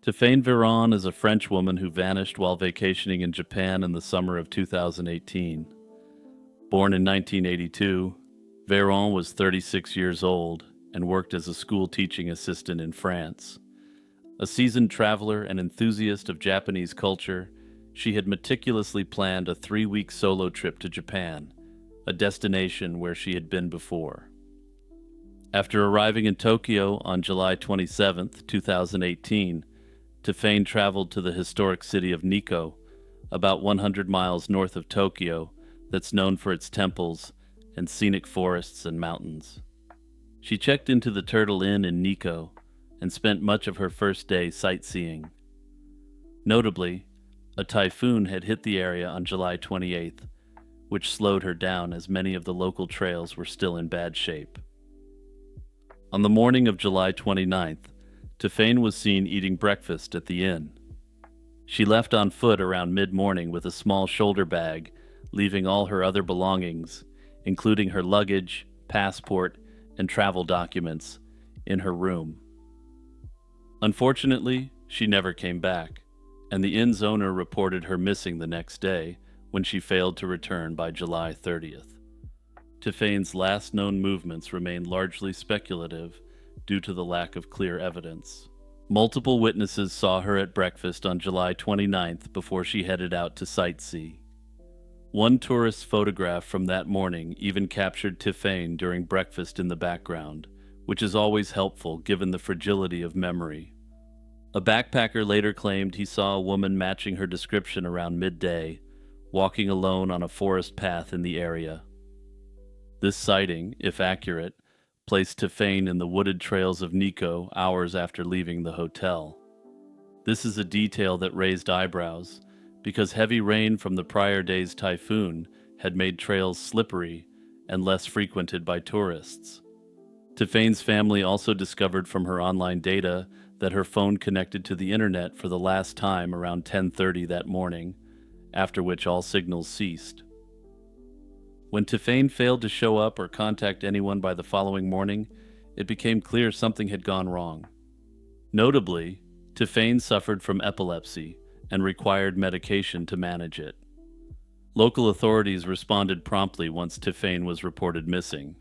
Tiffaine Veron is a French woman who vanished while vacationing in Japan in the summer of 2018. Born in 1982, Veron was 36 years old and worked as a school teaching assistant in France. A seasoned traveler and enthusiast of Japanese culture, she had meticulously planned a 3-week solo trip to Japan, a destination where she had been before. After arriving in Tokyo on July 27, 2018, Tiffaine traveled to the historic city of Nikko, about 100 miles north of Tokyo, that's known for its temples and scenic forests and mountains. She checked into the Turtle Inn in Nikko and spent much of her first day sightseeing. Notably, a typhoon had hit the area on July 28th, which slowed her down as many of the local trails were still in bad shape. On the morning of July 29th, Tiffaine was seen eating breakfast at the inn. She left on foot around mid-morning with a small shoulder bag, leaving all her other belongings, including her luggage, passport, and travel documents, in her room. Unfortunately, she never came back, and the inn's owner reported her missing the next day when she failed to return by July 30th. Tiffaine's last known movements remain largely speculative due to the lack of clear evidence. Multiple witnesses saw her at breakfast on July 29th before she headed out to sightsee. One tourist's photograph from that morning even captured Tiffaine during breakfast in the background, which is always helpful given the fragility of memory. A backpacker later claimed he saw a woman matching her description around midday, walking alone on a forest path in the area. This sighting, if accurate, placed Tiffaine in the wooded trails of Nikko hours after leaving the hotel. This is a detail that raised eyebrows, because heavy rain from the prior day's typhoon had made trails slippery and less frequented by tourists. Tiffaine's family also discovered from her online data that her phone connected to the internet for the last time around 10:30 that morning, after which all signals ceased. When Tiffaine failed to show up or contact anyone by the following morning, it became clear something had gone wrong. Notably, Tiffaine suffered from epilepsy and required medication to manage it. Local authorities responded promptly once Tiffaine was reported missing.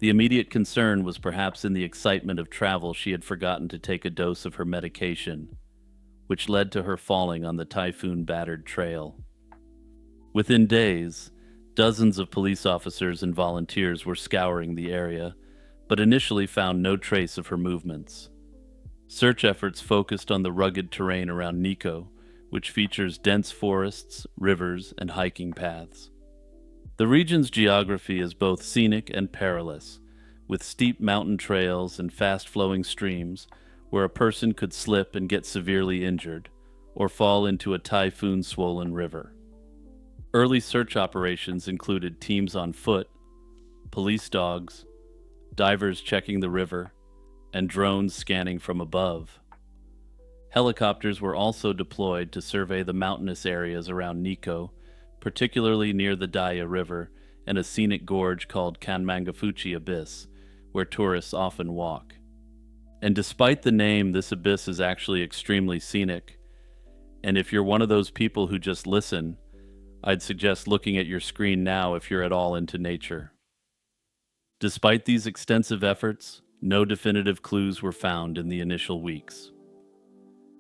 The immediate concern was perhaps in the excitement of travel she had forgotten to take a dose of her medication, which led to her falling on the typhoon-battered trail. Within days, dozens of police officers and volunteers were scouring the area, but initially found no trace of her movements. Search efforts focused on the rugged terrain around Nikko, which features dense forests, rivers, and hiking paths. The region's geography is both scenic and perilous, with steep mountain trails and fast-flowing streams where a person could slip and get severely injured, or fall into a typhoon-swollen river. Early search operations included teams on foot, police dogs, divers checking the river, and drones scanning from above. Helicopters were also deployed to survey the mountainous areas around Nikko, particularly near the Daya River and a scenic gorge called Kanmangafuchi Abyss, where tourists often walk. And despite the name, this abyss is actually extremely scenic. And if you're one of those people who just listen, I'd suggest looking at your screen now if you're at all into nature. Despite these extensive efforts, no definitive clues were found in the initial weeks.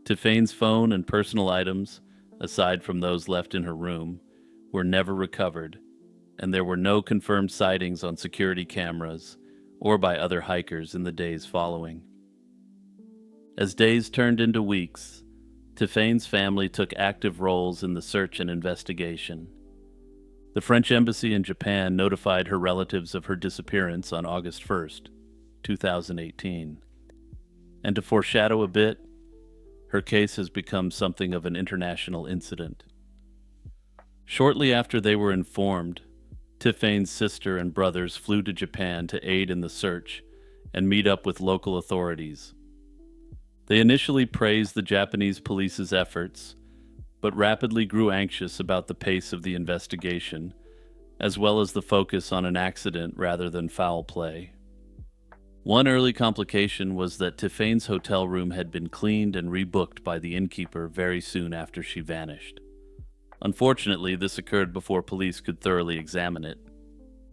Tiffaine's phone and personal items, aside from those left in her room, were never recovered, and there were no confirmed sightings on security cameras or by other hikers in the days following. As days turned into weeks, Tiffaine's family took active roles in the search and investigation. The French embassy in Japan notified her relatives of her disappearance on August 1st, 2018. And to foreshadow a bit, her case has become something of an international incident. Shortly after they were informed, Tiffaine's sister and brothers flew to Japan to aid in the search and meet up with local authorities. They initially praised the Japanese police's efforts, but rapidly grew anxious about the pace of the investigation, as well as the focus on an accident rather than foul play. One early complication was that Tiffane's hotel room had been cleaned and rebooked by the innkeeper very soon after she vanished. Unfortunately, this occurred before police could thoroughly examine it.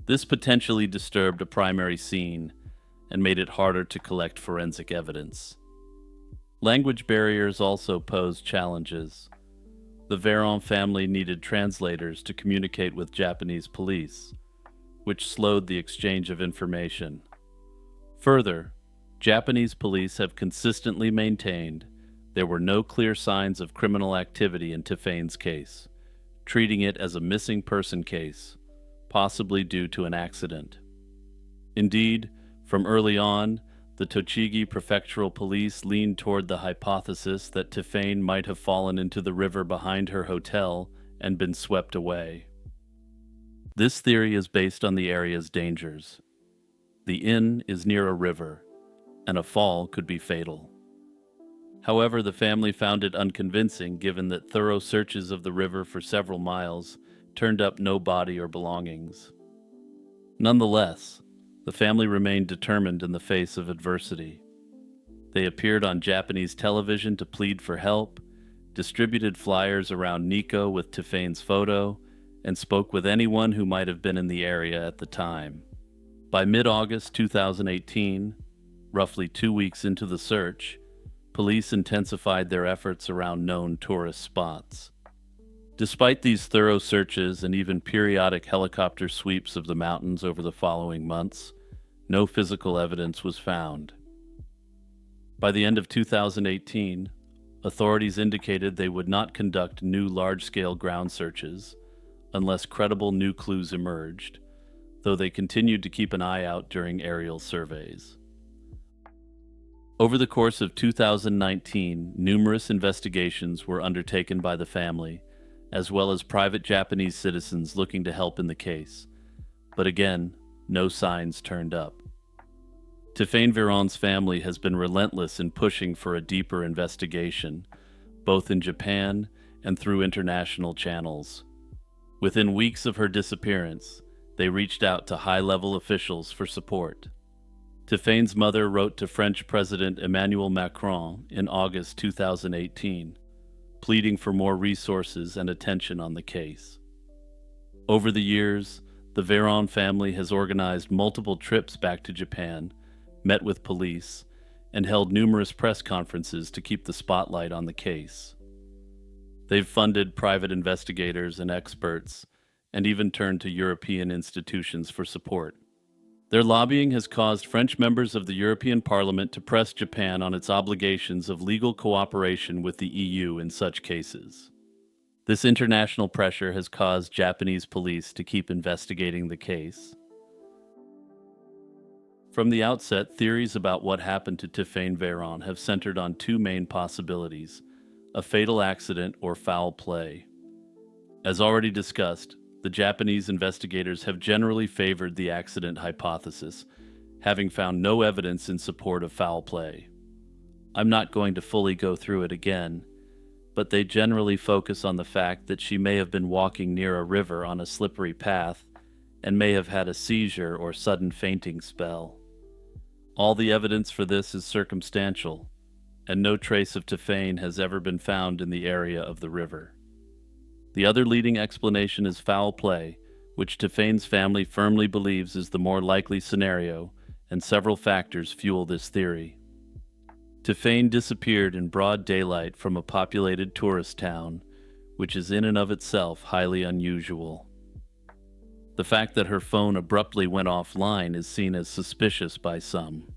This potentially disturbed a primary scene and made it harder to collect forensic evidence. Language barriers also posed challenges. The Veron family needed translators to communicate with Japanese police, which slowed the exchange of information. Further, Japanese police have consistently maintained there were no clear signs of criminal activity in Tiffane's case, treating it as a missing person case, possibly due to an accident. Indeed, from early on, the Tochigi Prefectural Police leaned toward the hypothesis that Tiffane might have fallen into the river behind her hotel and been swept away. This theory is based on the area's dangers. The inn is near a river, and a fall could be fatal. However, the family found it unconvincing given that thorough searches of the river for several miles turned up no body or belongings. Nonetheless, the family remained determined in the face of adversity. They appeared on Japanese television to plead for help, distributed flyers around Nikko with Tiffane's photo, and spoke with anyone who might have been in the area at the time. By mid-August 2018, roughly 2 weeks into the search, police intensified their efforts around known tourist spots. Despite these thorough searches and even periodic helicopter sweeps of the mountains over the following months, no physical evidence was found. By the end of 2018, authorities indicated they would not conduct new large-scale ground searches unless credible new clues emerged, though they continued to keep an eye out during aerial surveys. Over the course of 2019, numerous investigations were undertaken by the family, as well as private Japanese citizens looking to help in the case. But again, no signs turned up. Tiffane Veron's family has been relentless in pushing for a deeper investigation, both in Japan and through international channels. Within weeks of her disappearance, they reached out to high-level officials for support. Tiffane's mother wrote to French President Emmanuel Macron in August 2018, pleading for more resources and attention on the case. Over the years, the Veron family has organized multiple trips back to Japan, met with police, and held numerous press conferences to keep the spotlight on the case. They've funded private investigators and experts, and even turned to European institutions for support. Their lobbying has caused French members of the European Parliament to press Japan on its obligations of legal cooperation with the EU in such cases. This international pressure has caused Japanese police to keep investigating the case. From the outset, theories about what happened to Tiffane Veron have centered on two main possibilities: a fatal accident or foul play. As already discussed, the Japanese investigators have generally favored the accident hypothesis, having found no evidence in support of foul play. I'm not going to fully go through it again, but they generally focus on the fact that she may have been walking near a river on a slippery path and may have had a seizure or sudden fainting spell. All the evidence for this is circumstantial, and no trace of Tiffane has ever been found in the area of the river. The other leading explanation is foul play, which Tiffane's family firmly believes is the more likely scenario, and several factors fuel this theory. Tiffane disappeared in broad daylight from a populated tourist town, which is in and of itself highly unusual. The fact that her phone abruptly went offline is seen as suspicious by some.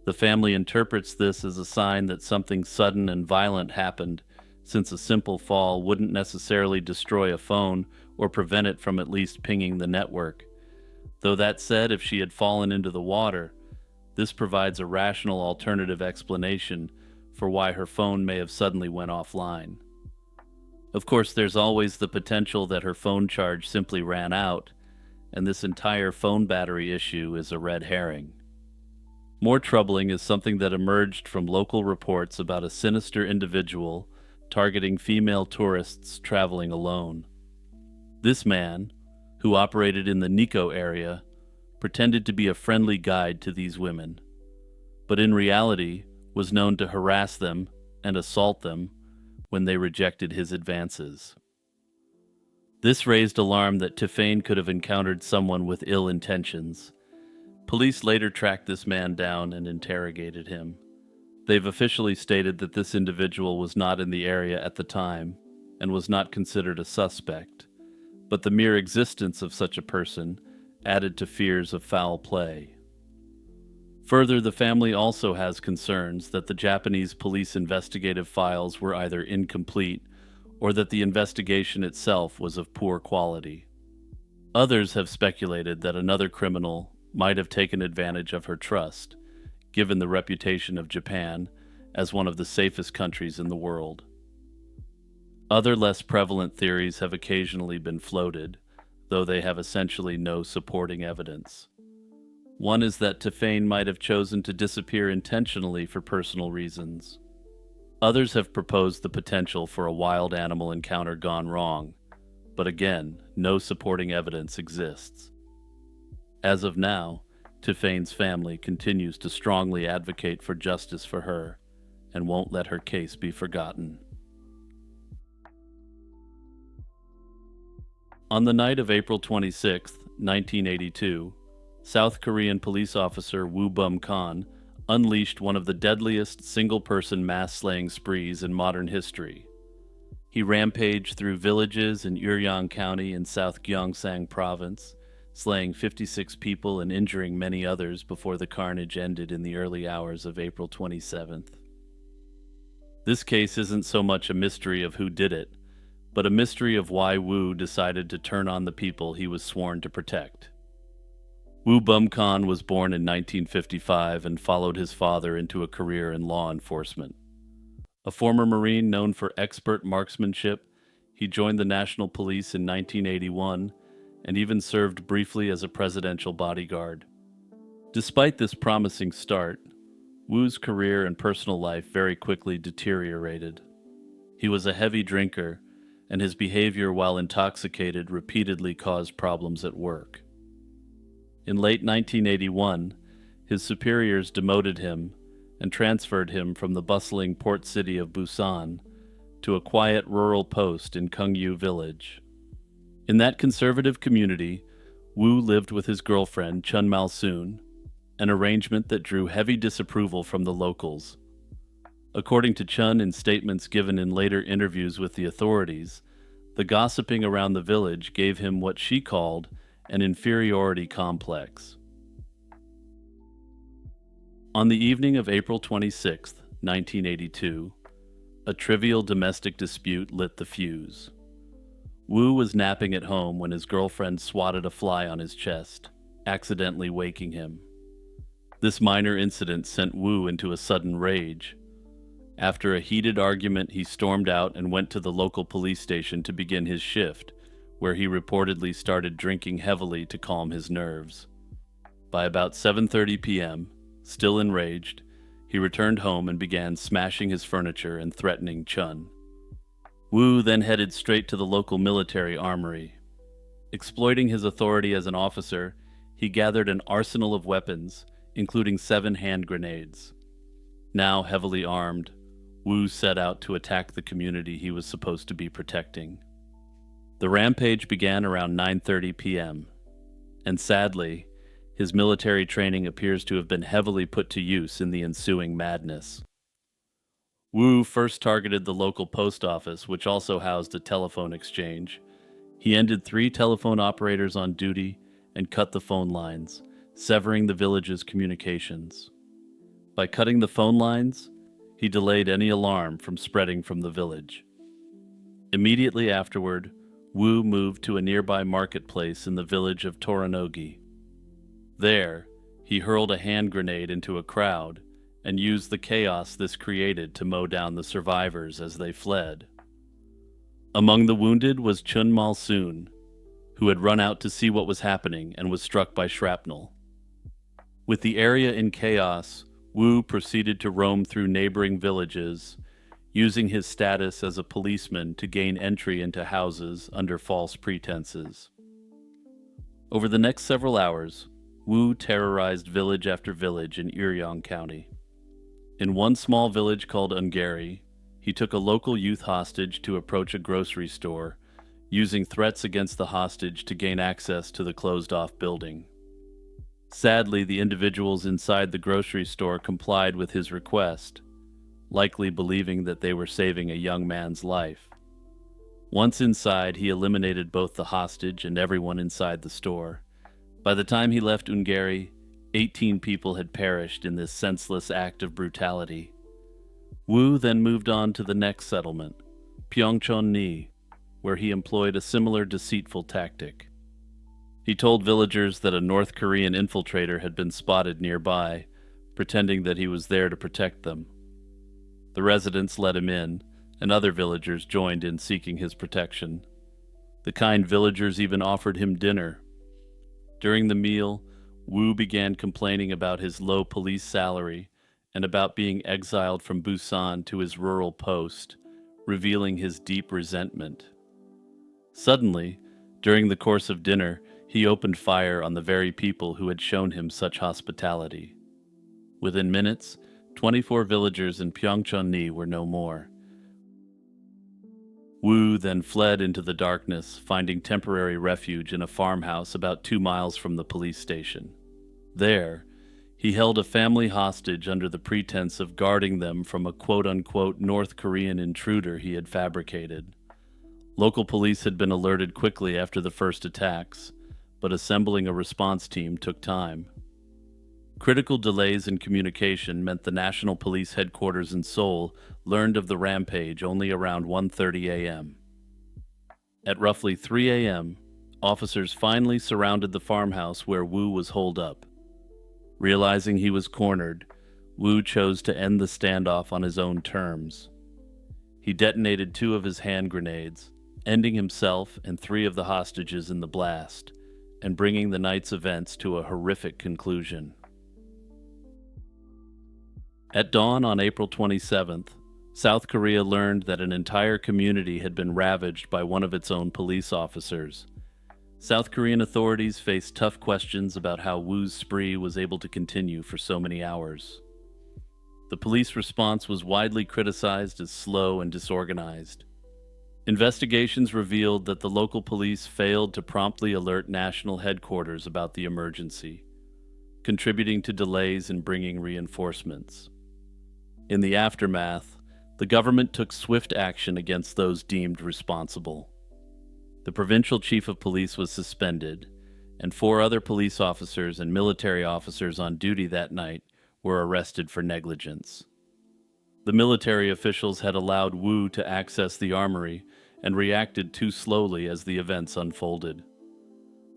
The family interprets this as a sign that something sudden and violent happened, since a simple fall wouldn't necessarily destroy a phone or prevent it from at least pinging the network. Though that said, if she had fallen into the water, this provides a rational alternative explanation for why her phone may have suddenly went offline. Of course, there's always the potential that her phone charge simply ran out, and this entire phone battery issue is a red herring. More troubling is something that emerged from local reports about a sinister individual targeting female tourists traveling alone. This man, who operated in the Nikko area, pretended to be a friendly guide to these women, but in reality was known to harass them and assault them when they rejected his advances. This raised alarm that Tiffany could have encountered someone with ill intentions. Police later tracked this man down and interrogated him. They've officially stated that this individual was not in the area at the time and was not considered a suspect, but the mere existence of such a person added to fears of foul play. Further, the family also has concerns that the Japanese police investigative files were either incomplete or that the investigation itself was of poor quality. Others have speculated that another criminal might have taken advantage of her trust, given the reputation of Japan as one of the safest countries in the world. Other less prevalent theories have occasionally been floated, though they have essentially no supporting evidence. One is that Tiffany might have chosen to disappear intentionally for personal reasons. Others have proposed the potential for a wild animal encounter gone wrong, but again, no supporting evidence exists. As of now, Tiffany's family continues to strongly advocate for justice for her and won't let her case be forgotten. On the night of April 26, 1982, South Korean police officer Woo Bum-kan unleashed one of the deadliest single-person mass-slaying sprees in modern history. He rampaged through villages in Uryong County in South Gyeongsang Province, slaying 56 people and injuring many others before the carnage ended in the early hours of April 27th. This case isn't so much a mystery of who did it, but a mystery of why Woo decided to turn on the people he was sworn to protect. Woo Bum-kan was born in 1955 and followed his father into a career in law enforcement. A former Marine known for expert marksmanship, he joined the National Police in 1981 and even served briefly as a presidential bodyguard. Despite this promising start, Woo's career and personal life very quickly deteriorated. He was a heavy drinker, and his behavior while intoxicated repeatedly caused problems at work. In late 1981, his superiors demoted him and transferred him from the bustling port city of Busan to a quiet rural post in Kungyu village. In that conservative community, Woo lived with his girlfriend Chun Mal-soon, an arrangement that drew heavy disapproval from the locals. According to Chun in statements given in later interviews with the authorities, the gossiping around the village gave him what she called an inferiority complex. On the evening of April 26, 1982, a trivial domestic dispute lit the fuse. Woo was napping at home when his girlfriend swatted a fly on his chest, accidentally waking him. This minor incident sent Woo into a sudden rage. After a heated argument, he stormed out and went to the local police station to begin his shift, where he reportedly started drinking heavily to calm his nerves. By about 7:30 p.m., still enraged, he returned home and began smashing his furniture and threatening Chun. Woo then headed straight to the local military armory. Exploiting his authority as an officer, he gathered an arsenal of weapons, including 7 hand grenades. Now heavily armed, Woo set out to attack the community he was supposed to be protecting. The rampage began around 9:30 p.m., and sadly, his military training appears to have been heavily put to use in the ensuing madness. Woo first targeted the local post office, which also housed a telephone exchange. He ended 3 telephone operators on duty and cut the phone lines, severing the village's communications. By cutting the phone lines, he delayed any alarm from spreading from the village. Immediately afterward, Woo moved to a nearby marketplace in the village of Toranogi. There, he hurled a hand grenade into a crowd and used the chaos this created to mow down the survivors as they fled. Among the wounded was Chun Mal-soon, who had run out to see what was happening and was struck by shrapnel. With the area in chaos, Woo proceeded to roam through neighboring villages, using his status as a policeman to gain entry into houses under false pretenses. Over the next several hours, Wu terrorized village after village in Iryong County. In one small village called Ungary, he took a local youth hostage to approach a grocery store, using threats against the hostage to gain access to the closed-off building. Sadly, the individuals inside the grocery store complied with his request, likely believing that they were saving a young man's life. Once inside, he eliminated both the hostage and everyone inside the store. By the time he left Ungary, 18 people had perished in this senseless act of brutality. Wu then moved on to the next settlement, Pyeongchon-ni, where he employed a similar deceitful tactic. He told villagers that a North Korean infiltrator had been spotted nearby, pretending that he was there to protect them. The residents let him in, and other villagers joined in seeking his protection. The kind villagers even offered him dinner. During the meal, Wu began complaining about his low police salary and about being exiled from Busan to his rural post, revealing his deep resentment. Suddenly, during the course of dinner, he opened fire on the very people who had shown him such hospitality. Within minutes, 24 villagers in Pyeongchon-ni were no more. Wu then fled into the darkness, finding temporary refuge in a farmhouse about 2 miles from the police station. There, he held a family hostage under the pretense of guarding them from a quote-unquote North Korean intruder he had fabricated. Local police had been alerted quickly after the first attacks, but assembling a response team took time. Critical delays in communication meant the National Police Headquarters in Seoul learned of the rampage only around 1:30 a.m. At roughly 3 a.m., officers finally surrounded the farmhouse where Wu was holed up. Realizing he was cornered, Wu chose to end the standoff on his own terms. He detonated 2 of his hand grenades, ending himself and 3 of the hostages in the blast, and bringing the night's events to a horrific conclusion. At dawn on April 27th, South Korea learned that an entire community had been ravaged by one of its own police officers. South Korean authorities faced tough questions about how Wu's spree was able to continue for so many hours. The police response was widely criticized as slow and disorganized. Investigations revealed that the local police failed to promptly alert national headquarters about the emergency, contributing to delays in bringing reinforcements. In the aftermath, the government took swift action against those deemed responsible. The provincial chief of police was suspended, and 4 other police officers and military officers on duty that night were arrested for negligence. The military officials had allowed Wu to access the armory and reacted too slowly as the events unfolded.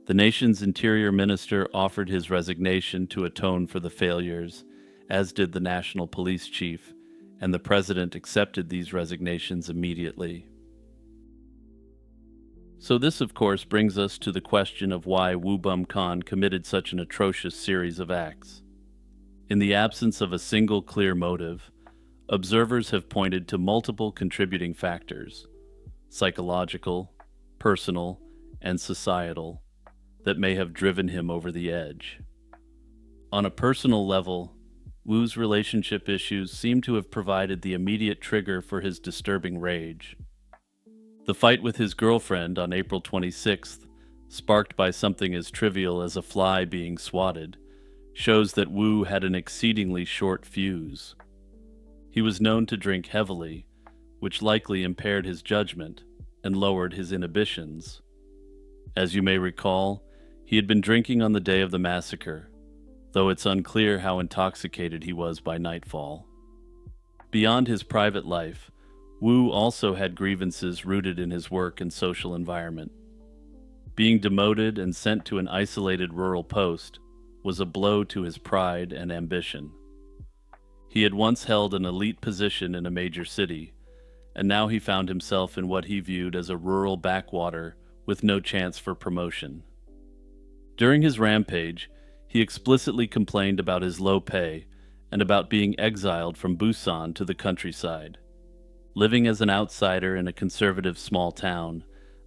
The nation's interior minister offered his resignation to atone for the failures, as did the national police chief, and the president accepted these resignations immediately. So this, of course, brings us to the question of why Wu Bum-kan committed such an atrocious series of acts. In the absence of a single clear motive, observers have pointed to multiple contributing factors, psychological, personal, and societal, that may have driven him over the edge. On a personal level, Wu's relationship issues seem to have provided the immediate trigger for his disturbing rage. The fight with his girlfriend on April 26th, sparked by something as trivial as a fly being swatted, shows that Wu had an exceedingly short fuse. He was known to drink heavily, which likely impaired his judgment and lowered his inhibitions. As you may recall, he had been drinking on the day of the massacre, though it's unclear how intoxicated he was by nightfall. Beyond his private life, Wu also had grievances rooted in his work and social environment. Being demoted and sent to an isolated rural post was a blow to his pride and ambition. He had once held an elite position in a major city, and now he found himself in what he viewed as a rural backwater with no chance for promotion. During his rampage, he explicitly complained about his low pay and about being exiled from Busan to the countryside. Living as an outsider in a conservative small town,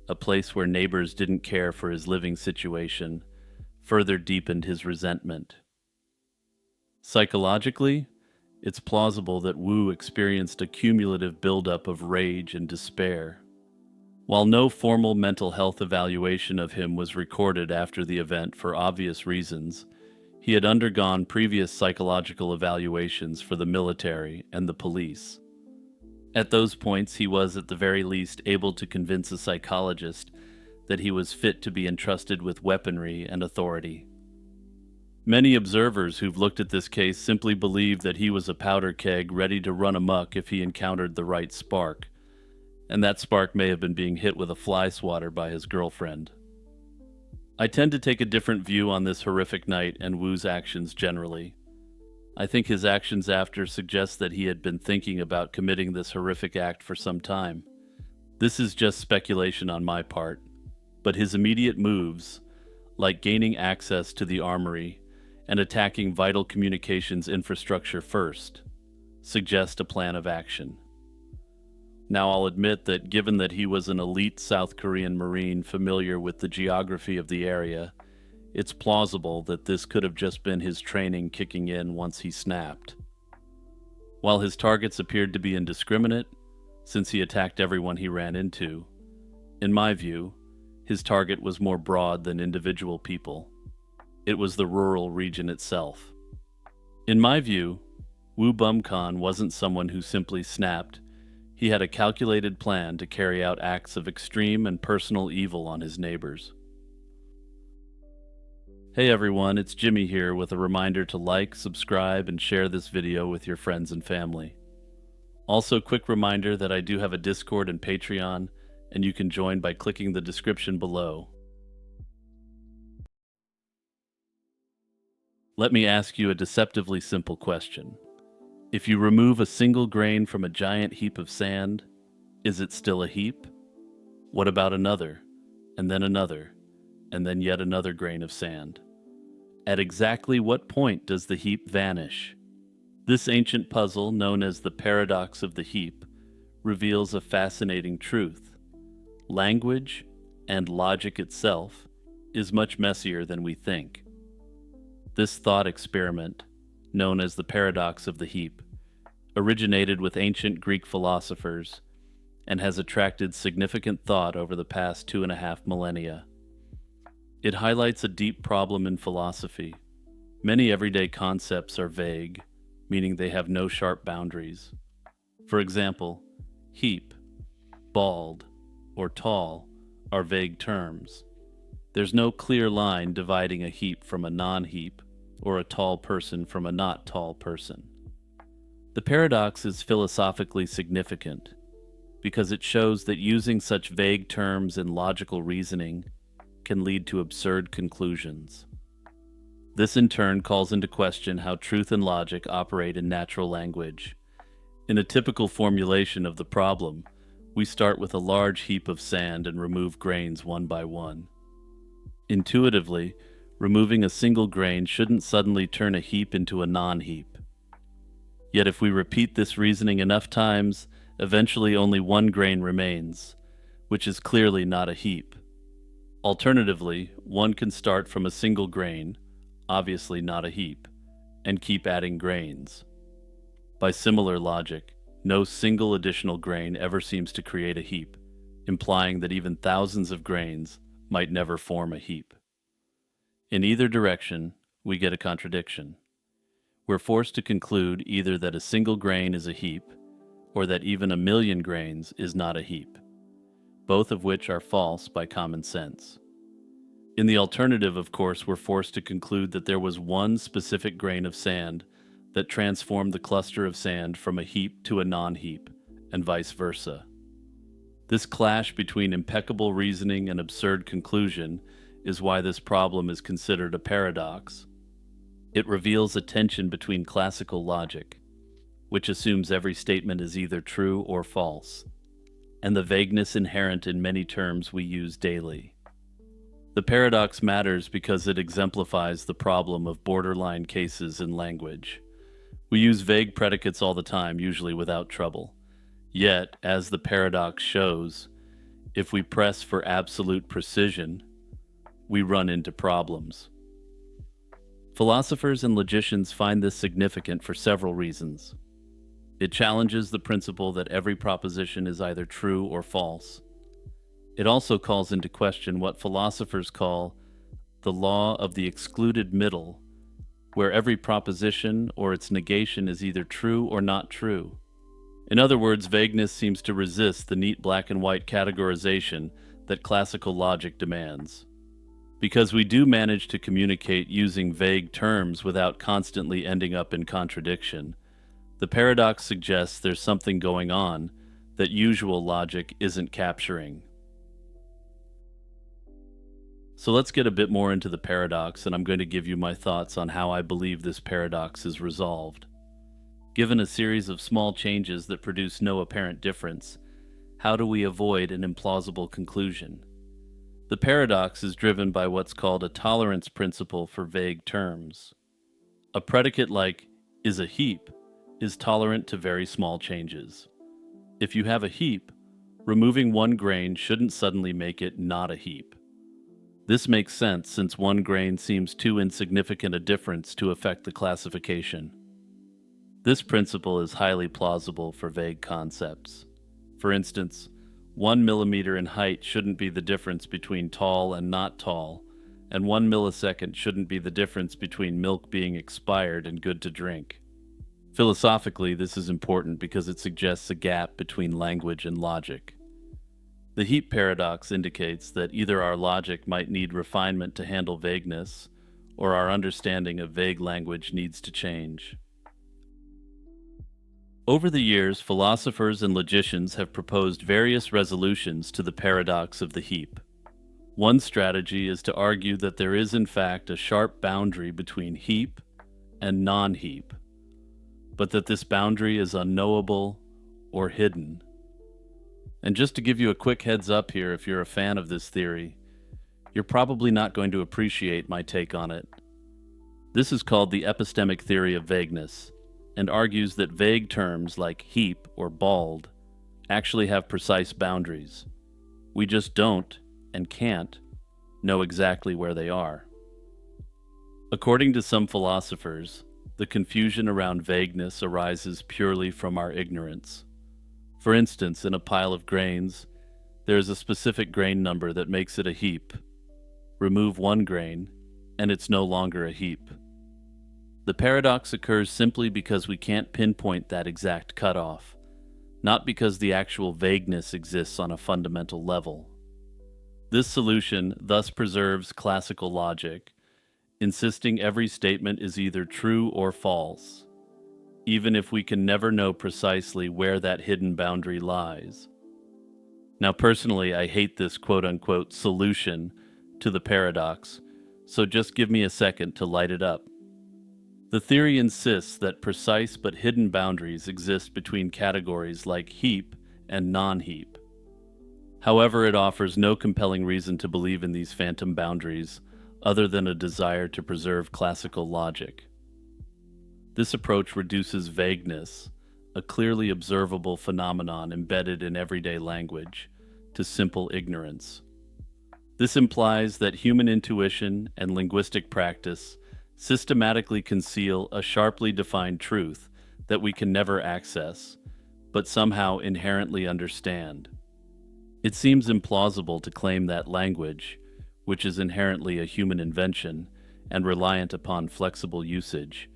a place where neighbors didn't care for his living situation, further deepened his resentment. Psychologically, it's plausible that Wu experienced a cumulative buildup of rage and despair. While no formal mental health evaluation of him was recorded after the event for obvious reasons, he had undergone previous psychological evaluations for the military and the police. At those points, he was at the very least able to convince a psychologist that he was fit to be entrusted with weaponry and authority. Many observers who've looked at this case simply believe that he was a powder keg ready to run amok if he encountered the right spark, and that spark may have been being hit with a fly swatter by his girlfriend. I tend to take a different view on this horrific night and Wu's actions generally. I think his actions after suggest that he had been thinking about committing this horrific act for some time. This is just speculation on my part, but his immediate moves, like gaining access to the armory and attacking vital communications infrastructure first, suggest a plan of action. Now, I'll admit that given that he was an elite South Korean Marine familiar with the geography of the area, it's plausible that this could have just been his training kicking in once he snapped. While his targets appeared to be indiscriminate, since he attacked everyone he ran into, in my view, his target was more broad than individual people. It was the rural region itself. In my view, Wu Bumkan wasn't someone who simply snapped. He had a calculated plan to carry out acts of extreme and personal evil on his neighbors. Hey everyone, it's Jimmy here with a reminder to like, subscribe, and share this video with your friends and family. Also, quick reminder that I do have a Discord and Patreon, and you can join by clicking the description below. Let me ask you a deceptively simple question. If you remove a single grain from a giant heap of sand, is it still a heap? What about another, and then yet another grain of sand? At exactly what point does the heap vanish? This ancient puzzle, known as the paradox of the heap, reveals a fascinating truth. Language, and logic itself, is much messier than we think. This thought experiment, known as the paradox of the heap, originated with ancient Greek philosophers and has attracted significant thought over the past 2.5 millennia. It highlights a deep problem in philosophy. Many everyday concepts are vague, meaning they have no sharp boundaries. For example, heap, bald, or tall are vague terms. There's no clear line dividing a heap from a non-heap, or a tall person from a not tall person. The paradox is philosophically significant because it shows that using such vague terms in logical reasoning can lead to absurd conclusions. This in turn calls into question how truth and logic operate in natural language. In a typical formulation of the problem, we start with a large heap of sand and remove grains one by one. Intuitively, removing a single grain shouldn't suddenly turn a heap into a non-heap. Yet if we repeat this reasoning enough times, eventually only one grain remains, which is clearly not a heap. Alternatively, one can start from a single grain, obviously not a heap, and keep adding grains. By similar logic, no single additional grain ever seems to create a heap, implying that even thousands of grains might never form a heap. In either direction, we get a contradiction. We're forced to conclude either that a single grain is a heap, or that even 1,000,000 grains is not a heap, both of which are false by common sense. In the alternative, of course, we're forced to conclude that there was one specific grain of sand that transformed the cluster of sand from a heap to a non-heap, and vice versa. This clash between impeccable reasoning and absurd conclusion is why this problem is considered a paradox. It reveals a tension between classical logic, which assumes every statement is either true or false, and the vagueness inherent in many terms we use daily. The paradox matters because it exemplifies the problem of borderline cases in language. We use vague predicates all the time, usually without trouble. Yet, as the paradox shows, if we press for absolute precision, we run into problems. Philosophers and logicians find this significant for several reasons. It challenges the principle that every proposition is either true or false. It also calls into question what philosophers call the law of the excluded middle, where every proposition or its negation is either true or not true. In other words, vagueness seems to resist the neat black and white categorization that classical logic demands. Because we do manage to communicate using vague terms without constantly ending up in contradiction, the paradox suggests there's something going on that usual logic isn't capturing. So let's get a bit more into the paradox, and I'm going to give you my thoughts on how I believe this paradox is resolved. Given a series of small changes that produce no apparent difference, how do we avoid an implausible conclusion? The paradox is driven by what's called a tolerance principle for vague terms. A predicate like is a heap is tolerant to very small changes. If you have a heap, removing one grain shouldn't suddenly make it not a heap. This makes sense since one grain seems too insignificant a difference to affect the classification. This principle is highly plausible for vague concepts. For instance, 1 millimeter in height shouldn't be the difference between tall and not tall, and 1 millisecond shouldn't be the difference between milk being expired and good to drink. Philosophically, this is important because it suggests a gap between language and logic. The heap paradox indicates that either our logic might need refinement to handle vagueness, or our understanding of vague language needs to change. Over the years, philosophers and logicians have proposed various resolutions to the paradox of the heap. One strategy is to argue that there is in fact a sharp boundary between heap and non-heap, but that this boundary is unknowable or hidden. And just to give you a quick heads up here, if you're a fan of this theory, you're probably not going to appreciate my take on it. This is called the epistemic theory of vagueness, and argues that vague terms like heap or bald actually have precise boundaries. We just don't, and can't, know exactly where they are. According to some philosophers, the confusion around vagueness arises purely from our ignorance. For instance, in a pile of grains, there is a specific grain number that makes it a heap. Remove one grain, and it's no longer a heap. The paradox occurs simply because we can't pinpoint that exact cutoff, not because the actual vagueness exists on a fundamental level. This solution thus preserves classical logic, insisting every statement is either true or false, even if we can never know precisely where that hidden boundary lies. Now, personally, I hate this quote-unquote solution to the paradox, so just give me a second to light it up. The theory insists that precise but hidden boundaries exist between categories like heap and non-heap. However, it offers no compelling reason to believe in these phantom boundaries other than a desire to preserve classical logic. This approach reduces vagueness, a clearly observable phenomenon embedded in everyday language, to simple ignorance. This implies that human intuition and linguistic practice systematically conceal a sharply defined truth that we can never access, but somehow inherently understand. It seems implausible to claim that language, which is inherently a human invention and reliant upon flexible usage,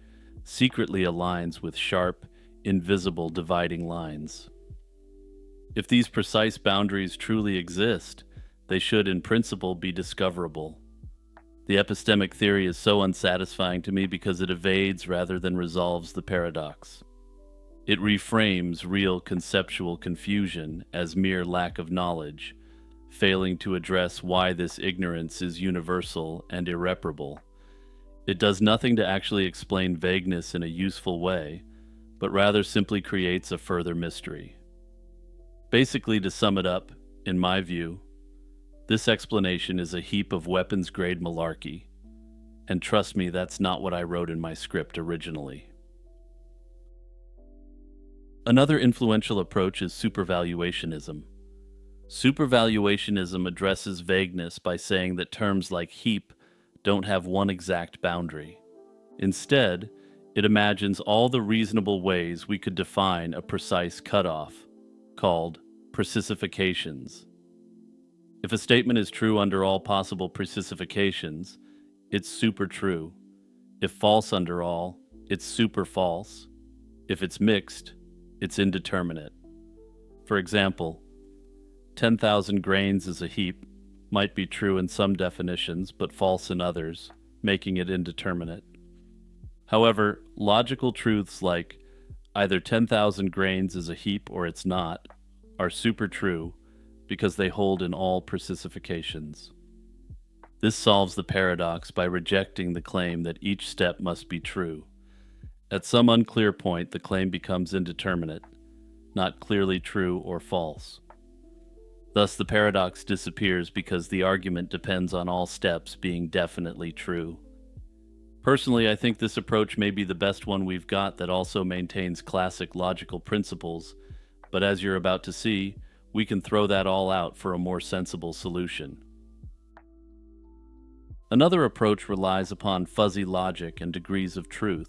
secretly aligns with sharp, invisible dividing lines. If these precise boundaries truly exist, they should in principle be discoverable. The epistemic theory is so unsatisfying to me because it evades rather than resolves the paradox. It reframes real conceptual confusion as mere lack of knowledge, failing to address why this ignorance is universal and irreparable. It does nothing to actually explain vagueness in a useful way, but rather simply creates a further mystery. Basically, to sum it up, in my view, this explanation is a heap of weapons-grade malarkey, and trust me, that's not what I wrote in my script originally. Another influential approach is supervaluationism. Supervaluationism addresses vagueness by saying that terms like heap don't have one exact boundary. Instead, it imagines all the reasonable ways we could define a precise cutoff, called precisifications. If a statement is true under all possible precisifications, it's super true. If false under all, it's super false. If it's mixed, it's indeterminate. For example, 10,000 grains is a heap might be true in some definitions but false in others, making it indeterminate. However, logical truths like either 10,000 grains is a heap or it's not are super true because they hold in all precisifications. This solves the paradox by rejecting the claim that each step must be true. At some unclear point, the claim becomes indeterminate, not clearly true or false. Thus, the paradox disappears because the argument depends on all steps being definitely true. Personally, I think this approach may be the best one we've got that also maintains classic logical principles, but as you're about to see, we can throw that all out for a more sensible solution. Another approach relies upon fuzzy logic and degrees of truth,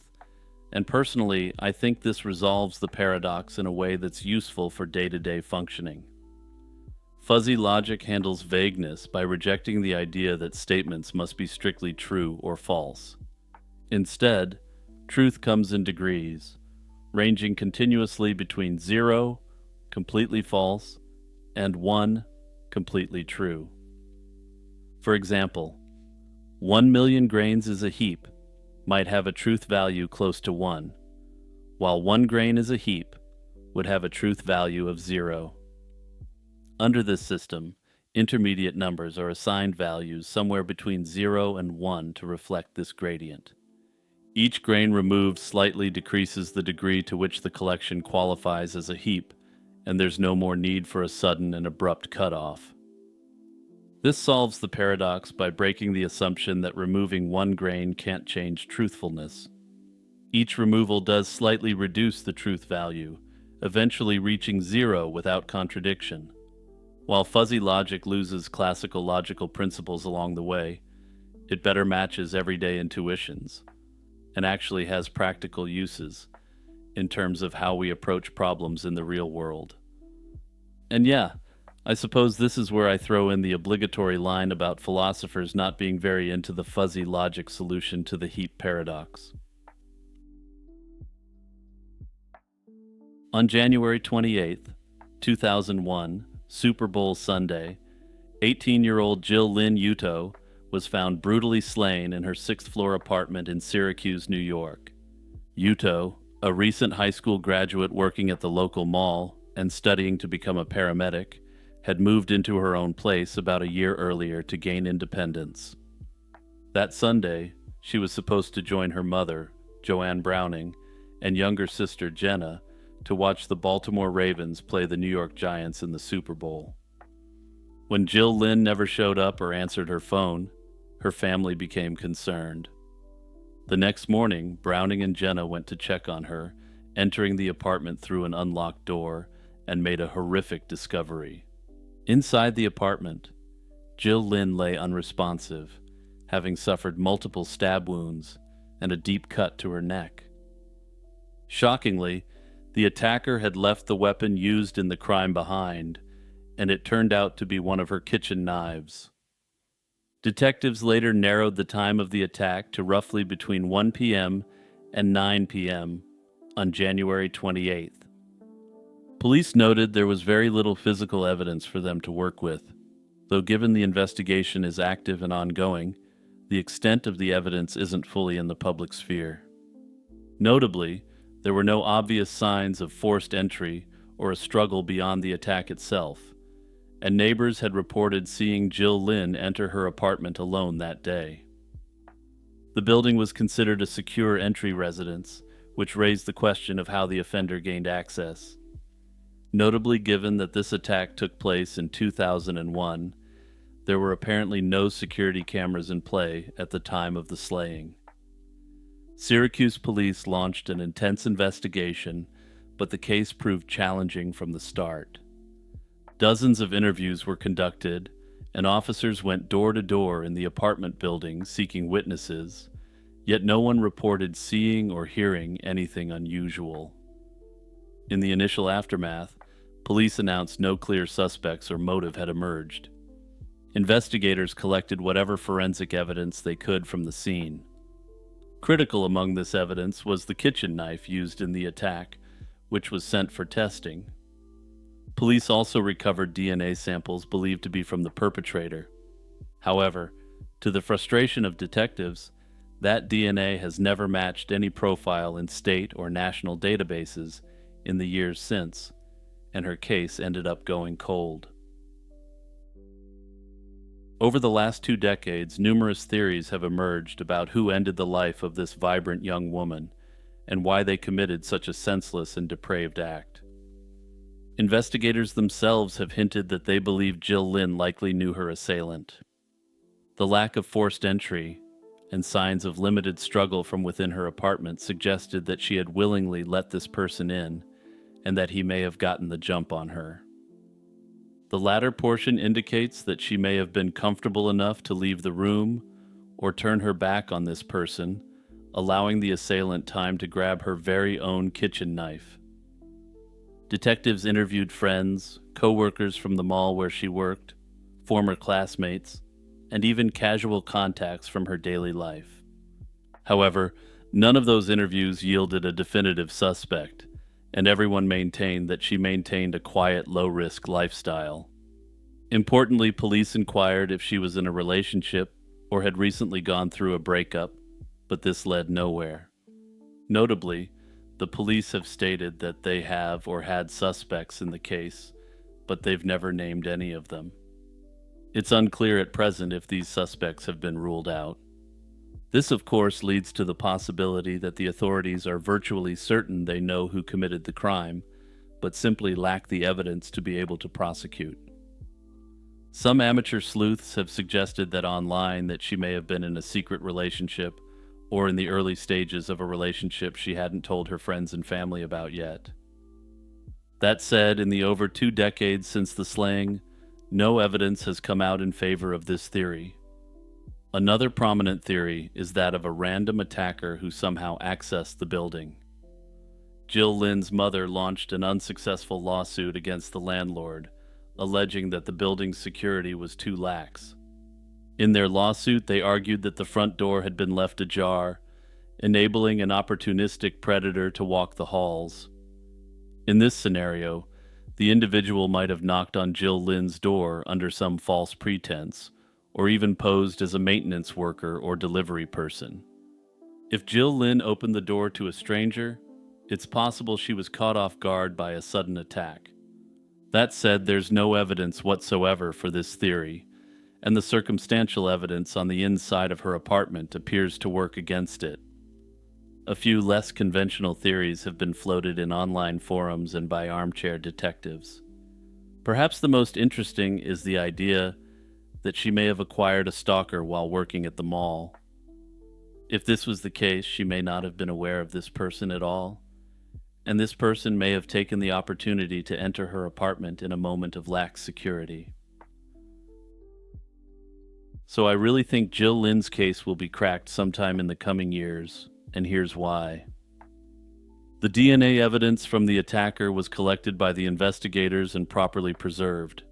and personally, I think this resolves the paradox in a way that's useful for day-to-day functioning. Fuzzy logic handles vagueness by rejecting the idea that statements must be strictly true or false. Instead, truth comes in degrees, ranging continuously between 0, completely false, and 1, completely true. For example, 1,000,000 grains is a heap might have a truth value close to 1, while 1 grain is a heap would have a truth value of 0. Under this system, intermediate numbers are assigned values somewhere between 0 and 1 to reflect this gradient. Each grain removed slightly decreases the degree to which the collection qualifies as a heap, and there's no more need for a sudden and abrupt cutoff. This solves the paradox by breaking the assumption that removing 1 grain can't change truthfulness. Each removal does slightly reduce the truth value, eventually reaching 0 without contradiction. While fuzzy logic loses classical logical principles along the way, it better matches everyday intuitions, and actually has practical uses in terms of how we approach problems in the real world. And yeah, I suppose this is where I throw in the obligatory line about philosophers not being very into the fuzzy logic solution to the heap paradox. On January 28th, 2001, Super Bowl Sunday, 18-year-old Jill Lynn Uto was found brutally slain in her 6th-floor apartment in Syracuse, New York. Uto, a recent high school graduate working at the local mall and studying to become a paramedic, had moved into her own place about a year earlier to gain independence. That Sunday, she was supposed to join her mother, Joanne Browning, and younger sister Jenna to watch the Baltimore Ravens play the New York Giants in the Super Bowl. When Jill Lynn never showed up or answered her phone, her family became concerned. The next morning, Browning and Jenna went to check on her, entering the apartment through an unlocked door, and made a horrific discovery. Inside the apartment, Jill Lynn lay unresponsive, having suffered multiple stab wounds and a deep cut to her neck. Shockingly, the attacker had left the weapon used in the crime behind, and it turned out to be one of her kitchen knives. Detectives later narrowed the time of the attack to roughly between 1 p.m. and 9 p.m. on January 28th. Police noted there was very little physical evidence for them to work with, though given the investigation is active and ongoing, the extent of the evidence isn't fully in the public sphere. Notably, there were no obvious signs of forced entry or a struggle beyond the attack itself, and neighbors had reported seeing Jill Lynn enter her apartment alone that day. The building was considered a secure entry residence, which raised the question of how the offender gained access. Notably, given that this attack took place in 2001, there were apparently no security cameras in play at the time of the slaying. Syracuse police launched an intense investigation, but the case proved challenging from the start. Dozens of interviews were conducted, and officers went door to door in the apartment building seeking witnesses, Yet no one reported seeing or hearing anything unusual. In the initial aftermath, police announced no clear suspects or motive had emerged. Investigators collected whatever forensic evidence they could from the scene. Critical among this evidence was the kitchen knife used in the attack, which was sent for testing. Police also recovered DNA samples believed to be from the perpetrator. However, to the frustration of detectives, that DNA has never matched any profile in state or national databases in the years since, and her case ended up going cold. Over the last 2 decades, numerous theories have emerged about who ended the life of this vibrant young woman and why they committed such a senseless and depraved act. Investigators themselves have hinted that they believe Jill Lynn likely knew her assailant. The lack of forced entry and signs of limited struggle from within her apartment suggested that she had willingly let this person in and that he may have gotten the jump on her. The latter portion indicates that she may have been comfortable enough to leave the room or turn her back on this person, allowing the assailant time to grab her very own kitchen knife. Detectives interviewed friends, co-workers from the mall where she worked, former classmates, and even casual contacts from her daily life. However, none of those interviews yielded a definitive suspect, and everyone maintained that she maintained a quiet, low-risk lifestyle. Importantly, police inquired if she was in a relationship or had recently gone through a breakup, but this led nowhere. Notably, the police have stated that they have or had suspects in the case, but they've never named any of them. It's unclear at present if these suspects have been ruled out. This, of course, leads to the possibility that the authorities are virtually certain they know who committed the crime, but simply lack the evidence to be able to prosecute. Some amateur sleuths have suggested that online that she may have been in a secret relationship or in the early stages of a relationship she hadn't told her friends and family about yet. That said, in the over 2 decades since the slaying, no evidence has come out in favor of this theory. Another prominent theory is that of a random attacker who somehow accessed the building. Jill Lynn's mother launched an unsuccessful lawsuit against the landlord, alleging that the building's security was too lax. In their lawsuit, they argued that the front door had been left ajar, enabling an opportunistic predator to walk the halls. In this scenario, the individual might have knocked on Jill Lynn's door under some false pretense, or even posed as a maintenance worker or delivery person. If Jill Lynn opened the door to a stranger, it's possible she was caught off guard by a sudden attack. That said, there's no evidence whatsoever for this theory, and the circumstantial evidence on the inside of her apartment appears to work against it. A few less conventional theories have been floated in online forums and by armchair detectives. Perhaps the most interesting is the idea that she may have acquired a stalker while working at the mall. If this was the case, she may not have been aware of this person at all, and this person may have taken the opportunity to enter her apartment in a moment of lax security. So I really think Jill Lynn's case will be cracked sometime in the coming years, and here's why. The DNA evidence from the attacker was collected by the investigators and properly preserved.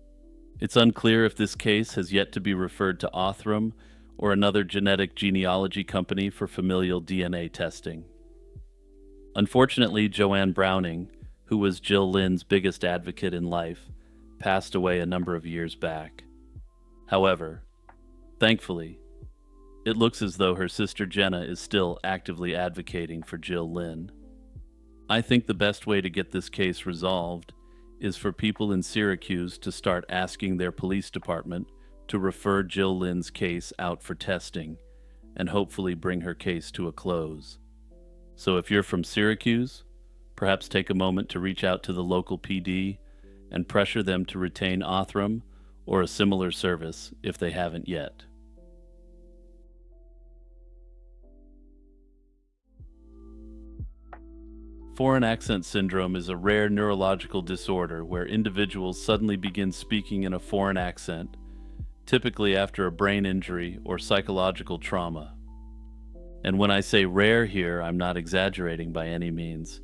It's unclear if this case has yet to be referred to Othram or another genetic genealogy company for familial DNA testing. Unfortunately, Joanne Browning, who was Jill Lynn's biggest advocate in life, passed away a number of years back. However, thankfully, it looks as though her sister Jenna is still actively advocating for Jill Lynn. I think the best way to get this case resolved is for people in Syracuse to start asking their police department to refer Jill Lynn's case out for testing and hopefully bring her case to a close. So if you're from Syracuse, perhaps take a moment to reach out to the local PD and pressure them to retain Othram or a similar service if they haven't yet. Foreign accent syndrome is a rare neurological disorder where individuals suddenly begin speaking in a foreign accent, typically after a brain injury or psychological trauma. And when I say rare here, I'm not exaggerating by any means.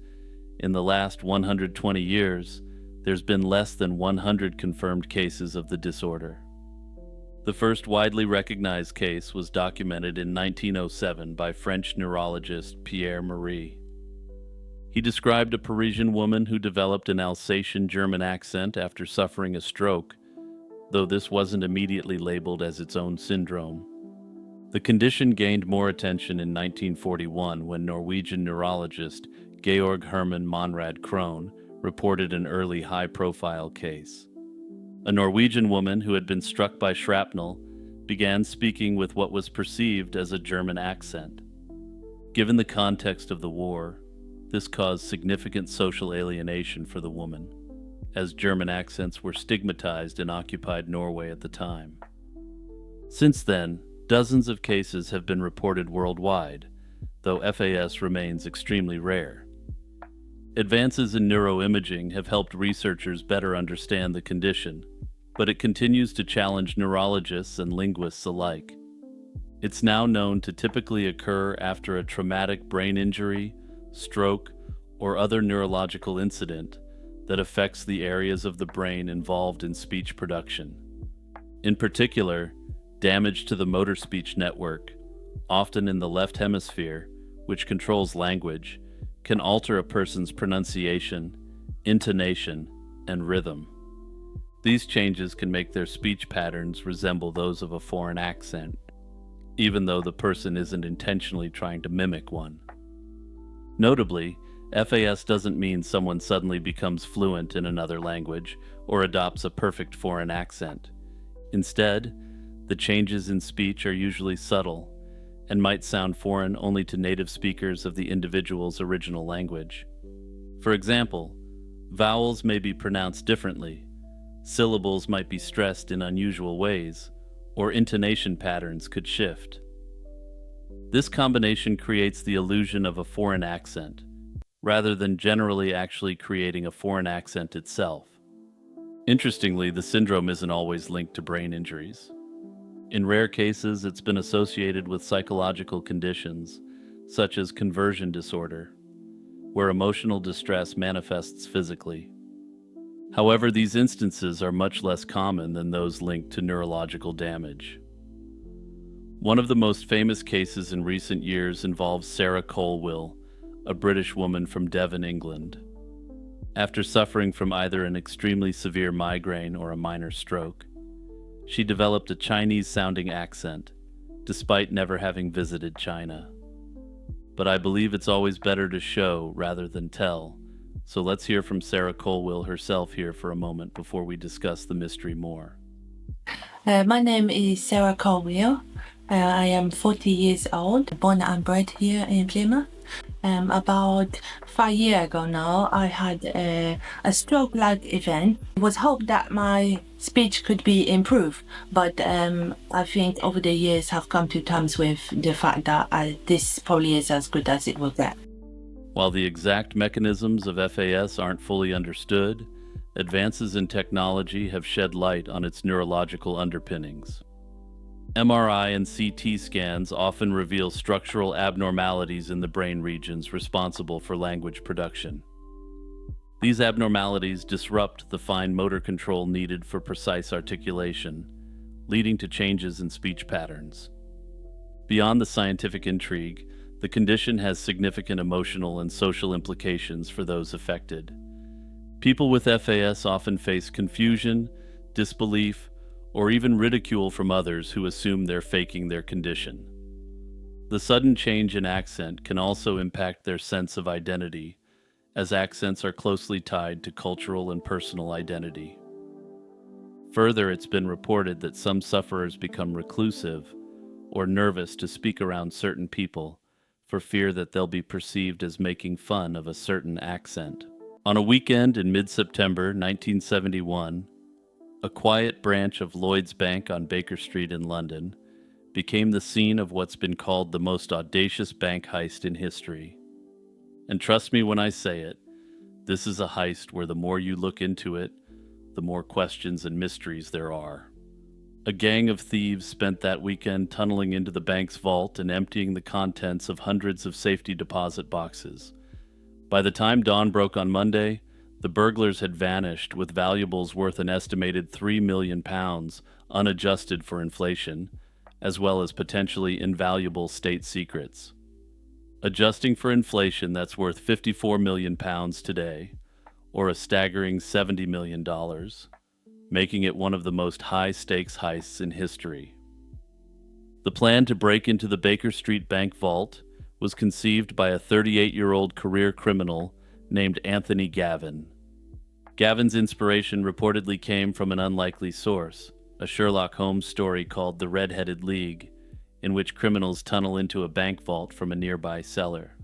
In the last 120 years, there's been less than 100 confirmed cases of the disorder. The first widely recognized case was documented in 1907 by French neurologist Pierre Marie. He described a Parisian woman who developed an Alsatian German accent after suffering a stroke, though this wasn't immediately labeled as its own syndrome. The condition gained more attention in 1941 when Norwegian neurologist Georg Hermann Monrad Krohn reported an early high-profile case. A Norwegian woman who had been struck by shrapnel began speaking with what was perceived as a German accent. Given the context of the war, this caused significant social alienation for the woman, as German accents were stigmatized in occupied Norway at the time. Since then, dozens of cases have been reported worldwide, though FAS remains extremely rare. Advances in neuroimaging have helped researchers better understand the condition, but it continues to challenge neurologists and linguists alike. It's now known to typically occur after a traumatic brain injury, stroke, or other neurological incident that affects the areas of the brain involved in speech production. In particular, damage to the motor speech network, often in the left hemisphere, which controls language, can alter a person's pronunciation, intonation, and rhythm. These changes can make their speech patterns resemble those of a foreign accent, even though the person isn't intentionally trying to mimic one. Notably, FAS doesn't mean someone suddenly becomes fluent in another language or adopts a perfect foreign accent. Instead, the changes in speech are usually subtle and might sound foreign only to native speakers of the individual's original language. For example, vowels may be pronounced differently, syllables might be stressed in unusual ways, or intonation patterns could shift. This combination creates the illusion of a foreign accent, rather than generally actually creating a foreign accent itself. Interestingly, the syndrome isn't always linked to brain injuries. In rare cases, it's been associated with psychological conditions, such as conversion disorder, where emotional distress manifests physically. However, these instances are much less common than those linked to neurological damage. One of the most famous cases in recent years involves Sarah Colwill, a British woman from Devon, England. After suffering from either an extremely severe migraine or a minor stroke, she developed a Chinese-sounding accent, despite never having visited China. But I believe it's always better to show rather than tell, so let's hear from Sarah Colwill herself here for a moment before we discuss the mystery more. My name is Sarah Colwill. I am 40 years old, born and bred here in Plymouth. About 5 years ago now, I had a stroke-like event. It was hoped that my speech could be improved, but I think over the years have come to terms with the fact that this probably is as good as it will get. While the exact mechanisms of FAS aren't fully understood, advances in technology have shed light on its neurological underpinnings. MRI and CT scans often reveal structural abnormalities in the brain regions responsible for language production. These abnormalities disrupt the fine motor control needed for precise articulation, leading to changes in speech patterns. Beyond the scientific intrigue, the condition has significant emotional and social implications for those affected. People with FAS often face confusion, disbelief, or even ridicule from others who assume they're faking their condition. The sudden change in accent can also impact their sense of identity, as accents are closely tied to cultural and personal identity. Further, it's been reported that some sufferers become reclusive or nervous to speak around certain people for fear that they'll be perceived as making fun of a certain accent. On a weekend in mid-September 1971, a quiet branch of Lloyd's Bank on Baker Street in London became the scene of what's been called the most audacious bank heist in history. And trust me when I say it, this is a heist where the more you look into it, the more questions and mysteries there are. A gang of thieves spent that weekend tunneling into the bank's vault and emptying the contents of hundreds of safety deposit boxes. By the time dawn broke on Monday, the burglars had vanished with valuables worth an estimated £3 million, unadjusted for inflation, as well as potentially invaluable state secrets. Adjusting for inflation, that's worth £54 million today, or a staggering $70 million, making it one of the most high-stakes heists in history. The plan to break into the Baker Street Bank vault was conceived by a 38-year-old career criminal named Anthony Gavin. Gavin's inspiration reportedly came from an unlikely source, a Sherlock Holmes story called The Red-Headed League, in which criminals tunnel into a bank vault from a nearby cellar.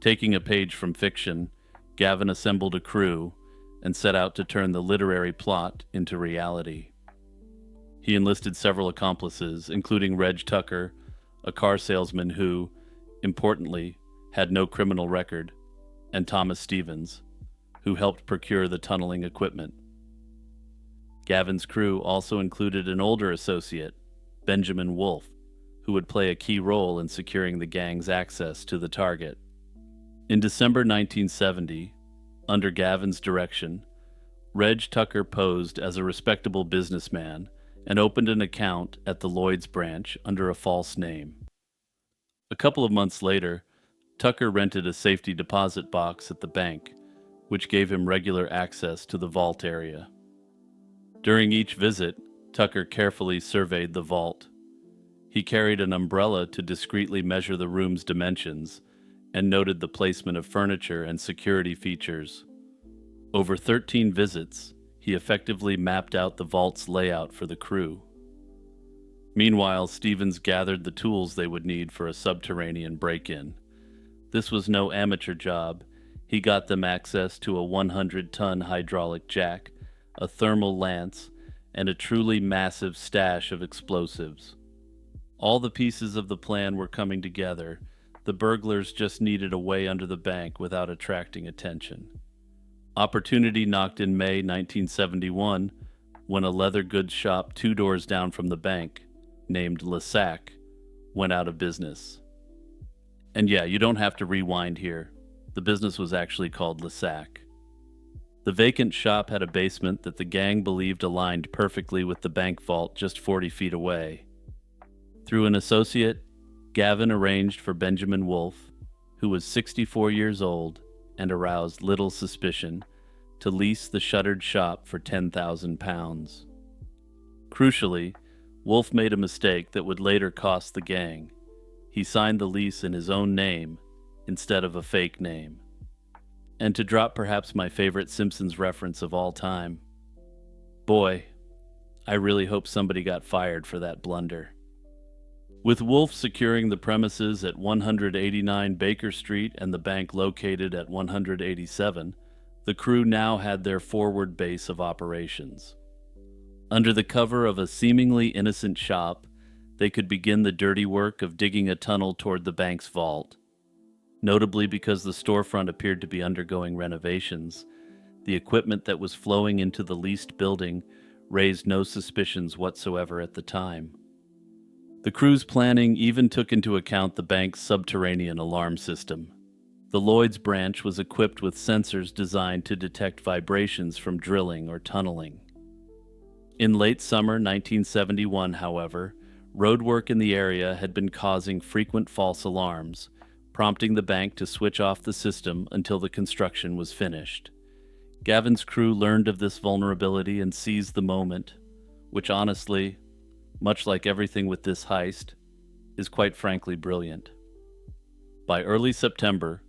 Taking a page from fiction, Gavin assembled a crew and set out to turn the literary plot into reality. He enlisted several accomplices, including Reg Tucker, a car salesman who, importantly, had no criminal record, and Thomas Stevens, who helped procure the tunneling equipment. Gavin's crew also included an older associate, Benjamin Wolfe, who would play a key role in securing the gang's access to the target. In December 1970, under Gavin's direction, Reg Tucker posed as a respectable businessman and opened an account at the Lloyd's branch under a false name. A couple of months later, Tucker rented a safety deposit box at the bank, which gave him regular access to the vault area. During each visit, Tucker carefully surveyed the vault. He carried an umbrella to discreetly measure the room's dimensions and noted the placement of furniture and security features. Over 13 visits, he effectively mapped out the vault's layout for the crew. Meanwhile, Stevens gathered the tools they would need for a subterranean break-in. This was no amateur job. He got them access to a 100-ton hydraulic jack, a thermal lance, and a truly massive stash of explosives. All the pieces of the plan were coming together. The burglars just needed a way under the bank without attracting attention. Opportunity knocked in May 1971 when a leather goods shop 2 doors down from the bank, named Lissac, went out of business. And yeah, you don't have to rewind here. The business was actually called Lissac. The vacant shop had a basement that the gang believed aligned perfectly with the bank vault just 40 feet away. Through an associate, Gavin arranged for Benjamin Wolfe, who was 64 years old and aroused little suspicion, to lease the shuttered shop for £10,000. Crucially, Wolfe made a mistake that would later cost the gang. He signed the lease in his own name instead of a fake name. And to drop perhaps my favorite Simpsons reference of all time, boy, I really hope somebody got fired for that blunder. With Wolfe securing the premises at 189 Baker Street and the bank located at 187, the crew now had their forward base of operations. Under the cover of a seemingly innocent shop, they could begin the dirty work of digging a tunnel toward the bank's vault. Notably because the storefront appeared to be undergoing renovations, the equipment that was flowing into the leased building raised no suspicions whatsoever at the time. The crew's planning even took into account the bank's subterranean alarm system. The Lloyd's branch was equipped with sensors designed to detect vibrations from drilling or tunneling. In late summer 1971, however, roadwork in the area had been causing frequent false alarms, prompting the bank to switch off the system until the construction was finished. Gavin's crew learned of this vulnerability and seized the moment, which honestly, much like everything with this heist, is quite frankly brilliant. By early September,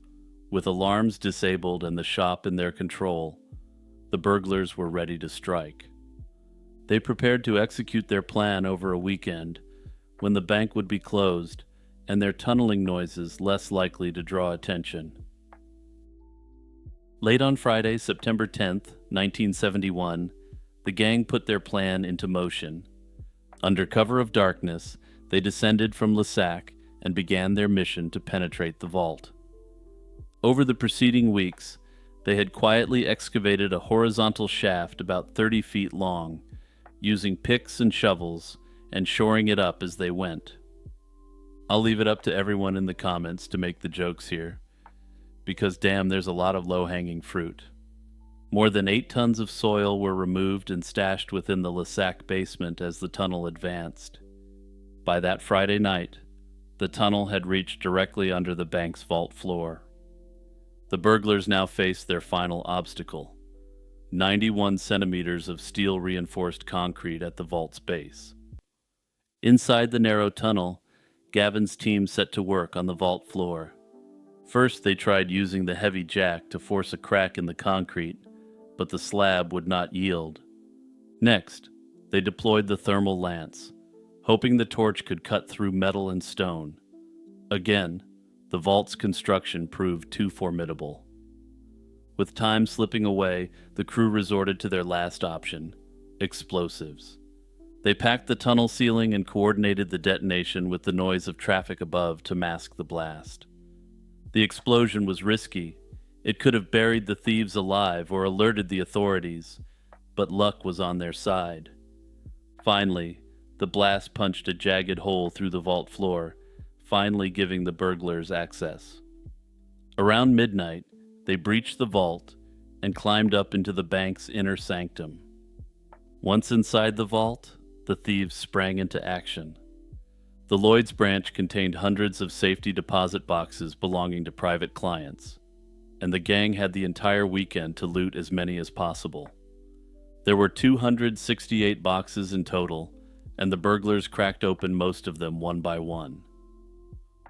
with alarms disabled and the shop in their control, the burglars were ready to strike. They prepared to execute their plan over a weekend, when the bank would be closed and their tunneling noises less likely to draw attention. Late on Friday, September 10th, 1971, the gang put their plan into motion. Under cover of darkness, they descended from Lissac and began their mission to penetrate the vault. Over the preceding weeks, they had quietly excavated a horizontal shaft about 30 feet long, using picks and shovels and shoring it up as they went. I'll leave it up to everyone in the comments to make the jokes here, because damn, there's a lot of low-hanging fruit. More than 8 tons of soil were removed and stashed within the Lesac basement as the tunnel advanced. By that Friday night, the tunnel had reached directly under the bank's vault floor. The burglars now faced their final obstacle: 91 centimeters of steel-reinforced concrete at the vault's base. Inside the narrow tunnel, Gavin's team set to work on the vault floor. First, they tried using the heavy jack to force a crack in the concrete, but the slab would not yield. Next, they deployed the thermal lance, hoping the torch could cut through metal and stone. Again, the vault's construction proved too formidable. With time slipping away, the crew resorted to their last option: explosives. They packed the tunnel ceiling and coordinated the detonation with the noise of traffic above to mask the blast. The explosion was risky. It could have buried the thieves alive or alerted the authorities, but luck was on their side. Finally, the blast punched a jagged hole through the vault floor, finally giving the burglars access. Around midnight, they breached the vault and climbed up into the bank's inner sanctum. Once inside the vault, the thieves sprang into action. The Lloyd's branch contained hundreds of safety deposit boxes belonging to private clients, and the gang had the entire weekend to loot as many as possible. There were 268 boxes in total, and the burglars cracked open most of them one by one.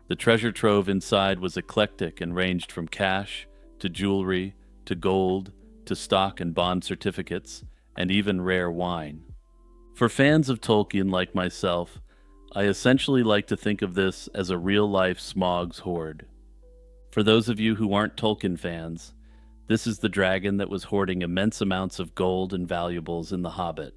The treasure trove inside was eclectic and ranged from cash to jewelry to gold to stock and bond certificates and even rare wine. For fans of Tolkien like myself, I essentially like to think of this as a real-life Smaug's hoard. For those of you who aren't Tolkien fans, this is the dragon that was hoarding immense amounts of gold and valuables in The Hobbit.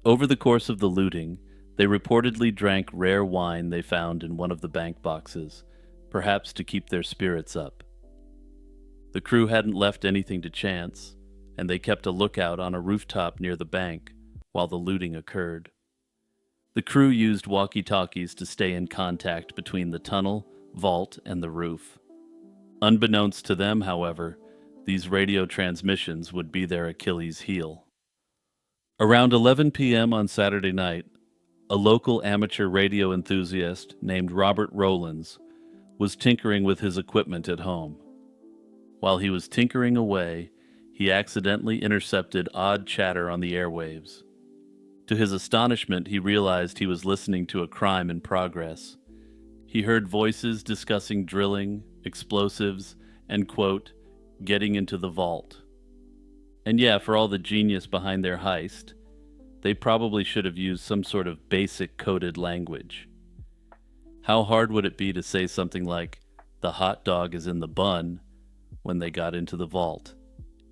Over the course of the looting, they reportedly drank rare wine they found in one of the bank boxes, perhaps to keep their spirits up. The crew hadn't left anything to chance, and they kept a lookout on a rooftop near the bank while the looting occurred. The crew used walkie-talkies to stay in contact between the tunnel, vault, and the roof. Unbeknownst to them, however, these radio transmissions would be their Achilles heel. Around 11 p.m. on Saturday night, a local amateur radio enthusiast named Robert Rowlands was tinkering with his equipment at home. While he was tinkering away, he accidentally intercepted odd chatter on the airwaves. To his astonishment, he realized he was listening to a crime in progress. He heard voices discussing drilling, explosives, and, quote, getting into the vault. And yeah, for all the genius behind their heist, they probably should have used some sort of basic coded language. How hard would it be to say something like, "The hot dog is in the bun," when they got into the vault,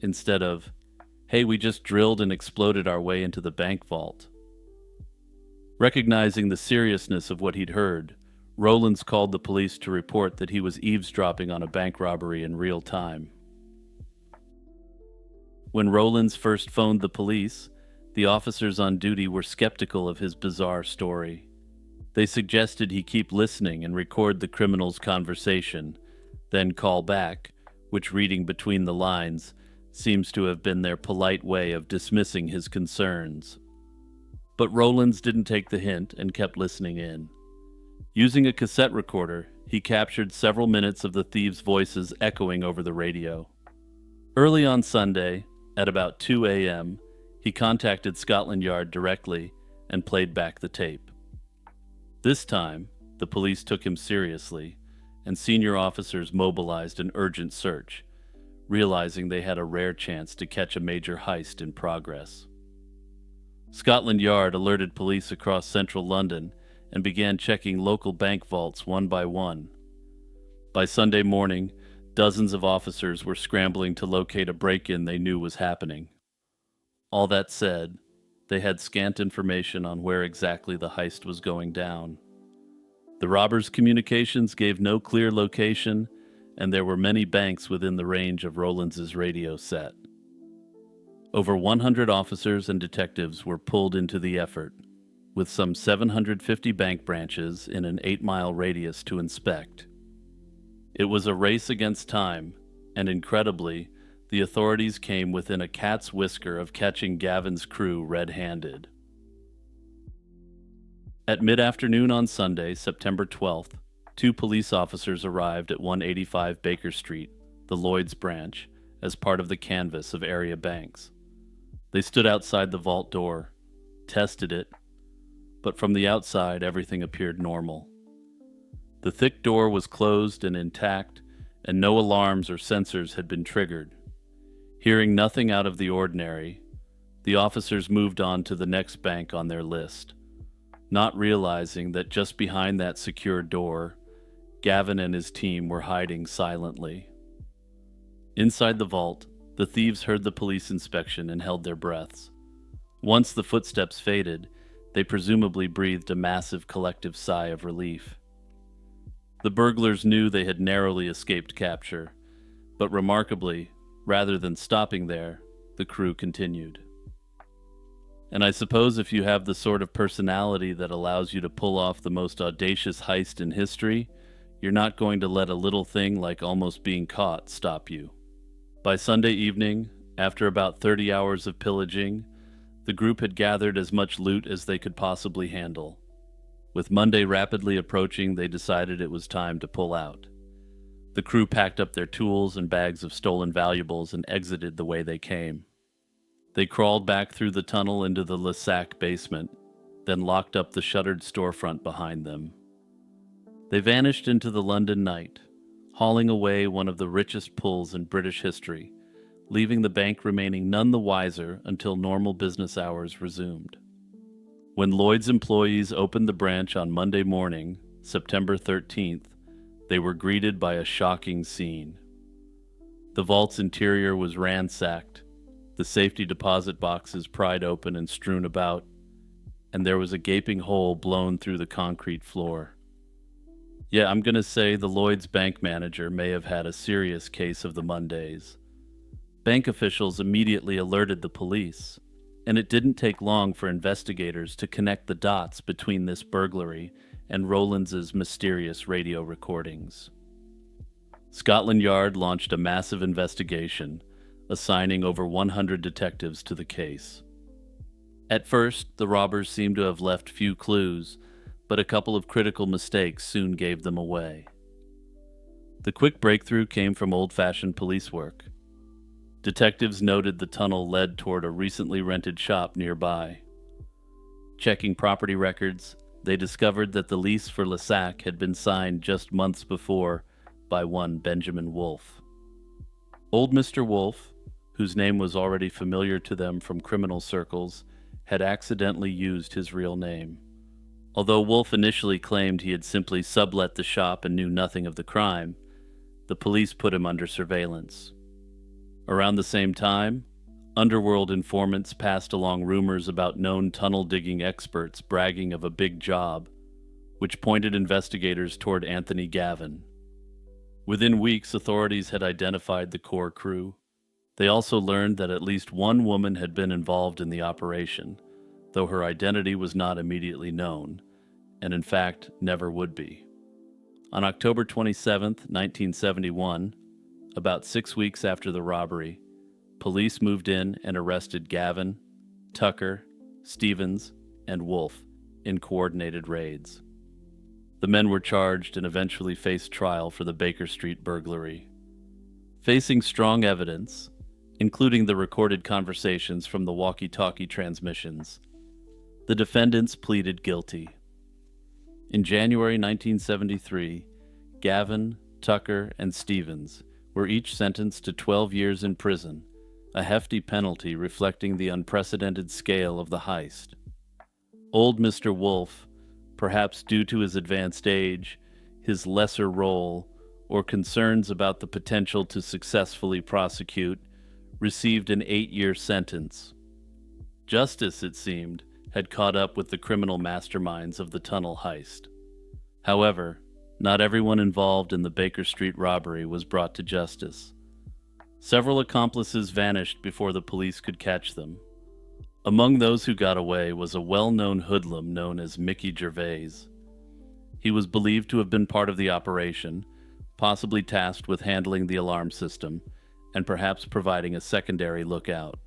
instead of, "Hey, we just drilled and exploded our way into the bank vault"? Recognizing the seriousness of what he'd heard, Rowlands called the police to report that he was eavesdropping on a bank robbery in real time. When Rowlands first phoned the police, the officers on duty were skeptical of his bizarre story. They suggested he keep listening and record the criminal's conversation, then call back, which, reading between the lines, seems to have been their polite way of dismissing his concerns. But Rowlands didn't take the hint and kept listening in. Using a cassette recorder, he captured several minutes of the thieves' voices echoing over the radio. Early on Sunday, at about 2 a.m., he contacted Scotland Yard directly and played back the tape. This time, the police took him seriously, and senior officers mobilized an urgent search, realizing they had a rare chance to catch a major heist in progress. Scotland Yard alerted police across central London and began checking local bank vaults one by one. By Sunday morning, dozens of officers were scrambling to locate a break-in they knew was happening. All that said, they had scant information on where exactly the heist was going down. The robbers' communications gave no clear location, and there were many banks within the range of Rowlands' radio set. Over 100 officers and detectives were pulled into the effort, with some 750 bank branches in an 8-mile radius to inspect. It was a race against time, and incredibly, the authorities came within a cat's whisker of catching Gavin's crew red-handed. At mid-afternoon on Sunday, September 12th, 2 police officers arrived at 185 Baker Street, the Lloyd's branch, as part of the canvass of area banks. They stood outside the vault door, tested it, but from the outside everything appeared normal. The thick door was closed and intact, and no alarms or sensors had been triggered. Hearing nothing out of the ordinary, the officers moved on to the next bank on their list, not realizing that just behind that secure door, Gavin and his team were hiding silently. Inside the vault, the thieves heard the police inspection and held their breaths. Once the footsteps faded, they presumably breathed a massive collective sigh of relief. The burglars knew they had narrowly escaped capture, but remarkably, rather than stopping there, the crew continued. And I suppose if you have the sort of personality that allows you to pull off the most audacious heist in history, you're not going to let a little thing like almost being caught stop you. By Sunday evening, after about 30 hours of pillaging, the group had gathered as much loot as they could possibly handle. With Monday rapidly approaching, they decided it was time to pull out. The crew packed up their tools and bags of stolen valuables and exited the way they came. They crawled back through the tunnel into the Lissac basement, then locked up the shuttered storefront behind them. They vanished into the London night, hauling away one of the richest pulls in British history, leaving the bank remaining none the wiser until normal business hours resumed. When Lloyd's employees opened the branch on Monday morning, September 13th, they were greeted by a shocking scene. The vault's interior was ransacked, the safety deposit boxes pried open and strewn about, and there was a gaping hole blown through the concrete floor. Yeah, I'm going to say the Lloyd's bank manager may have had a serious case of the Mondays. Bank officials immediately alerted the police, and it didn't take long for investigators to connect the dots between this burglary and Rowlands's mysterious radio recordings. Scotland Yard launched a massive investigation, assigning over 100 detectives to the case. At first, the robbers seemed to have left few clues, but a couple of critical mistakes soon gave them away. The quick breakthrough came from old-fashioned police work. Detectives noted the tunnel led toward a recently rented shop nearby. Checking property records, they discovered that the lease for Lissac had been signed just months before by one Benjamin Wolfe. Old Mr. Wolfe, whose name was already familiar to them from criminal circles, had accidentally used his real name. Although Wolfe initially claimed he had simply sublet the shop and knew nothing of the crime, the police put him under surveillance. Around the same time, underworld informants passed along rumors about known tunnel-digging experts bragging of a big job, which pointed investigators toward Anthony Gavin. Within weeks, authorities had identified the core crew. They also learned that at least one woman had been involved in the operation, though her identity was not immediately known, and in fact never would be. On October 27, 1971, about 6 weeks after the robbery, police moved in and arrested Gavin, Tucker, Stevens, and Wolfe in coordinated raids. The men were charged and eventually faced trial for the Baker Street burglary. Facing strong evidence, including the recorded conversations from the walkie-talkie transmissions, the defendants pleaded guilty. In January 1973, Gavin, Tucker, and Stevens were each sentenced to 12 years in prison, a hefty penalty reflecting the unprecedented scale of the heist. Old Mr. Wolfe, perhaps due to his advanced age, his lesser role, or concerns about the potential to successfully prosecute, received an 8-year sentence. Justice, it seemed, had caught up with the criminal masterminds of the tunnel heist. However, not everyone involved in the Baker Street robbery was brought to justice. Several accomplices vanished before the police could catch them. Among those who got away was a well-known hoodlum known as Mickey Gervais. He was believed to have been part of the operation, possibly tasked with handling the alarm system, and perhaps providing a secondary lookout.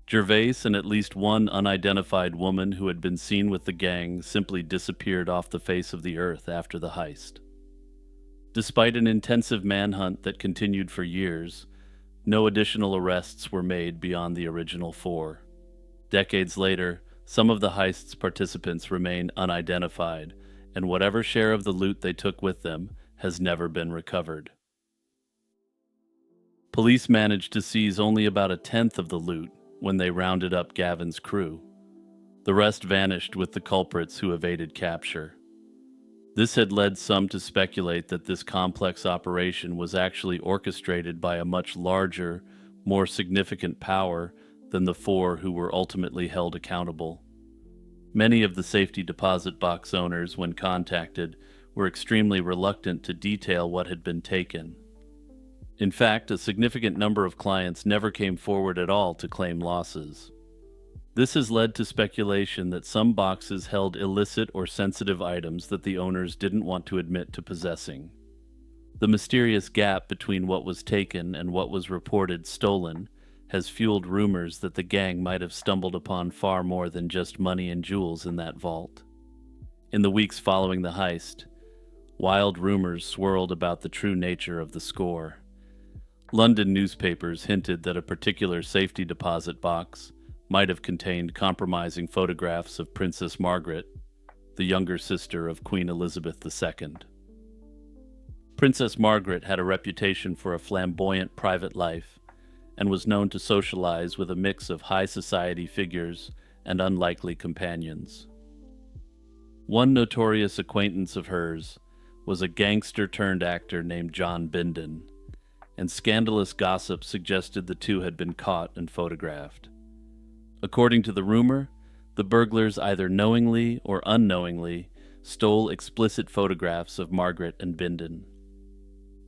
Gervais and at least one unidentified woman who had been seen with the gang simply disappeared off the face of the earth after the heist. Despite an intensive manhunt that continued for years, no additional arrests were made beyond the original four. Decades later, some of the heist's participants remain unidentified, and whatever share of the loot they took with them has never been recovered. Police managed to seize only about a tenth of the loot when they rounded up Gavin's crew. The rest vanished with the culprits who evaded capture. This had led some to speculate that this complex operation was actually orchestrated by a much larger, more significant power than the four who were ultimately held accountable. Many of the safety deposit box owners, when contacted, were extremely reluctant to detail what had been taken. In fact, a significant number of clients never came forward at all to claim losses. This has led to speculation that some boxes held illicit or sensitive items that the owners didn't want to admit to possessing. The mysterious gap between what was taken and what was reported stolen has fueled rumors that the gang might have stumbled upon far more than just money and jewels in that vault. In the weeks following the heist, wild rumors swirled about the true nature of the score. London newspapers hinted that a particular safety deposit box might have contained compromising photographs of Princess Margaret, the younger sister of Queen Elizabeth II. Princess Margaret had a reputation for a flamboyant private life and was known to socialize with a mix of high society figures and unlikely companions. One notorious acquaintance of hers was a gangster-turned-actor named John Bindon, and scandalous gossip suggested the two had been caught and photographed. According to the rumor, the burglars either knowingly or unknowingly stole explicit photographs of Margaret and Bindon.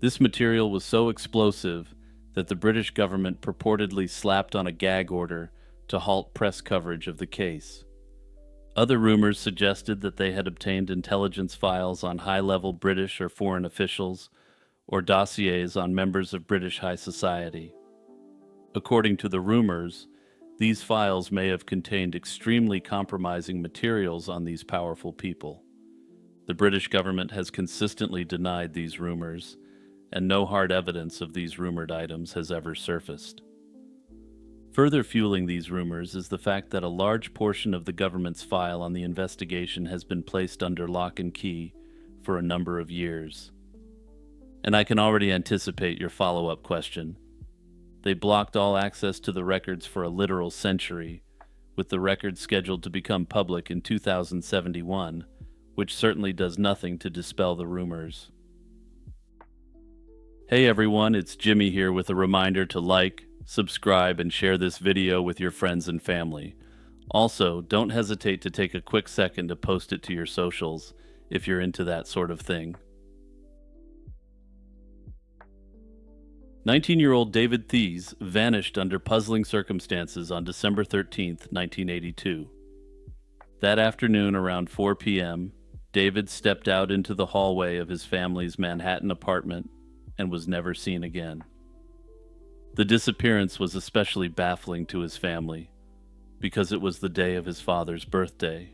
This material was so explosive that the British government purportedly slapped on a gag order to halt press coverage of the case. Other rumors suggested that they had obtained intelligence files on high-level British or foreign officials or dossiers on members of British high society. According to the rumors, these files may have contained extremely compromising materials on these powerful people. The British government has consistently denied these rumors, and no hard evidence of these rumored items has ever surfaced. Further fueling these rumors is the fact that a large portion of the government's file on the investigation has been placed under lock and key for a number of years. And I can already anticipate your follow-up question. They blocked all access to the records for a literal century, with the records scheduled to become public in 2071, which certainly does nothing to dispel the rumors. Hey everyone, it's Jimmy here with a reminder to like, subscribe, and share this video with your friends and family. Also, don't hesitate to take a quick second to post it to your socials if you're into that sort of thing. 19-year-old David Thies vanished under puzzling circumstances on December 13, 1982. That afternoon around 4 p.m., David stepped out into the hallway of his family's Manhattan apartment and was never seen again. The disappearance was especially baffling to his family because it was the day of his father's birthday.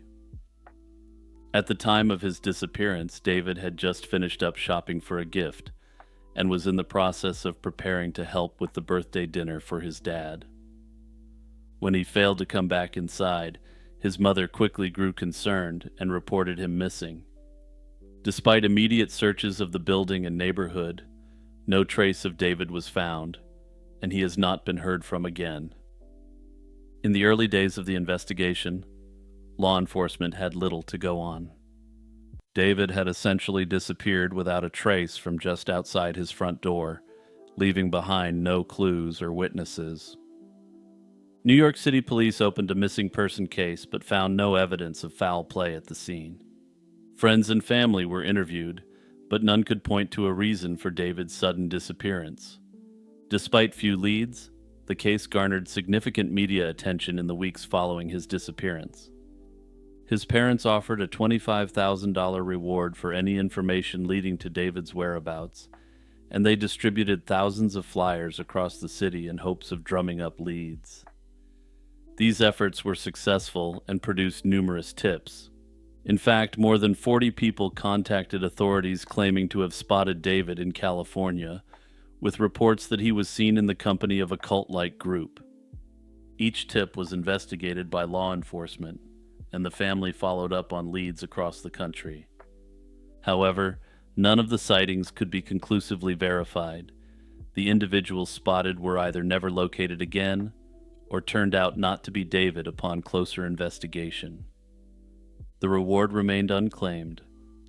At the time of his disappearance, David had just finished up shopping for a gift and was in the process of preparing to help with the birthday dinner for his dad. When he failed to come back inside, his mother quickly grew concerned and reported him missing. Despite immediate searches of the building and neighborhood, no trace of David was found, and he has not been heard from again. In the early days of the investigation, law enforcement had little to go on. David had essentially disappeared without a trace from just outside his front door, leaving behind no clues or witnesses. New York City police opened a missing person case but found no evidence of foul play at the scene. Friends and family were interviewed, but none could point to a reason for David's sudden disappearance. Despite few leads, the case garnered significant media attention in the weeks following his disappearance. His parents offered a $25,000 reward for any information leading to David's whereabouts, and they distributed thousands of flyers across the city in hopes of drumming up leads. These efforts were successful and produced numerous tips. In fact, more than 40 people contacted authorities claiming to have spotted David in California, with reports that he was seen in the company of a cult-like group. Each tip was investigated by law enforcement, and the family followed up on leads across the country. However, none of the sightings could be conclusively verified. The individuals spotted were either never located again or turned out not to be David upon closer investigation. The reward remained unclaimed,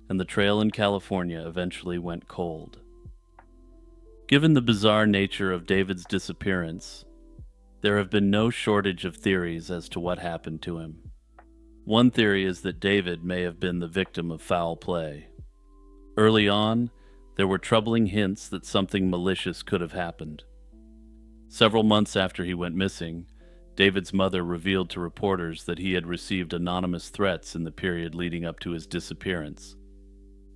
and the trail in California eventually went cold. Given the bizarre nature of David's disappearance, there have been no shortage of theories as to what happened to him. One theory is that David may have been the victim of foul play. Early on, there were troubling hints that something malicious could have happened. Several months after he went missing, David's mother revealed to reporters that he had received anonymous threats in the period leading up to his disappearance.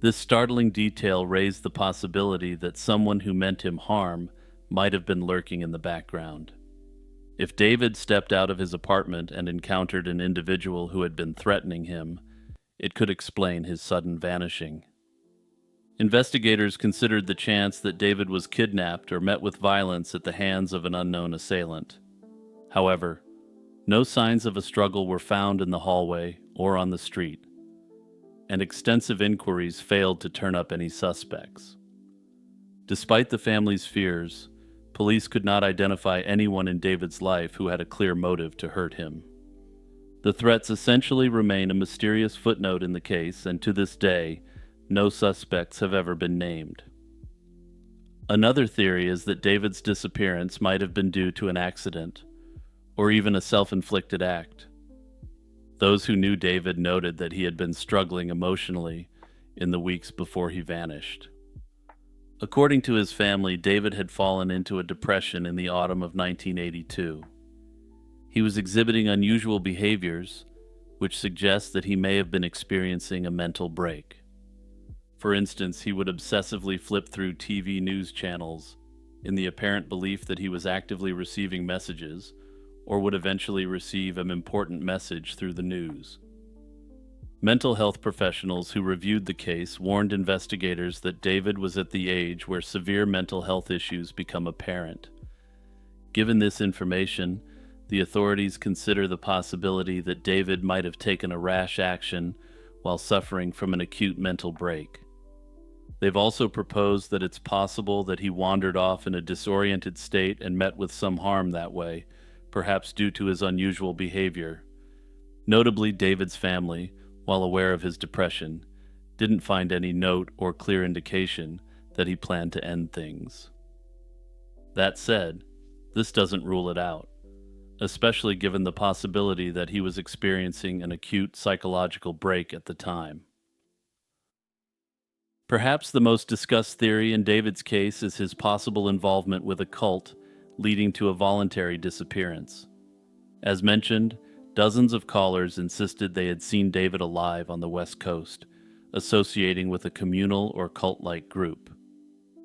This startling detail raised the possibility that someone who meant him harm might have been lurking in the background. If David stepped out of his apartment and encountered an individual who had been threatening him, it could explain his sudden vanishing. Investigators considered the chance that David was kidnapped or met with violence at the hands of an unknown assailant. However, no signs of a struggle were found in the hallway or on the street, and extensive inquiries failed to turn up any suspects. Despite the family's fears, police could not identify anyone in David's life who had a clear motive to hurt him. The threats essentially remain a mysterious footnote in the case, and to this day, no suspects have ever been named. Another theory is that David's disappearance might have been due to an accident, or even a self-inflicted act. Those who knew David noted that he had been struggling emotionally in the weeks before he vanished. According to his family, David had fallen into a depression in the autumn of 1982. He was exhibiting unusual behaviors, which suggests that he may have been experiencing a mental break. For instance, he would obsessively flip through TV news channels in the apparent belief that he was actively receiving messages, or would eventually receive an important message through the news. Mental health professionals who reviewed the case warned investigators that David was at the age where severe mental health issues become apparent. Given this information, the authorities consider the possibility that David might have taken a rash action while suffering from an acute mental break. They've also proposed that it's possible that he wandered off in a disoriented state and met with some harm that way, perhaps due to his unusual behavior. Notably, David's family, while aware of his depression, didn't find any note or clear indication that he planned to end things. That said, this doesn't rule it out, especially given the possibility that he was experiencing an acute psychological break at the time. Perhaps the most discussed theory in David's case is his possible involvement with a cult leading to a voluntary disappearance. As mentioned, dozens of callers insisted they had seen David alive on the West Coast, associating with a communal or cult-like group.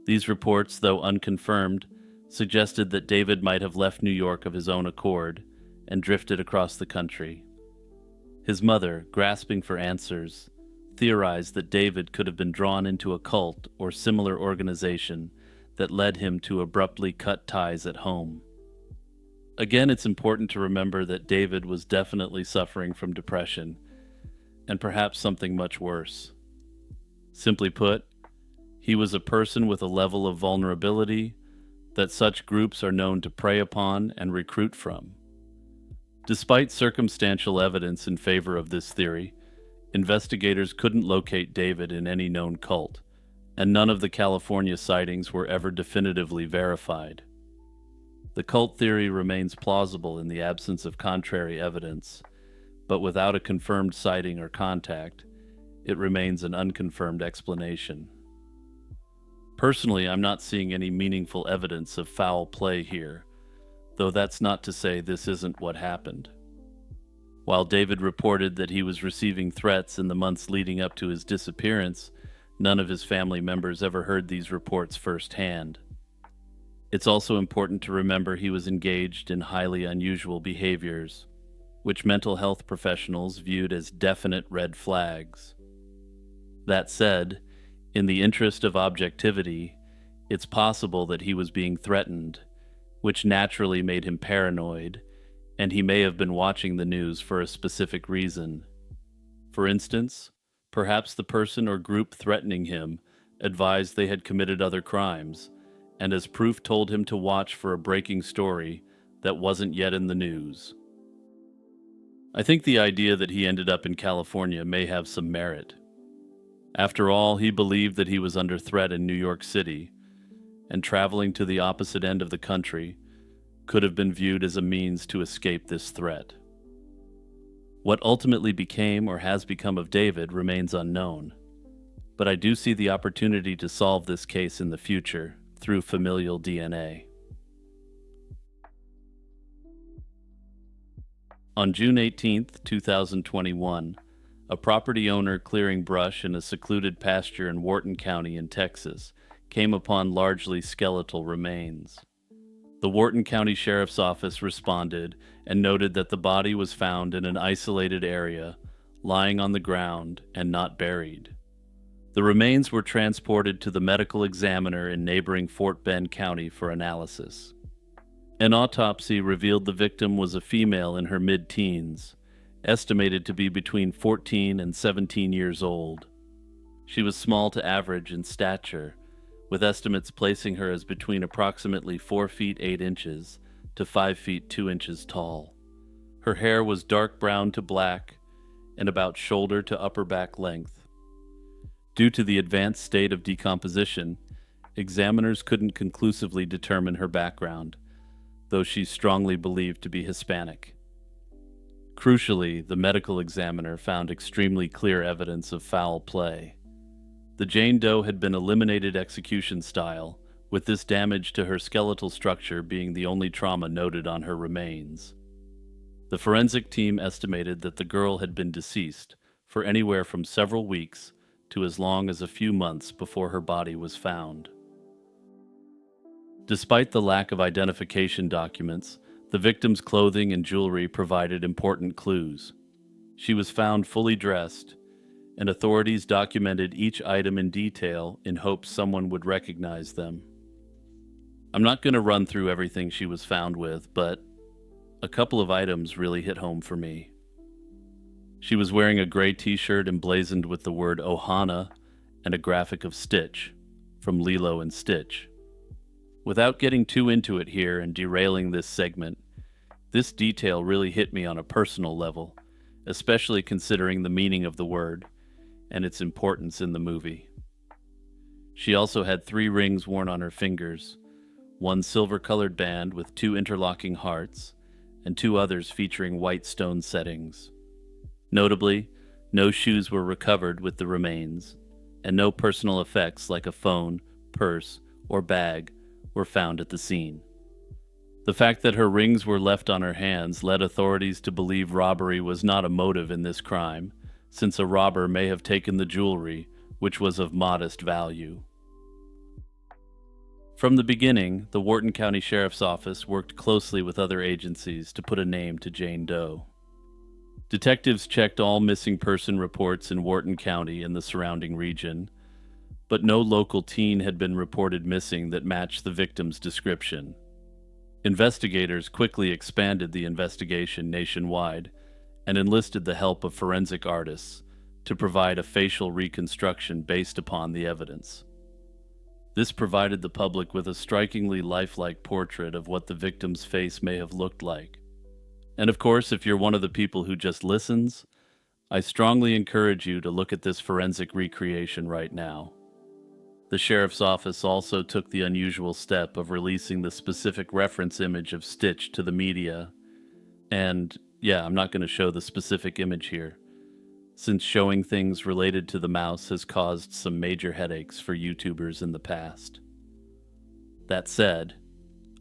These reports, though unconfirmed, suggested that David might have left New York of his own accord and drifted across the country. His mother, grasping for answers, theorized that David could have been drawn into a cult or similar organization that led him to abruptly cut ties at home. Again, it's important to remember that David was definitely suffering from depression, and perhaps something much worse. Simply put, he was a person with a level of vulnerability that such groups are known to prey upon and recruit from. Despite circumstantial evidence in favor of this theory, investigators couldn't locate David in any known cult, and none of the California sightings were ever definitively verified. The cult theory remains plausible in the absence of contrary evidence, but without a confirmed sighting or contact, it remains an unconfirmed explanation. Personally, I'm not seeing any meaningful evidence of foul play here, though that's not to say this isn't what happened. While David reported that he was receiving threats in the months leading up to his disappearance, none of his family members ever heard these reports firsthand. It's also important to remember he was engaged in highly unusual behaviors, which mental health professionals viewed as definite red flags. That said, in the interest of objectivity, it's possible that he was being threatened, which naturally made him paranoid, and he may have been watching the news for a specific reason. For instance, perhaps the person or group threatening him advised they had committed other crimes, and as proof told him to watch for a breaking story that wasn't yet in the news. I think the idea that he ended up in California may have some merit. After all, he believed that he was under threat in New York City, and traveling to the opposite end of the country could have been viewed as a means to escape this threat. What ultimately became or has become of David remains unknown, but I do see the opportunity to solve this case in the future through familial DNA. On June 18, 2021, a property owner clearing brush in a secluded pasture in Wharton County in Texas came upon largely skeletal remains. The Wharton County Sheriff's Office responded and noted that the body was found in an isolated area, lying on the ground and not buried. The remains were transported to the medical examiner in neighboring Fort Bend County for analysis. An autopsy revealed the victim was a female in her mid-teens, estimated to be between 14 and 17 years old. She was small to average in stature, with estimates placing her as between approximately 4 feet 8 inches to 5 feet 2 inches tall. Her hair was dark brown to black and about shoulder to upper back length. Due to the advanced state of decomposition, examiners couldn't conclusively determine her background, though she's strongly believed to be Hispanic. Crucially, the medical examiner found extremely clear evidence of foul play. The Jane Doe had been eliminated execution style, with this damage to her skeletal structure being the only trauma noted on her remains. The forensic team estimated that the girl had been deceased for anywhere from several weeks to as long as a few months before her body was found. Despite the lack of identification documents, the victim's clothing and jewelry provided important clues. She was found fully dressed, and authorities documented each item in detail in hopes someone would recognize them. I'm not going to run through everything she was found with, but a couple of items really hit home for me. She was wearing a gray t-shirt emblazoned with the word Ohana and a graphic of Stitch, from Lilo and Stitch. Without getting too into it here and derailing this segment, this detail really hit me on a personal level, especially considering the meaning of the word and its importance in the movie. She also had 3 rings worn on her fingers, one silver-colored band with 2 interlocking hearts, and 2 others featuring white stone settings. Notably, no shoes were recovered with the remains, and no personal effects like a phone, purse, or bag were found at the scene. The fact that her rings were left on her hands led authorities to believe robbery was not a motive in this crime, since a robber may have taken the jewelry, which was of modest value. From the beginning, the Wharton County Sheriff's Office worked closely with other agencies to put a name to Jane Doe. Detectives checked all missing person reports in Wharton County and the surrounding region, but no local teen had been reported missing that matched the victim's description. Investigators quickly expanded the investigation nationwide and enlisted the help of forensic artists to provide a facial reconstruction based upon the evidence. This provided the public with a strikingly lifelike portrait of what the victim's face may have looked like. And of course, if you're one of the people who just listens, I strongly encourage you to look at this forensic recreation right now. The sheriff's office also took the unusual step of releasing the specific reference image of Stitch to the media. And yeah, I'm not going to show the specific image here, since showing things related to the mouse has caused some major headaches for YouTubers in the past. That said,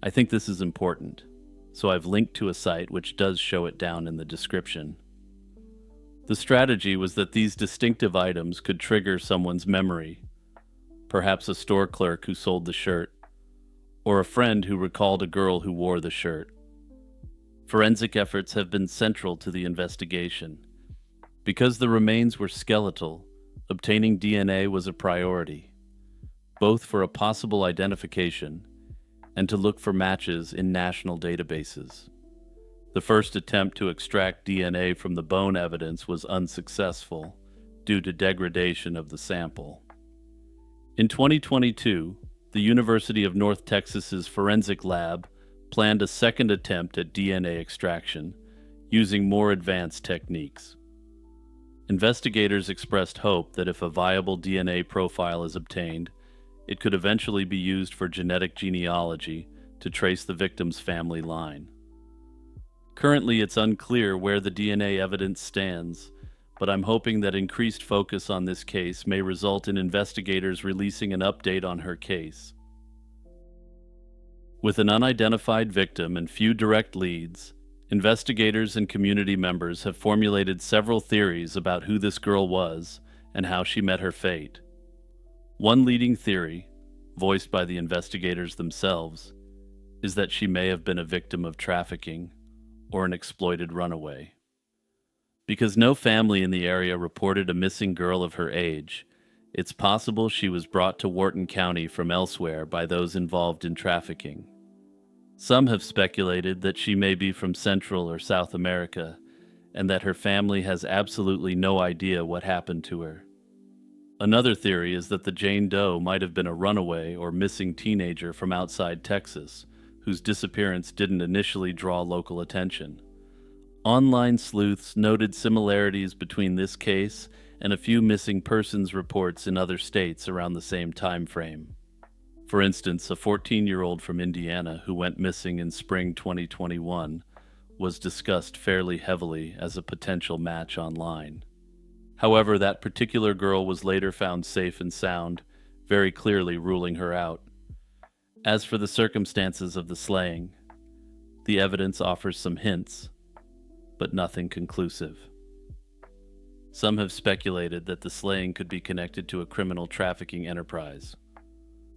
I think this is important, so I've linked to a site which does show it down in the description. The strategy was that these distinctive items could trigger someone's memory, perhaps a store clerk who sold the shirt, or a friend who recalled a girl who wore the shirt. Forensic efforts have been central to the investigation. Because the remains were skeletal, obtaining DNA was a priority, both for a possible identification and to look for matches in national databases. The first attempt to extract DNA from the bone evidence was unsuccessful due to degradation of the sample. In 2022, the University of North Texas's forensic lab planned a second attempt at DNA extraction using more advanced techniques. Investigators expressed hope that if a viable DNA profile is obtained, it could eventually be used for genetic genealogy to trace the victim's family line. Currently, it's unclear where the DNA evidence stands, but I'm hoping that increased focus on this case may result in investigators releasing an update on her case. With an unidentified victim and few direct leads, investigators and community members have formulated several theories about who this girl was and how she met her fate. One leading theory, voiced by the investigators themselves, is that she may have been a victim of trafficking or an exploited runaway. Because no family in the area reported a missing girl of her age, it's possible she was brought to Wharton County from elsewhere by those involved in trafficking. Some have speculated that she may be from Central or South America, and that her family has absolutely no idea what happened to her. Another theory is that the Jane Doe might have been a runaway or missing teenager from outside Texas, whose disappearance didn't initially draw local attention. Online sleuths noted similarities between this case and a few missing persons reports in other states around the same time frame. For instance, a 14-year-old from Indiana who went missing in spring 2021 was discussed fairly heavily as a potential match online. However, that particular girl was later found safe and sound, very clearly ruling her out. As for the circumstances of the slaying, the evidence offers some hints, but nothing conclusive. Some have speculated that the slaying could be connected to a criminal trafficking enterprise.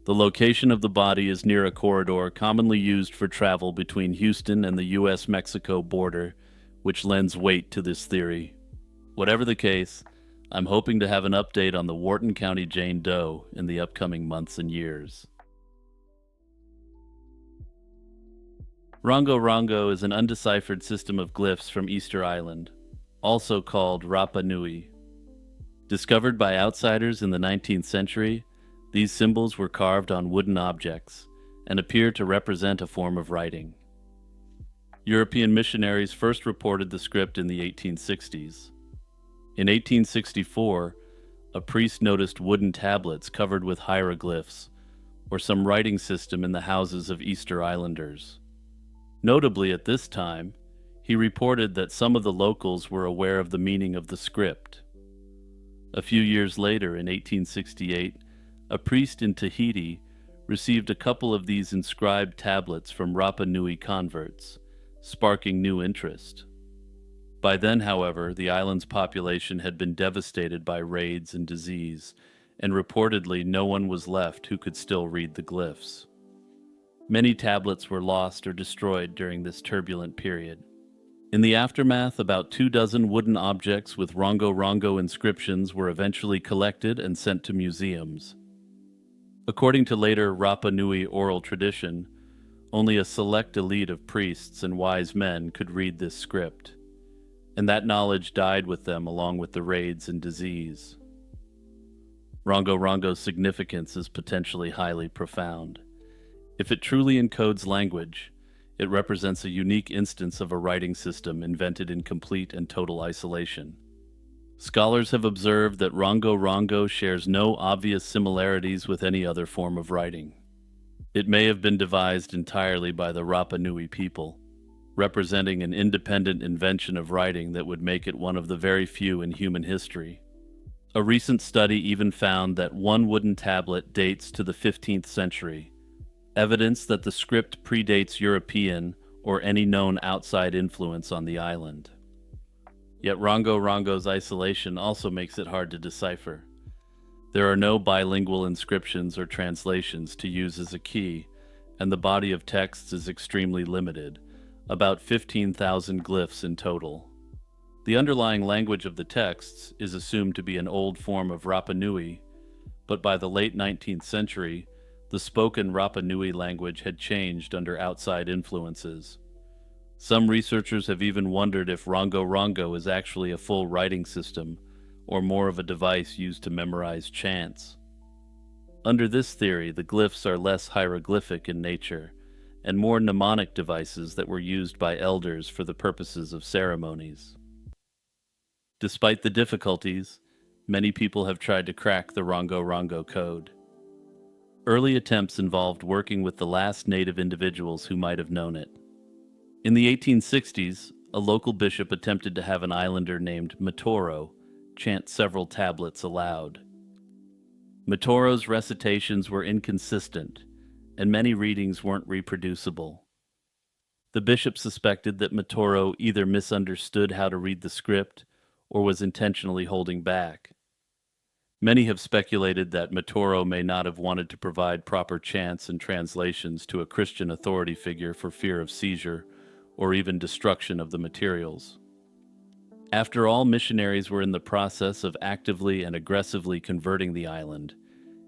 The location of the body is near a corridor commonly used for travel between Houston and the US-Mexico border, which lends weight to this theory. Whatever the case, I'm hoping to have an update on the Wharton County Jane Doe in the upcoming months and years. Rongo Rongo is an undeciphered system of glyphs from Easter Island, also called Rapa Nui. Discovered by outsiders in the 19th century, these symbols were carved on wooden objects and appear to represent a form of writing. European missionaries first reported the script in the 1860s. In 1864, a priest noticed wooden tablets covered with hieroglyphs, or some writing system in the houses of Easter Islanders. Notably, at this time, he reported that some of the locals were aware of the meaning of the script. A few years later, in 1868, a priest in Tahiti received a couple of these inscribed tablets from Rapa Nui converts, sparking new interest. By then, however, the island's population had been devastated by raids and disease, and reportedly no one was left who could still read the glyphs. Many tablets were lost or destroyed during this turbulent period. In the aftermath, about 24 wooden objects with Rongo Rongo inscriptions were eventually collected and sent to museums. According to later Rapa Nui oral tradition, only a select elite of priests and wise men could read this script, and that knowledge died with them along with the raids and disease. Rongo Rongo's significance is potentially highly profound. If it truly encodes language, it represents a unique instance of a writing system invented in complete and total isolation. Scholars have observed that Rongo Rongo shares no obvious similarities with any other form of writing. It may have been devised entirely by the Rapa Nui people. representing an independent invention of writing that would make it one of the very few in human history. A recent study even found that one wooden tablet dates to the 15th century, evidence that the script predates European or any known outside influence on the island. Yet Rongo Rongo's isolation also makes it hard to decipher. There are no bilingual inscriptions or translations to use as a key, and the body of texts is extremely limited, about 15,000 glyphs in total. The underlying language of the texts is assumed to be an old form of Rapa Nui, but by the late 19th century, the spoken Rapa Nui language had changed under outside influences. Some researchers have even wondered if Rongo Rongo is actually a full writing system, or more of a device used to memorize chants. Under this theory, the glyphs are less hieroglyphic in nature, and more mnemonic devices that were used by elders for the purposes of ceremonies. Despite the difficulties, many people have tried to crack the Rongo Rongo code. Early attempts involved working with the last native individuals who might have known it. In the 1860s, a local bishop attempted to have an islander named Matoro chant several tablets aloud. Matoro's recitations were inconsistent, and many readings weren't reproducible. The bishop suspected that Matoro either misunderstood how to read the script or was intentionally holding back. Many have speculated that Matoro may not have wanted to provide proper chants and translations to a Christian authority figure for fear of seizure or even destruction of the materials. After all, missionaries were in the process of actively and aggressively converting the island,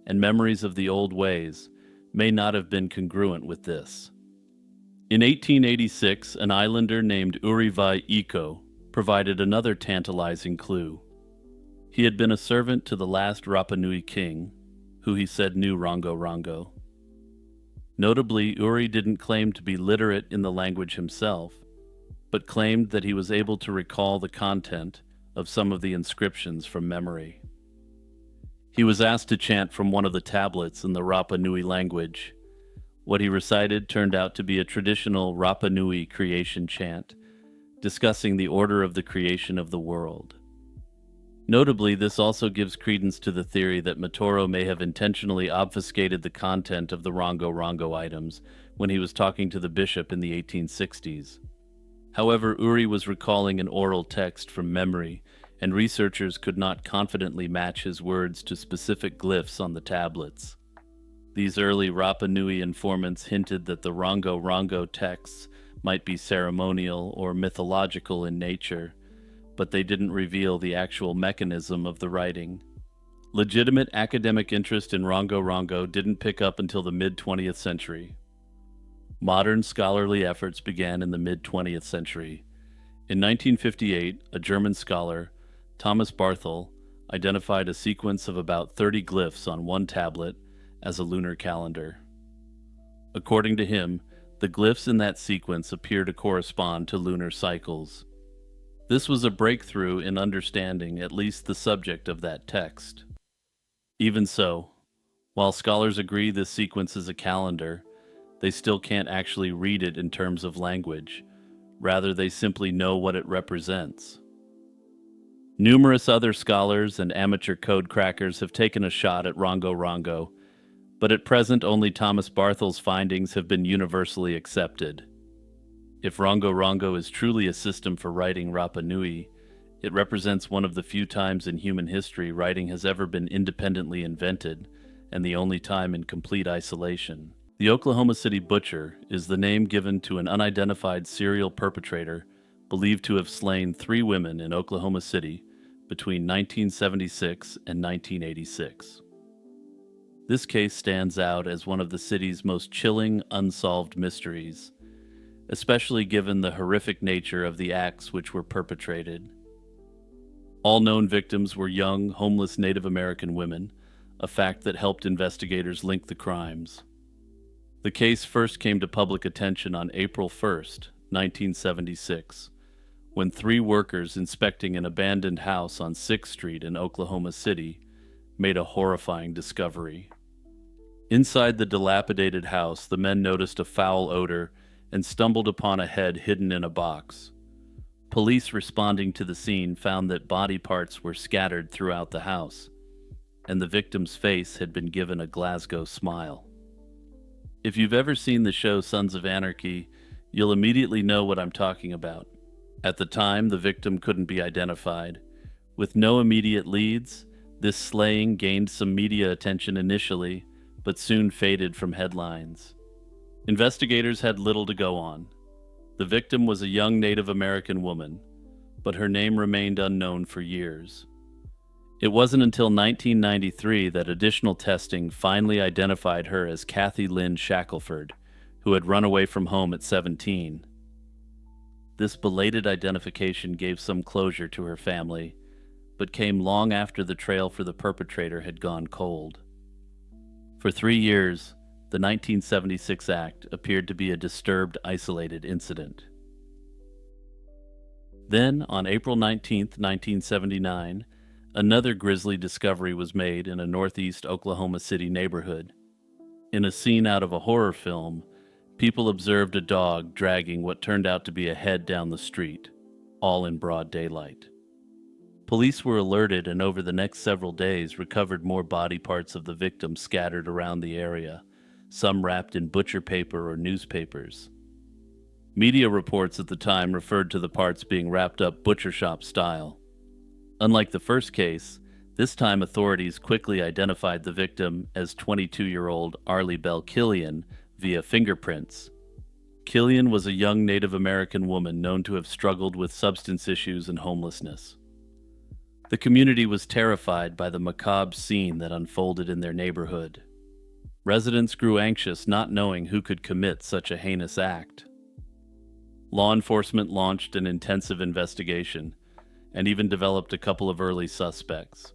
and memories of the old ways may not have been congruent with this. In 1886, an islander named Urivai Iko provided another tantalizing clue. He had been a servant to the last Rapa Nui king, who he said knew Rongo Rongo. Notably, Uri didn't claim to be literate in the language himself, but claimed that he was able to recall the content of some of the inscriptions from memory. He was asked to chant from one of the tablets in the Rapa Nui language. What he recited turned out to be a traditional Rapa Nui creation chant, discussing the order of the creation of the world. Notably, this also gives credence to the theory that Matoro may have intentionally obfuscated the content of the Rongo Rongo items when he was talking to the bishop in the 1860s. However, Uri was recalling an oral text from memory, and researchers could not confidently match his words to specific glyphs on the tablets. These early Rapa Nui informants hinted that the Rongo Rongo texts might be ceremonial or mythological in nature, but they didn't reveal the actual mechanism of the writing. Legitimate academic interest in Rongo Rongo didn't pick up until the mid-20th century. Modern scholarly efforts began in the mid-20th century. In 1958, a German scholar, Thomas Barthel, identified a sequence of about 30 glyphs on one tablet as a lunar calendar. According to him, the glyphs in that sequence appear to correspond to lunar cycles. This was a breakthrough in understanding at least the subject of that text. Even so, while scholars agree this sequence is a calendar, they still can't actually read it in terms of language. Rather, they simply know what it represents. Numerous other scholars and amateur code crackers have taken a shot at Rongo Rongo, but at present only Thomas Barthel's findings have been universally accepted. If Rongo Rongo is truly a system for writing Rapa Nui, it represents one of the few times in human history writing has ever been independently invented, and the only time in complete isolation. The Oklahoma City Butcher is the name given to an unidentified serial perpetrator believed to have slain 3 women in Oklahoma City between 1976 and 1986. This case stands out as one of the city's most chilling, unsolved mysteries, especially given the horrific nature of the acts which were perpetrated. All known victims were young, homeless Native American women, a fact that helped investigators link the crimes. The case first came to public attention on April 1st, 1976, when 3 workers inspecting an abandoned house on 6th Street in Oklahoma City made a horrifying discovery. Inside the dilapidated house, the men noticed a foul odor and stumbled upon a head hidden in a box. Police responding to the scene found that body parts were scattered throughout the house, and the victim's face had been given a Glasgow smile. If you've ever seen the show Sons of Anarchy, you'll immediately know what I'm talking about. At the time, the victim couldn't be identified. With no immediate leads, this slaying gained some media attention initially, but soon faded from headlines. Investigators had little to go on. The victim was a young Native American woman, but her name remained unknown for years. It wasn't until 1993 that additional testing finally identified her as Kathy Lynn Shackelford, who had run away from home at 17. This belated identification gave some closure to her family, but came long after the trail for the perpetrator had gone cold. For 3 years, the 1976 act appeared to be a disturbed, isolated incident. Then, on April 19, 1979, another grisly discovery was made in a northeast Oklahoma City neighborhood. In a scene out of a horror film, people observed a dog dragging what turned out to be a head down the street, all in broad daylight. Police were alerted and over the next several days recovered more body parts of the victim scattered around the area, some wrapped in butcher paper or newspapers. Media reports at the time referred to the parts being wrapped up butcher shop style. Unlike the first case, this time authorities quickly identified the victim as 22-year-old Arlie Bell Killian via fingerprints. Killian was a young Native American woman known to have struggled with substance issues and homelessness. The community was terrified by the macabre scene that unfolded in their neighborhood. Residents grew anxious not knowing who could commit such a heinous act. Law enforcement launched an intensive investigation and even developed a couple of early suspects.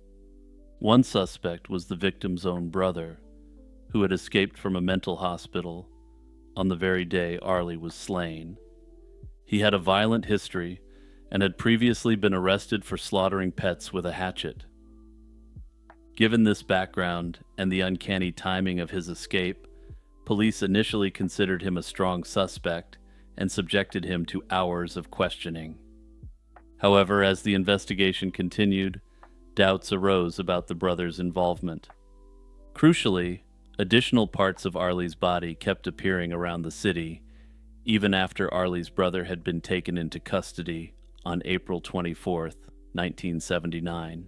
One suspect was the victim's own brother, who had escaped from a mental hospital on the very day Arlie was slain. He had a violent history and had previously been arrested for slaughtering pets with a hatchet. Given this background and the uncanny timing of his escape, police initially considered him a strong suspect and subjected him to hours of questioning. However, as the investigation continued, doubts arose about the brother's involvement. Crucially, additional parts of Arlie's body kept appearing around the city, even after Arlie's brother had been taken into custody on April 24, 1979.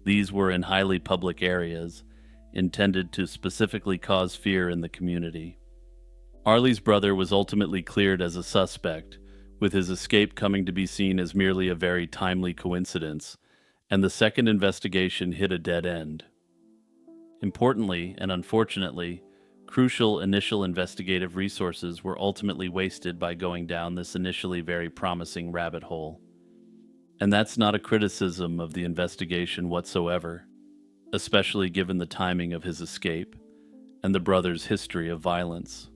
These were in highly public areas, intended to specifically cause fear in the community. Arlie's brother was ultimately cleared as a suspect, with his escape coming to be seen as merely a very timely coincidence, and the second investigation hit a dead end. Importantly, and unfortunately, crucial initial investigative resources were ultimately wasted by going down this initially very promising rabbit hole. And that's not a criticism of the investigation whatsoever, especially given the timing of his escape and the brother's history of violence.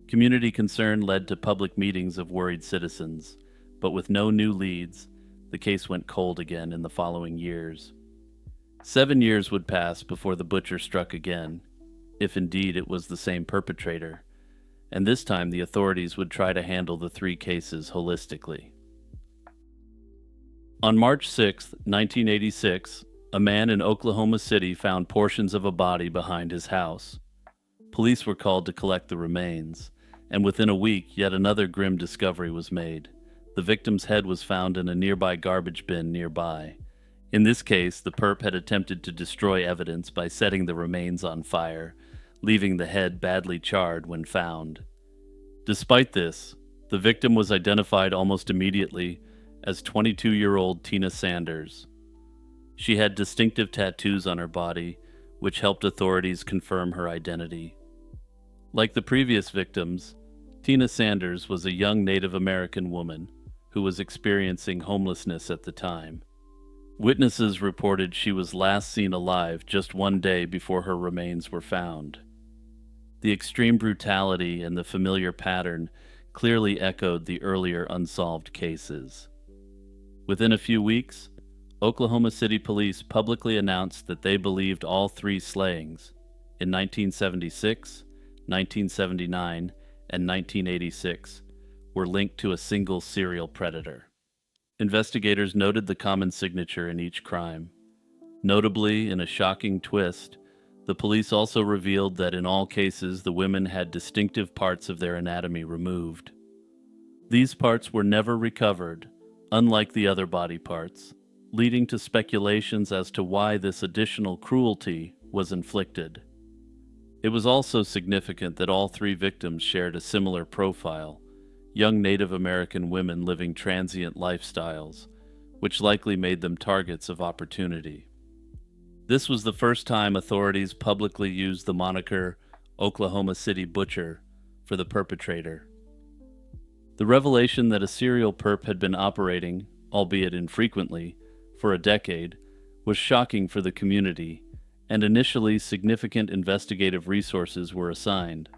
Community concern led to public meetings of worried citizens, but with no new leads, the case went cold again in the following years. 7 years would pass before the butcher struck again, if indeed it was the same perpetrator, and this time the authorities would try to handle the 3 cases holistically. On March 6, 1986, a man in Oklahoma City found portions of a body behind his house. Police were called to collect the remains, and within a week, yet another grim discovery was made. The victim's head was found in a nearby garbage bin nearby. In this case, the perp had attempted to destroy evidence by setting the remains on fire, leaving the head badly charred when found. Despite this, the victim was identified almost immediately as 22-year-old Tina Sanders. She had distinctive tattoos on her body, which helped authorities confirm her identity. Like the previous victims, Tina Sanders was a young Native American woman who was experiencing homelessness at the time. Witnesses reported she was last seen alive just 1 day before her remains were found. The extreme brutality and the familiar pattern clearly echoed the earlier unsolved cases. Within a few weeks, Oklahoma City police publicly announced that they believed all 3 slayings, in 1976, 1979, and 1986 were linked to a single serial predator. Investigators noted the common signature in each crime. Notably, in a shocking twist, the police also revealed that in all cases the women had distinctive parts of their anatomy removed. These parts were never recovered, unlike the other body parts, leading to speculations as to why this additional cruelty was inflicted. It was also significant that all three victims shared a similar profile, young Native American women living transient lifestyles, which likely made them targets of opportunity. This was the first time authorities publicly used the moniker Oklahoma City Butcher for the perpetrator. The revelation that a serial perp had been operating, albeit infrequently, for a decade was shocking for the community, and initially significant investigative resources were assigned.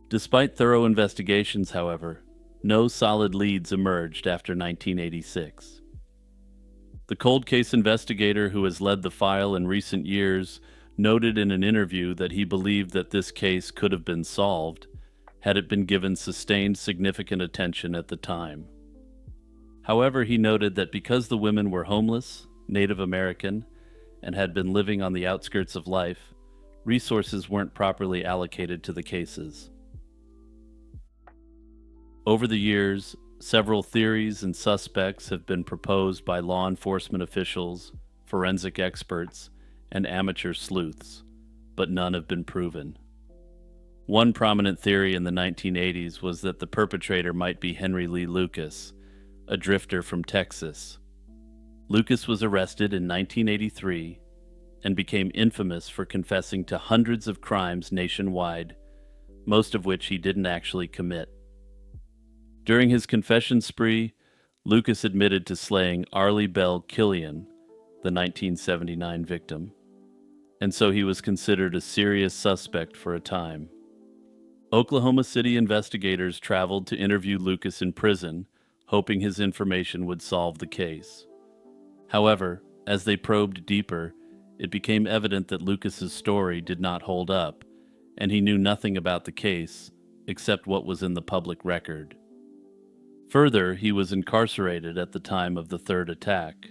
Despite thorough investigations, however, no solid leads emerged after 1986. The cold case investigator who has led the file in recent years noted in an interview that he believed that this case could have been solved had it been given sustained significant attention at the time. However, he noted that because the women were homeless, Native American, and had been living on the outskirts of life, resources weren't properly allocated to the cases. Over the years, several theories and suspects have been proposed by law enforcement officials, forensic experts, and amateur sleuths, but none have been proven. One prominent theory in the 1980s was that the perpetrator might be Henry Lee Lucas, a drifter from Texas. Lucas was arrested in 1983 and became infamous for confessing to hundreds of crimes nationwide, most of which he didn't actually commit. During his confession spree, Lucas admitted to slaying Arlie Bell Killian, the 1979 victim, and so he was considered a serious suspect for a time. Oklahoma City investigators traveled to interview Lucas in prison, hoping his information would solve the case. However, as they probed deeper, it became evident that Lucas's story did not hold up, and he knew nothing about the case except what was in the public record. Further, he was incarcerated at the time of the third attack,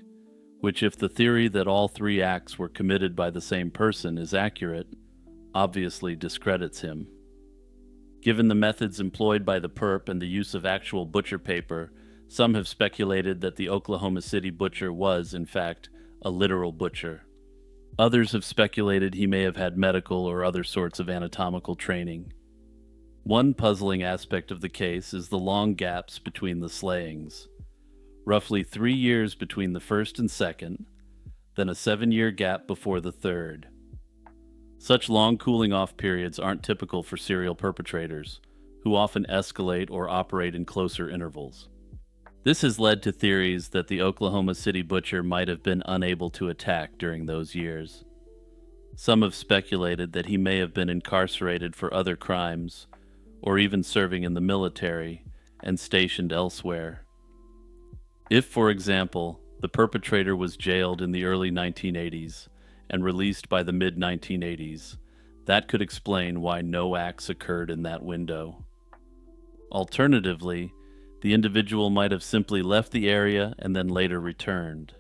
which, if the theory that all three acts were committed by the same person is accurate, obviously discredits him. Given the methods employed by the perp and the use of actual butcher paper, some have speculated that the Oklahoma City Butcher was, in fact, a literal butcher. Others have speculated he may have had medical or other sorts of anatomical training. One puzzling aspect of the case is the long gaps between the slayings. Roughly 3 years between the first and second, then a 7-year gap before the third. Such long cooling-off periods aren't typical for serial perpetrators, who often escalate or operate in closer intervals. This has led to theories that the Oklahoma City Butcher might have been unable to attack during those years. Some have speculated that he may have been incarcerated for other crimes, or even serving in the military and stationed elsewhere. If, for example, the perpetrator was jailed in the early 1980s and released by the mid-1980s, that could explain why no acts occurred in that window. Alternatively, the individual might have simply left the area and then later returned.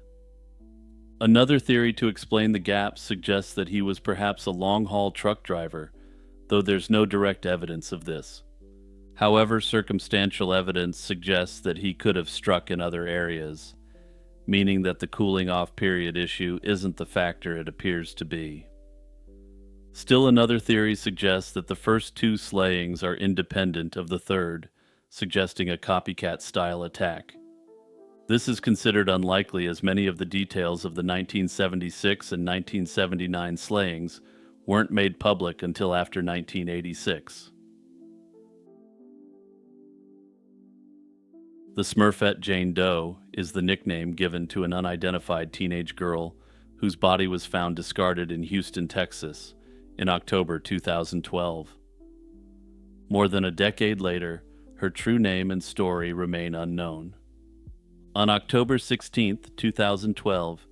Another theory to explain the gaps suggests that he was perhaps a long-haul truck driver, though there's no direct evidence of this. However, circumstantial evidence suggests that he could have struck in other areas, meaning that the cooling-off period issue isn't the factor it appears to be. Still, another theory suggests that the first 2 slayings are independent of the third, suggesting a copycat-style attack. This is considered unlikely as many of the details of the 1976 and 1979 slayings weren't made public until after 1986. The Smurfette Jane Doe is the nickname given to an unidentified teenage girl whose body was found discarded in Houston, Texas, in October 2012. More than a decade later, her true name and story remain unknown. On October 16, 2012,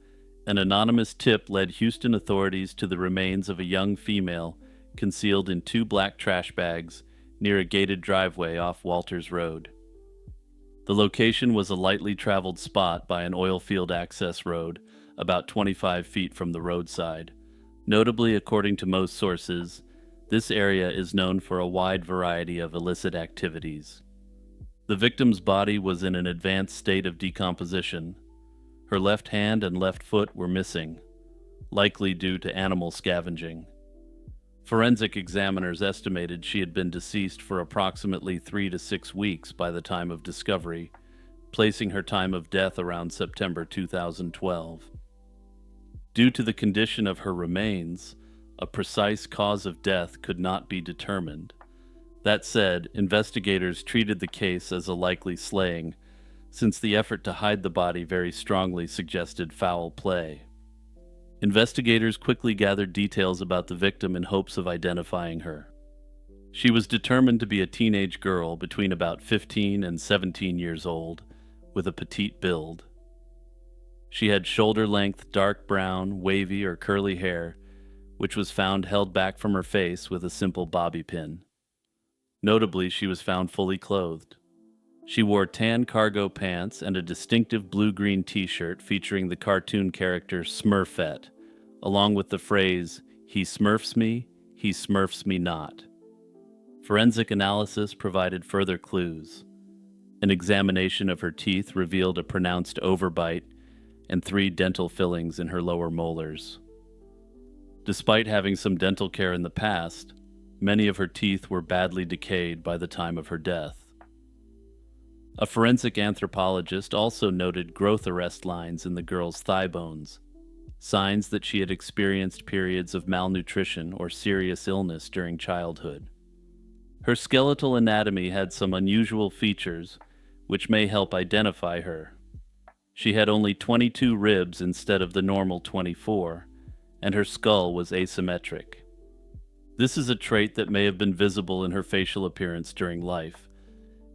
an anonymous tip led Houston authorities to the remains of a young female concealed in 2 black trash bags near a gated driveway off Walters Road. The location was a lightly traveled spot by an oil field access road about 25 feet from the roadside. Notably, according to most sources, this area is known for a wide variety of illicit activities. The victim's body was in an advanced state of decomposition. Her left hand and left foot were missing, likely due to animal scavenging. Forensic examiners estimated she had been deceased for approximately 3 to 6 weeks by the time of discovery, placing her time of death around September 2012. Due to the condition of her remains, a precise cause of death could not be determined. That said, investigators treated the case as a likely slaying, since the effort to hide the body very strongly suggested foul play. Investigators quickly gathered details about the victim in hopes of identifying her. She was determined to be a teenage girl between about 15 and 17 years old, with a petite build. She had shoulder-length, dark brown, wavy or curly hair, which was found held back from her face with a simple bobby pin. Notably, she was found fully clothed. She wore tan cargo pants and a distinctive blue-green t-shirt featuring the cartoon character Smurfette, along with the phrase, "He smurfs me not." Forensic analysis provided further clues. An examination of her teeth revealed a pronounced overbite and 3 dental fillings in her lower molars. Despite having some dental care in the past, many of her teeth were badly decayed by the time of her death. A forensic anthropologist also noted growth arrest lines in the girl's thigh bones, signs that she had experienced periods of malnutrition or serious illness during childhood. Her skeletal anatomy had some unusual features, which may help identify her. She had only 22 ribs instead of the normal 24, and her skull was asymmetric. This is a trait that may have been visible in her facial appearance during life,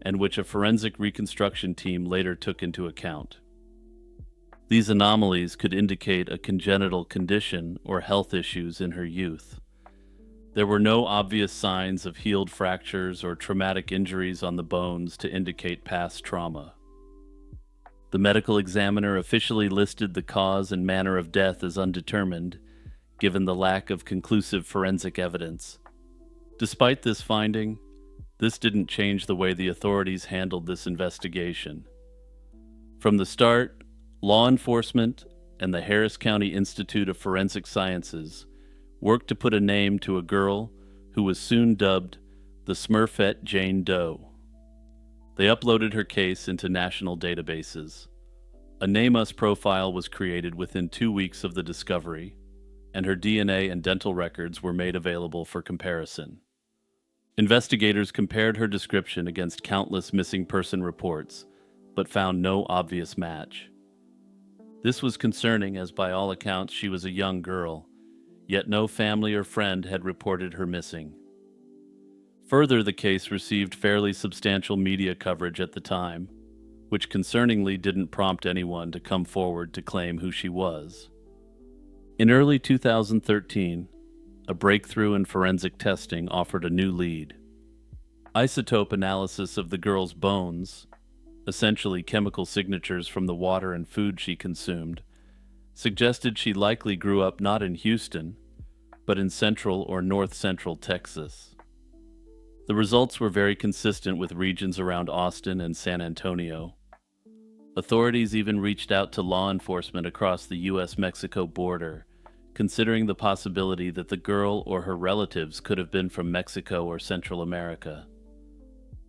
and which a forensic reconstruction team later took into account. These anomalies could indicate a congenital condition or health issues in her youth. There were no obvious signs of healed fractures or traumatic injuries on the bones to indicate past trauma. The medical examiner officially listed the cause and manner of death as undetermined, given the lack of conclusive forensic evidence. Despite this finding, this didn't change the way the authorities handled this investigation. From the start, law enforcement and the Harris County Institute of Forensic Sciences worked to put a name to a girl who was soon dubbed the Smurfette Jane Doe. They uploaded her case into national databases. A NamUs profile was created within 2 weeks of the discovery, and her DNA and dental records were made available for comparison. Investigators compared her description against countless missing person reports, but found no obvious match. This was concerning as by all accounts she was a young girl, yet no family or friend had reported her missing. Further, the case received fairly substantial media coverage at the time, which concerningly didn't prompt anyone to come forward to claim who she was. In early 2013, a breakthrough in forensic testing offered a new lead. Isotope analysis of the girl's bones, essentially chemical signatures from the water and food she consumed, suggested she likely grew up not in Houston, but in central or north-central Texas. The results were very consistent with regions around Austin and San Antonio. Authorities even reached out to law enforcement across the U.S.-Mexico border, considering the possibility that the girl or her relatives could have been from Mexico or Central America.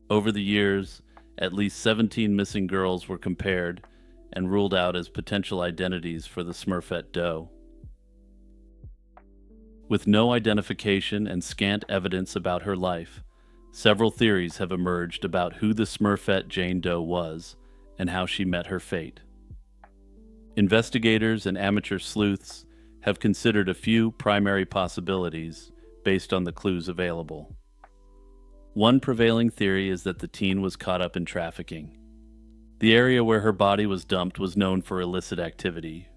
Over the years, at least 17 missing girls were compared and ruled out as potential identities for the Smurfette Doe. With no identification and scant evidence about her life, several theories have emerged about who the Smurfette Jane Doe was and how she met her fate. Investigators and amateur sleuths have considered a few primary possibilities based on the clues available. One prevailing theory is that the teen was caught up in trafficking. The area where her body was dumped was known for illicit activity.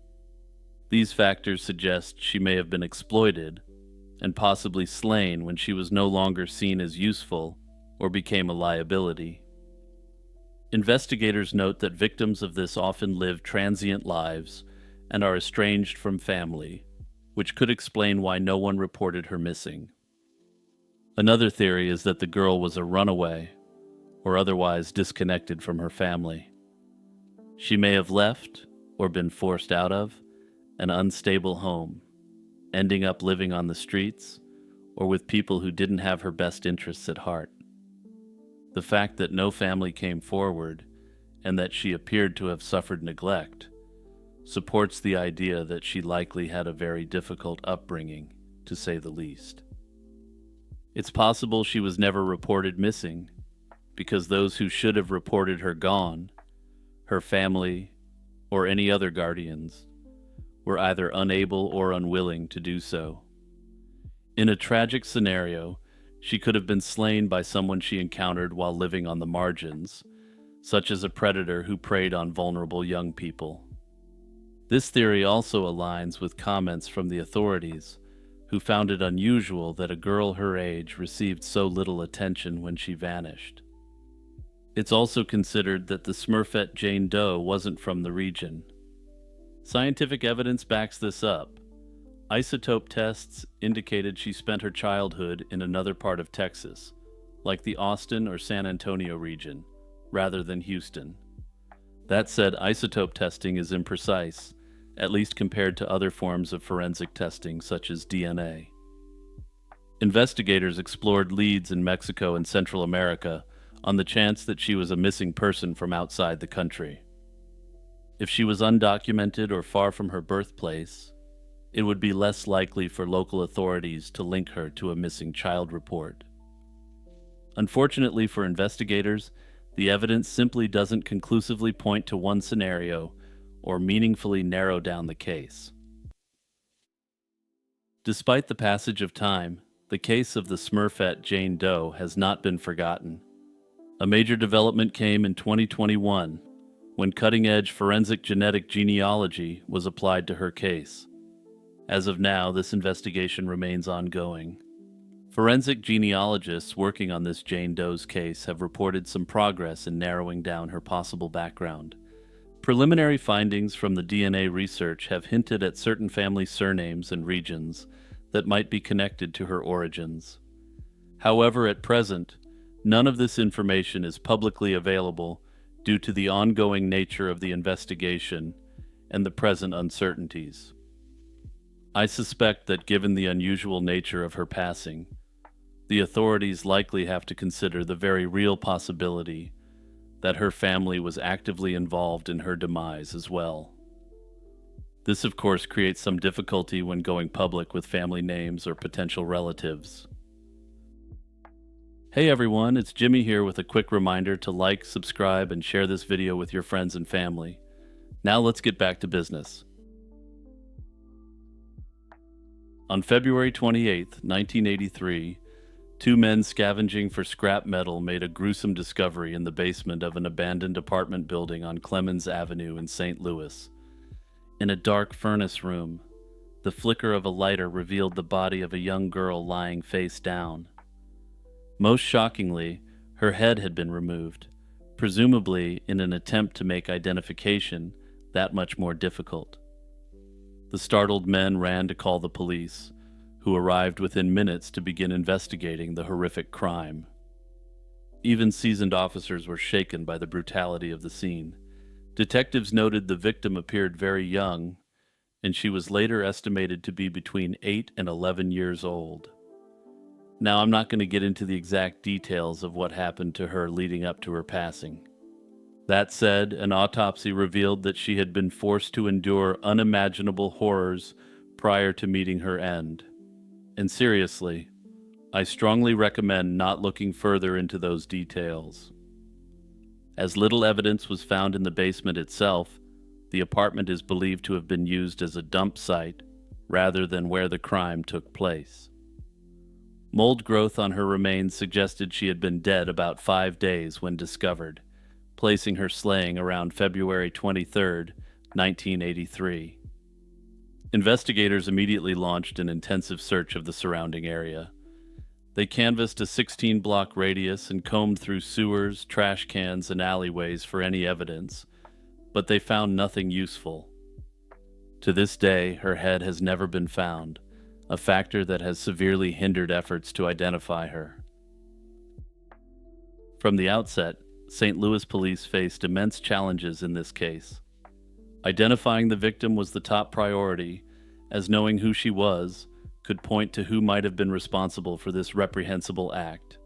These factors suggest she may have been exploited and possibly slain when she was no longer seen as useful or became a liability. Investigators note that victims of this often live transient lives and are estranged from family, which could explain why no one reported her missing. Another theory is that the girl was a runaway or otherwise disconnected from her family. She may have left or been forced out of an unstable home, ending up living on the streets or with people who didn't have her best interests at heart. The fact that no family came forward and that she appeared to have suffered neglect supports the idea that she likely had a very difficult upbringing, to say the least. It's possible she was never reported missing because those who should have reported her gone, her family, or any other guardians, were either unable or unwilling to do so. In a tragic scenario, she could have been slain by someone she encountered while living on the margins, such as a predator who preyed on vulnerable young people. This theory also aligns with comments from the authorities, who found it unusual that a girl her age received so little attention when she vanished. It's also considered that the Smurfette Jane Doe wasn't from the region. Scientific evidence backs this up. Isotope tests indicated she spent her childhood in another part of Texas, like the Austin or San Antonio region, rather than Houston. That said, isotope testing is imprecise, at least compared to other forms of forensic testing such as DNA. Investigators explored leads in Mexico and Central America on the chance that she was a missing person from outside the country. If she was undocumented or far from her birthplace, it would be less likely for local authorities to link her to a missing child report. Unfortunately for investigators, the evidence simply doesn't conclusively point to one scenario or meaningfully narrow down the case. Despite the passage of time, the case of the Smurfette Jane Doe has not been forgotten. A major development came in 2021 when cutting-edge forensic genetic genealogy was applied to her case. As of now, this investigation remains ongoing. Forensic genealogists working on this Jane Doe's case have reported some progress in narrowing down her possible background. Preliminary findings from the DNA research have hinted at certain family surnames and regions that might be connected to her origins. However, at present, none of this information is publicly available due to the ongoing nature of the investigation and the present uncertainties. I suspect that given the unusual nature of her passing, the authorities likely have to consider the very real possibility that her family was actively involved in her demise as well. This, of course, creates some difficulty when going public with family names or potential relatives. Hey everyone, it's Jimmy here with a quick reminder to like, subscribe, and share this video with your friends and family. Now let's get back to business. On February 28, 1983, two men scavenging for scrap metal made a gruesome discovery in the basement of an abandoned apartment building on Clemens Avenue in St. Louis. In a dark furnace room, the flicker of a lighter revealed the body of a young girl lying face down. Most shockingly, her head had been removed, presumably in an attempt to make identification that much more difficult. The startled men ran to call the police, who arrived within minutes to begin investigating the horrific crime. Even seasoned officers were shaken by the brutality of the scene. Detectives noted the victim appeared very young, and she was later estimated to be between 8 and 11 years old. Now, I'm not going to get into the exact details of what happened to her leading up to her passing. That said, an autopsy revealed that she had been forced to endure unimaginable horrors prior to meeting her end. And seriously, I strongly recommend not looking further into those details. As little evidence was found in the basement itself, the apartment is believed to have been used as a dump site rather than where the crime took place. Mold growth on her remains suggested she had been dead about 5 days when discovered, placing her slaying around February 23, 1983. Investigators immediately launched an intensive search of the surrounding area. They canvassed a 16-block radius and combed through sewers, trash cans, and alleyways for any evidence, but they found nothing useful. To this day, her head has never been found, a factor that has severely hindered efforts to identify her. From the outset, St. Louis police faced immense challenges in this case. Identifying the victim was the top priority, as knowing who she was could point to who might have been responsible for this reprehensible act.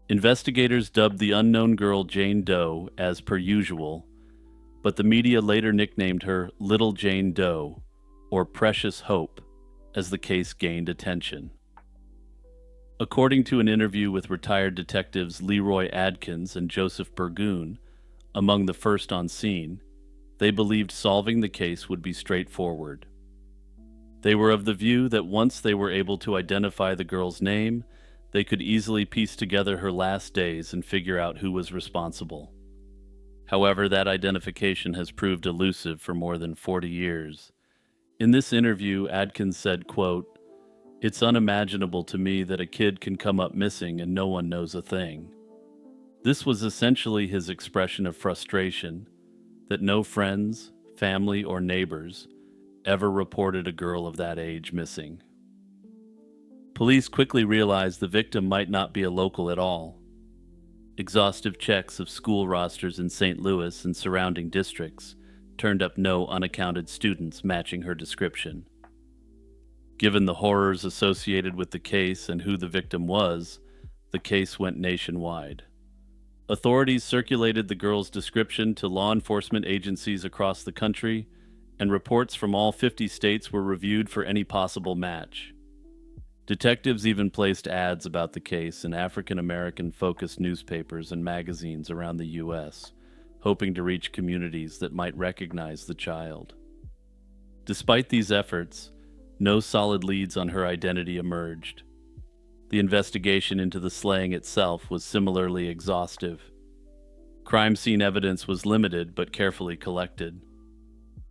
Investigators dubbed the unknown girl Jane Doe as per usual, but the media later nicknamed her Little Jane Doe, or Precious Hope, as the case gained attention. According to an interview with retired detectives Leroy Adkins and Joseph Burgoon, among the first on scene, they believed solving the case would be straightforward. They were of the view that once they were able to identify the girl's name, they could easily piece together her last days and figure out who was responsible. However, that identification has proved elusive for more than 40 years. In this interview, Adkins said, quote, "It's unimaginable to me that a kid can come up missing and no one knows a thing." This was essentially his expression of frustration that no friends, family, or neighbors ever reported a girl of that age missing. Police quickly realized the victim might not be a local at all. Exhaustive checks of school rosters in St. Louis and surrounding districts turned up no unaccounted students matching her description. Given the horrors associated with the case and who the victim was, the case went nationwide. Authorities circulated the girl's description to law enforcement agencies across the country, and reports from all 50 states were reviewed for any possible match. Detectives even placed ads about the case in African American focused newspapers and magazines around the U.S., hoping to reach communities that might recognize the child. Despite these efforts, no solid leads on her identity emerged. The investigation into the slaying itself was similarly exhaustive. Crime scene evidence was limited but carefully collected.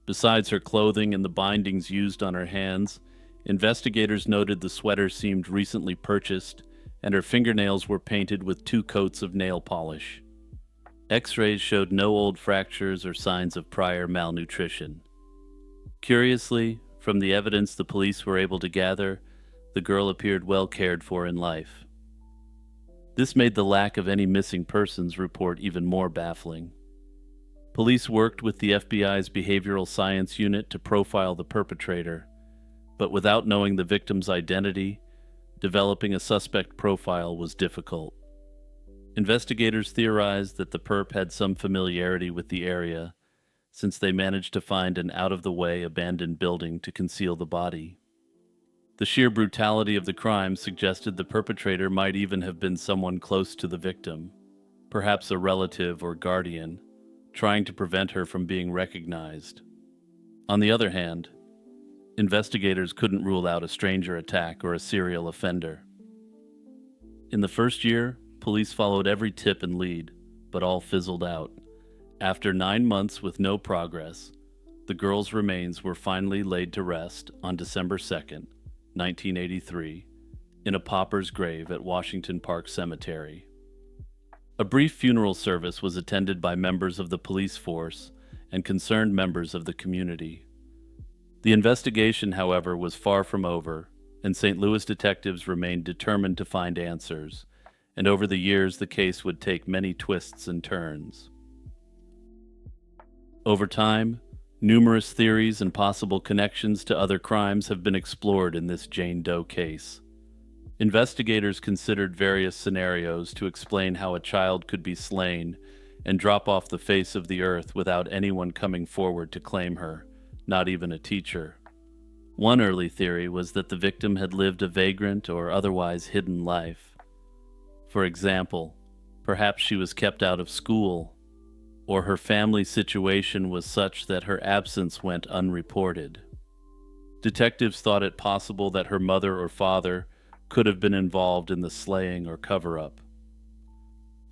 Besides her clothing and the bindings used on her hands, investigators noted the sweater seemed recently purchased, and her fingernails were painted with 2 coats of nail polish. X-rays showed no old fractures or signs of prior malnutrition. Curiously, from the evidence the police were able to gather, the girl appeared well cared for in life. This made the lack of any missing persons report even more baffling. Police worked with the FBI's behavioral science unit to profile the perpetrator, but without knowing the victim's identity, developing a suspect profile was difficult. Investigators theorized that the perp had some familiarity with the area, since they managed to find an out-of-the-way abandoned building to conceal the body. The sheer brutality of the crime suggested the perpetrator might even have been someone close to the victim, perhaps a relative or guardian, trying to prevent her from being recognized. On the other hand, investigators couldn't rule out a stranger attack or a serial offender. In the first year, police followed every tip and lead, but all fizzled out. After 9 months with no progress, the girl's remains were finally laid to rest on December 2nd, 1983, in a pauper's grave at Washington Park Cemetery. A brief funeral service was attended by members of the police force and concerned members of the community. The investigation, however, was far from over, and St. Louis detectives remained determined to find answers, and over the years the case would take many twists and turns. Over time, numerous theories and possible connections to other crimes have been explored in this Jane Doe case. Investigators considered various scenarios to explain how a child could be slain and drop off the face of the earth without anyone coming forward to claim her, not even a teacher. One early theory was that the victim had lived a vagrant or otherwise hidden life. For example, perhaps she was kept out of school, or her family situation was such that her absence went unreported. Detectives thought it possible that her mother or father could have been involved in the slaying or cover-up.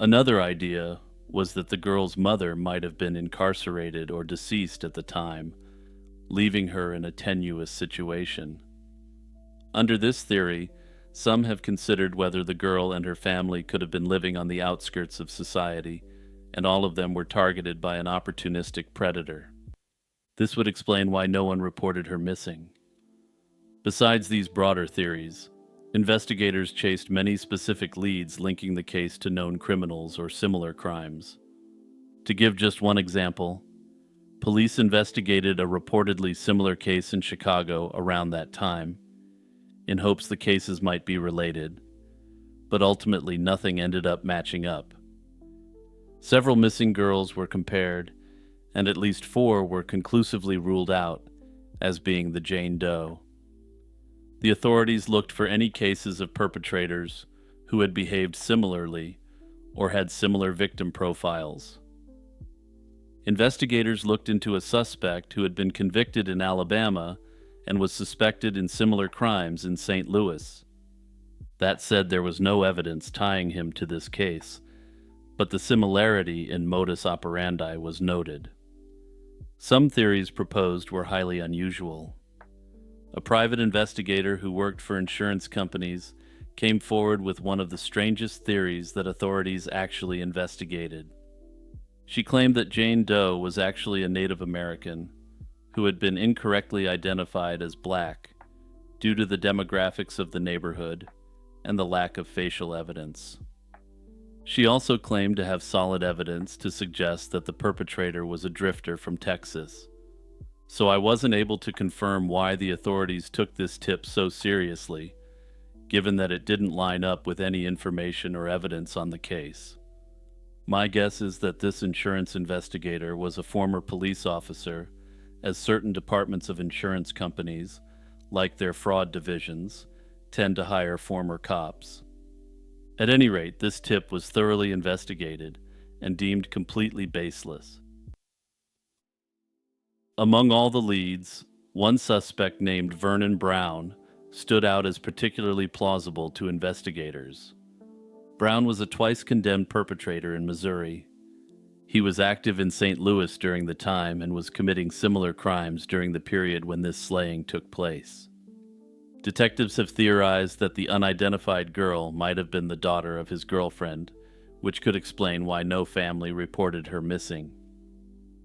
Another idea was that the girl's mother might have been incarcerated or deceased at the time, leaving her in a tenuous situation. Under this theory, Some have considered whether the girl and her family could have been living on the outskirts of society, and all of them were targeted by an opportunistic predator. This would explain why no one reported her missing. Besides these broader theories, investigators chased many specific leads linking the case to known criminals or similar crimes. To give just one example, police investigated a reportedly similar case in Chicago around that time, in hopes the cases might be related, but ultimately nothing ended up matching up. Several missing girls were compared, and at least 4 were conclusively ruled out as being the Jane Doe. The authorities looked for any cases of perpetrators who had behaved similarly or had similar victim profiles. Investigators looked into a suspect who had been convicted in Alabama and was suspected in similar crimes in St. Louis. That said, there was no evidence tying him to this case, but the similarity in modus operandi was noted. Some theories proposed were highly unusual. A private investigator who worked for insurance companies came forward with one of the strangest theories that authorities actually investigated. She claimed that Jane Doe was actually a Native American who had been incorrectly identified as black due to the demographics of the neighborhood and the lack of facial evidence. She also claimed to have solid evidence to suggest that the perpetrator was a drifter from Texas. So I wasn't able to confirm why the authorities took this tip so seriously, given that it didn't line up with any information or evidence on the case. My guess is that this insurance investigator was a former police officer, as certain departments of insurance companies, like their fraud divisions, tend to hire former cops. At any rate, this tip was thoroughly investigated and deemed completely baseless. Among all the leads, one suspect named Vernon Brown stood out as particularly plausible to investigators. Brown was a twice-condemned perpetrator in Missouri. He was active in St. Louis during the time and was committing similar crimes during the period when this slaying took place. Detectives have theorized that the unidentified girl might have been the daughter of his girlfriend, which could explain why no family reported her missing.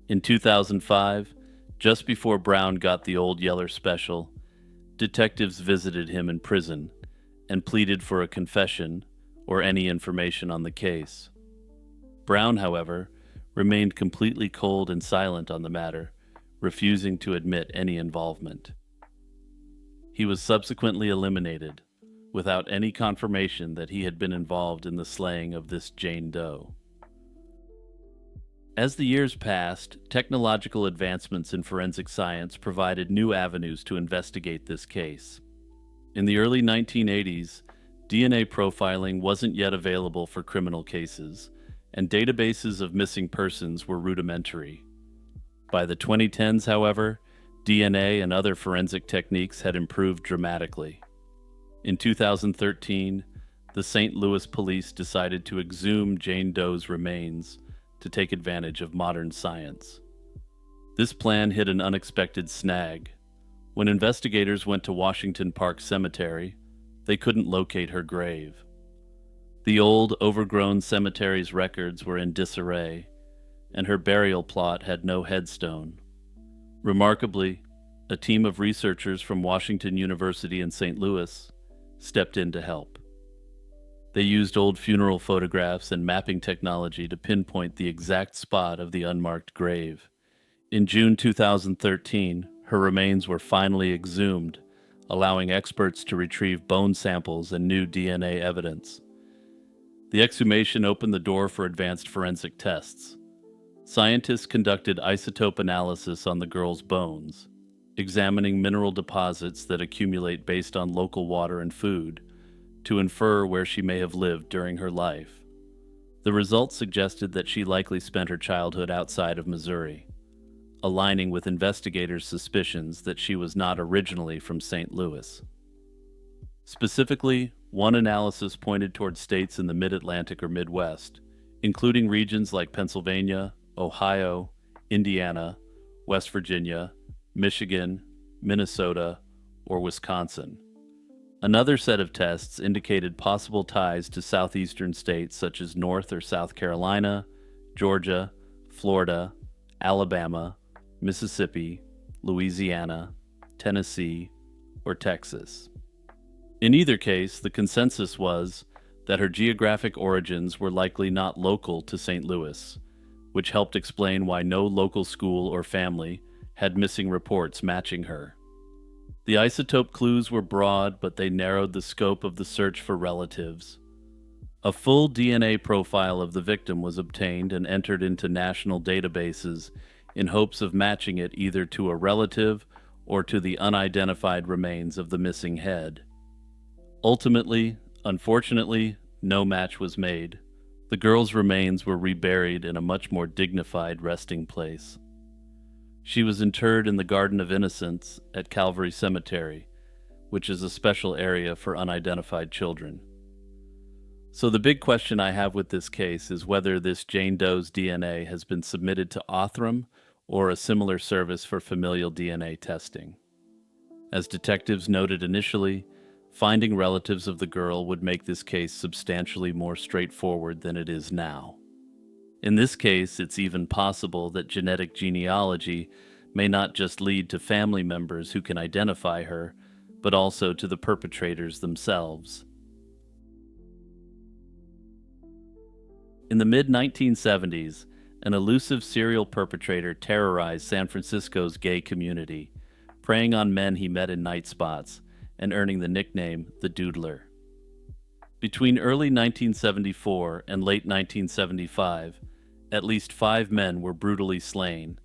In 2005, just before Brown got the Old Yeller Special, detectives visited him in prison and pleaded for a confession or any information on the case. Brown, however, remained completely cold and silent on the matter, refusing to admit any involvement. He was subsequently eliminated, without any confirmation that he had been involved in the slaying of this Jane Doe. As the years passed, technological advancements in forensic science provided new avenues to investigate this case. In the early 1980s, DNA profiling wasn't yet available for criminal cases, and databases of missing persons were rudimentary. By the 2010s, however, DNA and other forensic techniques had improved dramatically. In 2013, the St. Louis police decided to exhume Jane Doe's remains to take advantage of modern science. This plan hit an unexpected snag. When investigators went to Washington Park Cemetery, they couldn't locate her grave. The old, overgrown cemetery's records were in disarray, and her burial plot had no headstone. Remarkably, a team of researchers from Washington University in St. Louis stepped in to help. They used old funeral photographs and mapping technology to pinpoint the exact spot of the unmarked grave. In June 2013, her remains were finally exhumed, allowing experts to retrieve bone samples and new DNA evidence. The exhumation opened the door for advanced forensic tests. Scientists conducted isotope analysis on the girl's bones, examining mineral deposits that accumulate based on local water and food, to infer where she may have lived during her life. The results suggested that she likely spent her childhood outside of Missouri, aligning with investigators' suspicions that she was not originally from St. Louis. Specifically, one analysis pointed toward states in the Mid-Atlantic or Midwest, including regions like Pennsylvania, Ohio, Indiana, West Virginia, Michigan, Minnesota, or Wisconsin. Another set of tests indicated possible ties to southeastern states such as North or South Carolina, Georgia, Florida, Alabama, Mississippi, Louisiana, Tennessee, or Texas. In either case, the consensus was that her geographic origins were likely not local to St. Louis, which helped explain why no local school or family had missing reports matching her. The isotope clues were broad, but they narrowed the scope of the search for relatives. A full DNA profile of the victim was obtained and entered into national databases in hopes of matching it either to a relative or to the unidentified remains of the missing head. Ultimately, unfortunately, no match was made. The girl's remains were reburied in a much more dignified resting place. She was interred in the Garden of Innocents at Calvary Cemetery, which is a special area for unidentified children. So the big question I have with this case is whether this Jane Doe's DNA has been submitted to Othram or a similar service for familial DNA testing. As detectives noted initially, finding relatives of the girl would make this case substantially more straightforward than it is now. In this case, it's even possible that genetic genealogy may not just lead to family members who can identify her, but also to the perpetrators themselves. In the mid-1970s, an elusive serial perpetrator terrorized San Francisco's gay community, preying on men he met in night spots and earning the nickname the Doodler. Between early 1974 and late 1975, at least 5 men were brutally slain,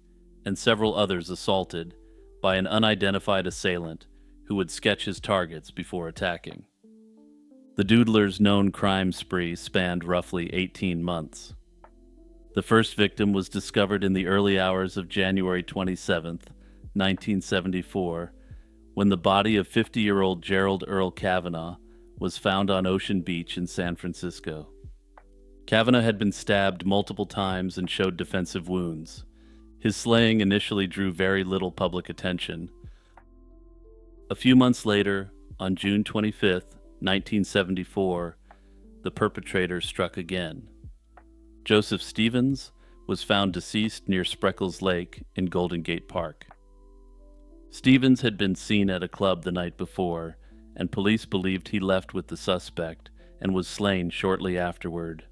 and several others assaulted, by an unidentified assailant who would sketch his targets before attacking. The Doodler's known crime spree spanned roughly 18 months. The first victim was discovered in the early hours of January 27, 1974, when the body of 50-year-old Gerald Earl Kavanaugh was found on Ocean Beach in San Francisco. Kavanaugh had been stabbed multiple times and showed defensive wounds. His slaying initially drew very little public attention. A few months later, on June 25, 1974, the perpetrator struck again. Joseph Stevens was found deceased near Spreckles Lake in Golden Gate Park. Stevens had been seen at a club the night before, and police believed he left with the suspect and was slain shortly afterward.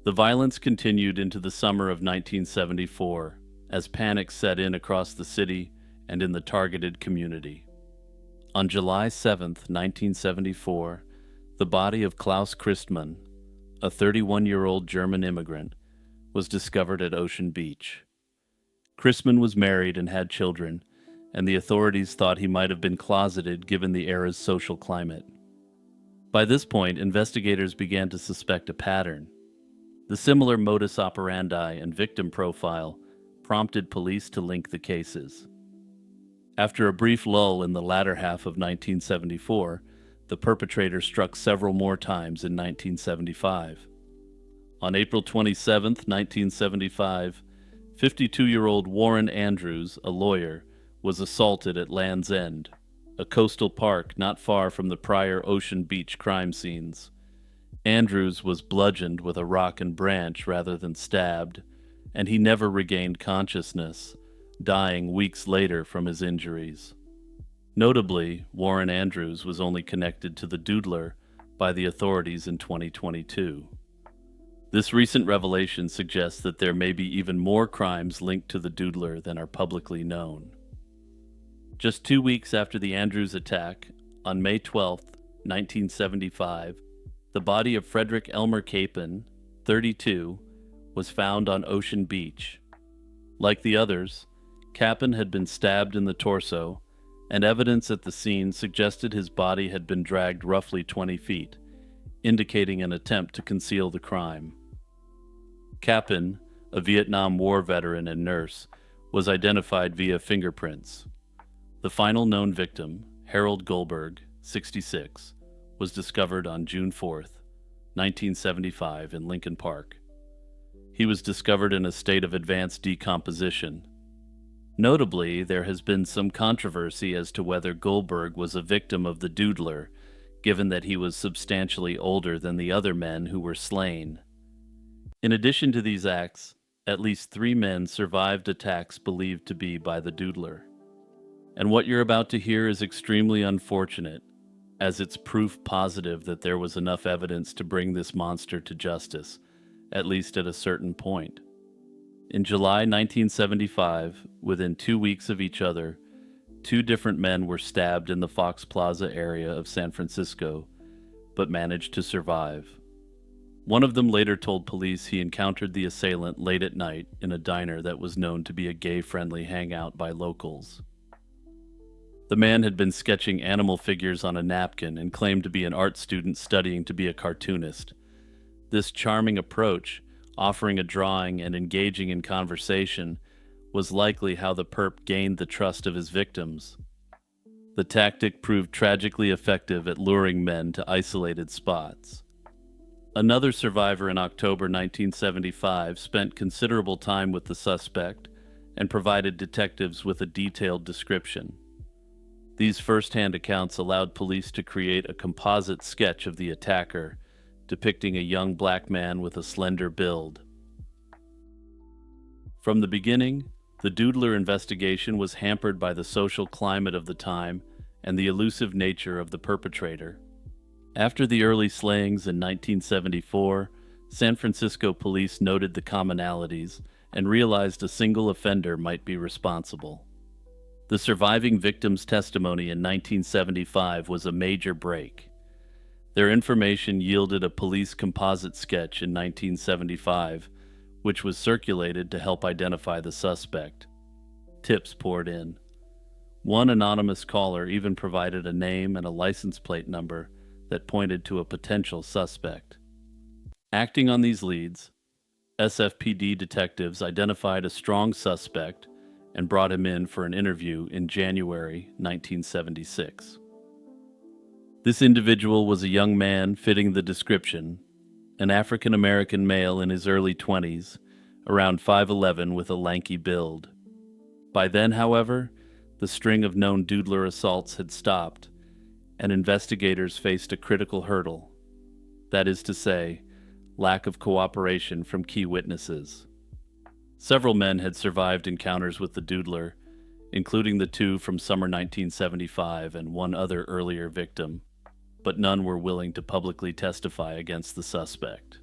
The violence continued into the summer of 1974 as panic set in across the city and in the targeted community. On July 7, 1974, the body of Klaus Christmann, a 31-year-old German immigrant, was discovered at Ocean Beach. Christmann was married and had children, and the authorities thought he might have been closeted given the era's social climate. By this point, investigators began to suspect a pattern. The similar modus operandi and victim profile prompted police to link the cases. After a brief lull in the latter half of 1974, the perpetrator struck several more times in 1975. On April 27, 1975, 52-year-old Warren Andrews, a lawyer, was assaulted at Land's End, a coastal park not far from the prior Ocean Beach crime scenes. Andrews was bludgeoned with a rock and branch rather than stabbed, and he never regained consciousness, dying weeks later from his injuries. Notably, Warren Andrews was only connected to the Doodler by the authorities in 2022. This recent revelation suggests that there may be even more crimes linked to the Doodler than are publicly known. Just 2 weeks after the Andrews attack, on May 12, 1975, the body of Frederick Elmer Capon, 32, was found on Ocean Beach. Like the others, Capon had been stabbed in the torso, and evidence at the scene suggested his body had been dragged roughly 20 feet, indicating an attempt to conceal the crime. Capon, a Vietnam War veteran and nurse, was identified via fingerprints. The final known victim, Harold Goldberg, 66, was discovered on June 4, 1975 in Lincoln Park. He was discovered in a state of advanced decomposition. Notably, there has been some controversy as to whether Goldberg was a victim of the Doodler, given that he was substantially older than the other men who were slain. In addition to these acts, at least 3 men survived attacks believed to be by the Doodler. And what you're about to hear is extremely unfortunate, as it's proof positive that there was enough evidence to bring this monster to justice, at least at a certain point. In July 1975, within 2 weeks of each other, 2 different men were stabbed in the Fox Plaza area of San Francisco, but managed to survive. One of them later told police he encountered the assailant late at night in a diner that was known to be a gay-friendly hangout by locals. The man had been sketching animal figures on a napkin and claimed to be an art student studying to be a cartoonist. This charming approach, offering a drawing and engaging in conversation, was likely how the perp gained the trust of his victims. The tactic proved tragically effective at luring men to isolated spots. Another survivor in October 1975 spent considerable time with the suspect and provided detectives with a detailed description. These first-hand accounts allowed police to create a composite sketch of the attacker, depicting a young black man with a slender build. From the beginning, the Doodler investigation was hampered by the social climate of the time and the elusive nature of the perpetrator. After the early slayings in 1974, San Francisco police noted the commonalities and realized a single offender might be responsible. The surviving victim's testimony in 1975 was a major break. Their information yielded a police composite sketch in 1975, which was circulated to help identify the suspect. Tips poured in. One anonymous caller even provided a name and a license plate number that pointed to a potential suspect. Acting on these leads, SFPD detectives identified a strong suspect and brought him in for an interview in January 1976. This individual was a young man fitting the description, an African-American male in his early 20s, around 5'11" with a lanky build. By then, however, the string of known Doodler assaults had stopped, and investigators faced a critical hurdle. That is to say, lack of cooperation from key witnesses. Several men had survived encounters with the Doodler, including the 2 from summer 1975 and one other earlier victim, but none were willing to publicly testify against the suspect.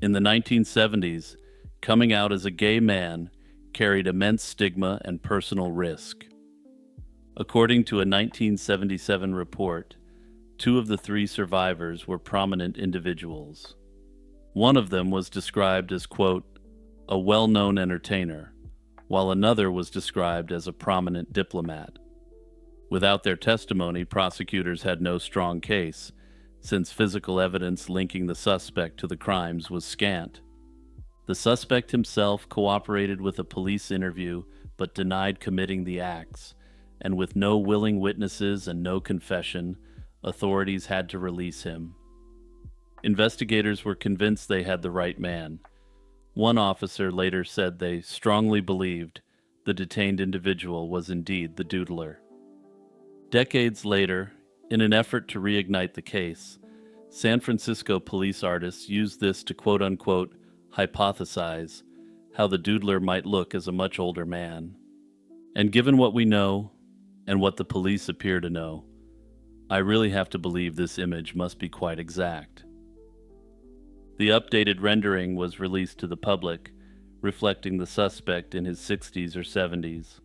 In the 1970s, coming out as a gay man carried immense stigma and personal risk. According to a 1977 report, 2 of the 3 survivors were prominent individuals. One of them was described as, quote, a well-known entertainer, while another was described as a prominent diplomat. Without their testimony, prosecutors had no strong case, since physical evidence linking the suspect to the crimes was scant. The suspect himself cooperated with a police interview but denied committing the acts, and with no willing witnesses and no confession, authorities had to release him. Investigators were convinced they had the right man. One officer later said they strongly believed the detained individual was indeed the Doodler. Decades later, in an effort to reignite the case, San Francisco police artists used this to quote-unquote hypothesize how the Doodler might look as a much older man. And given what we know, and what the police appear to know, I really have to believe this image must be quite exact. The updated rendering was released to the public, reflecting the suspect in his 60s or 70s.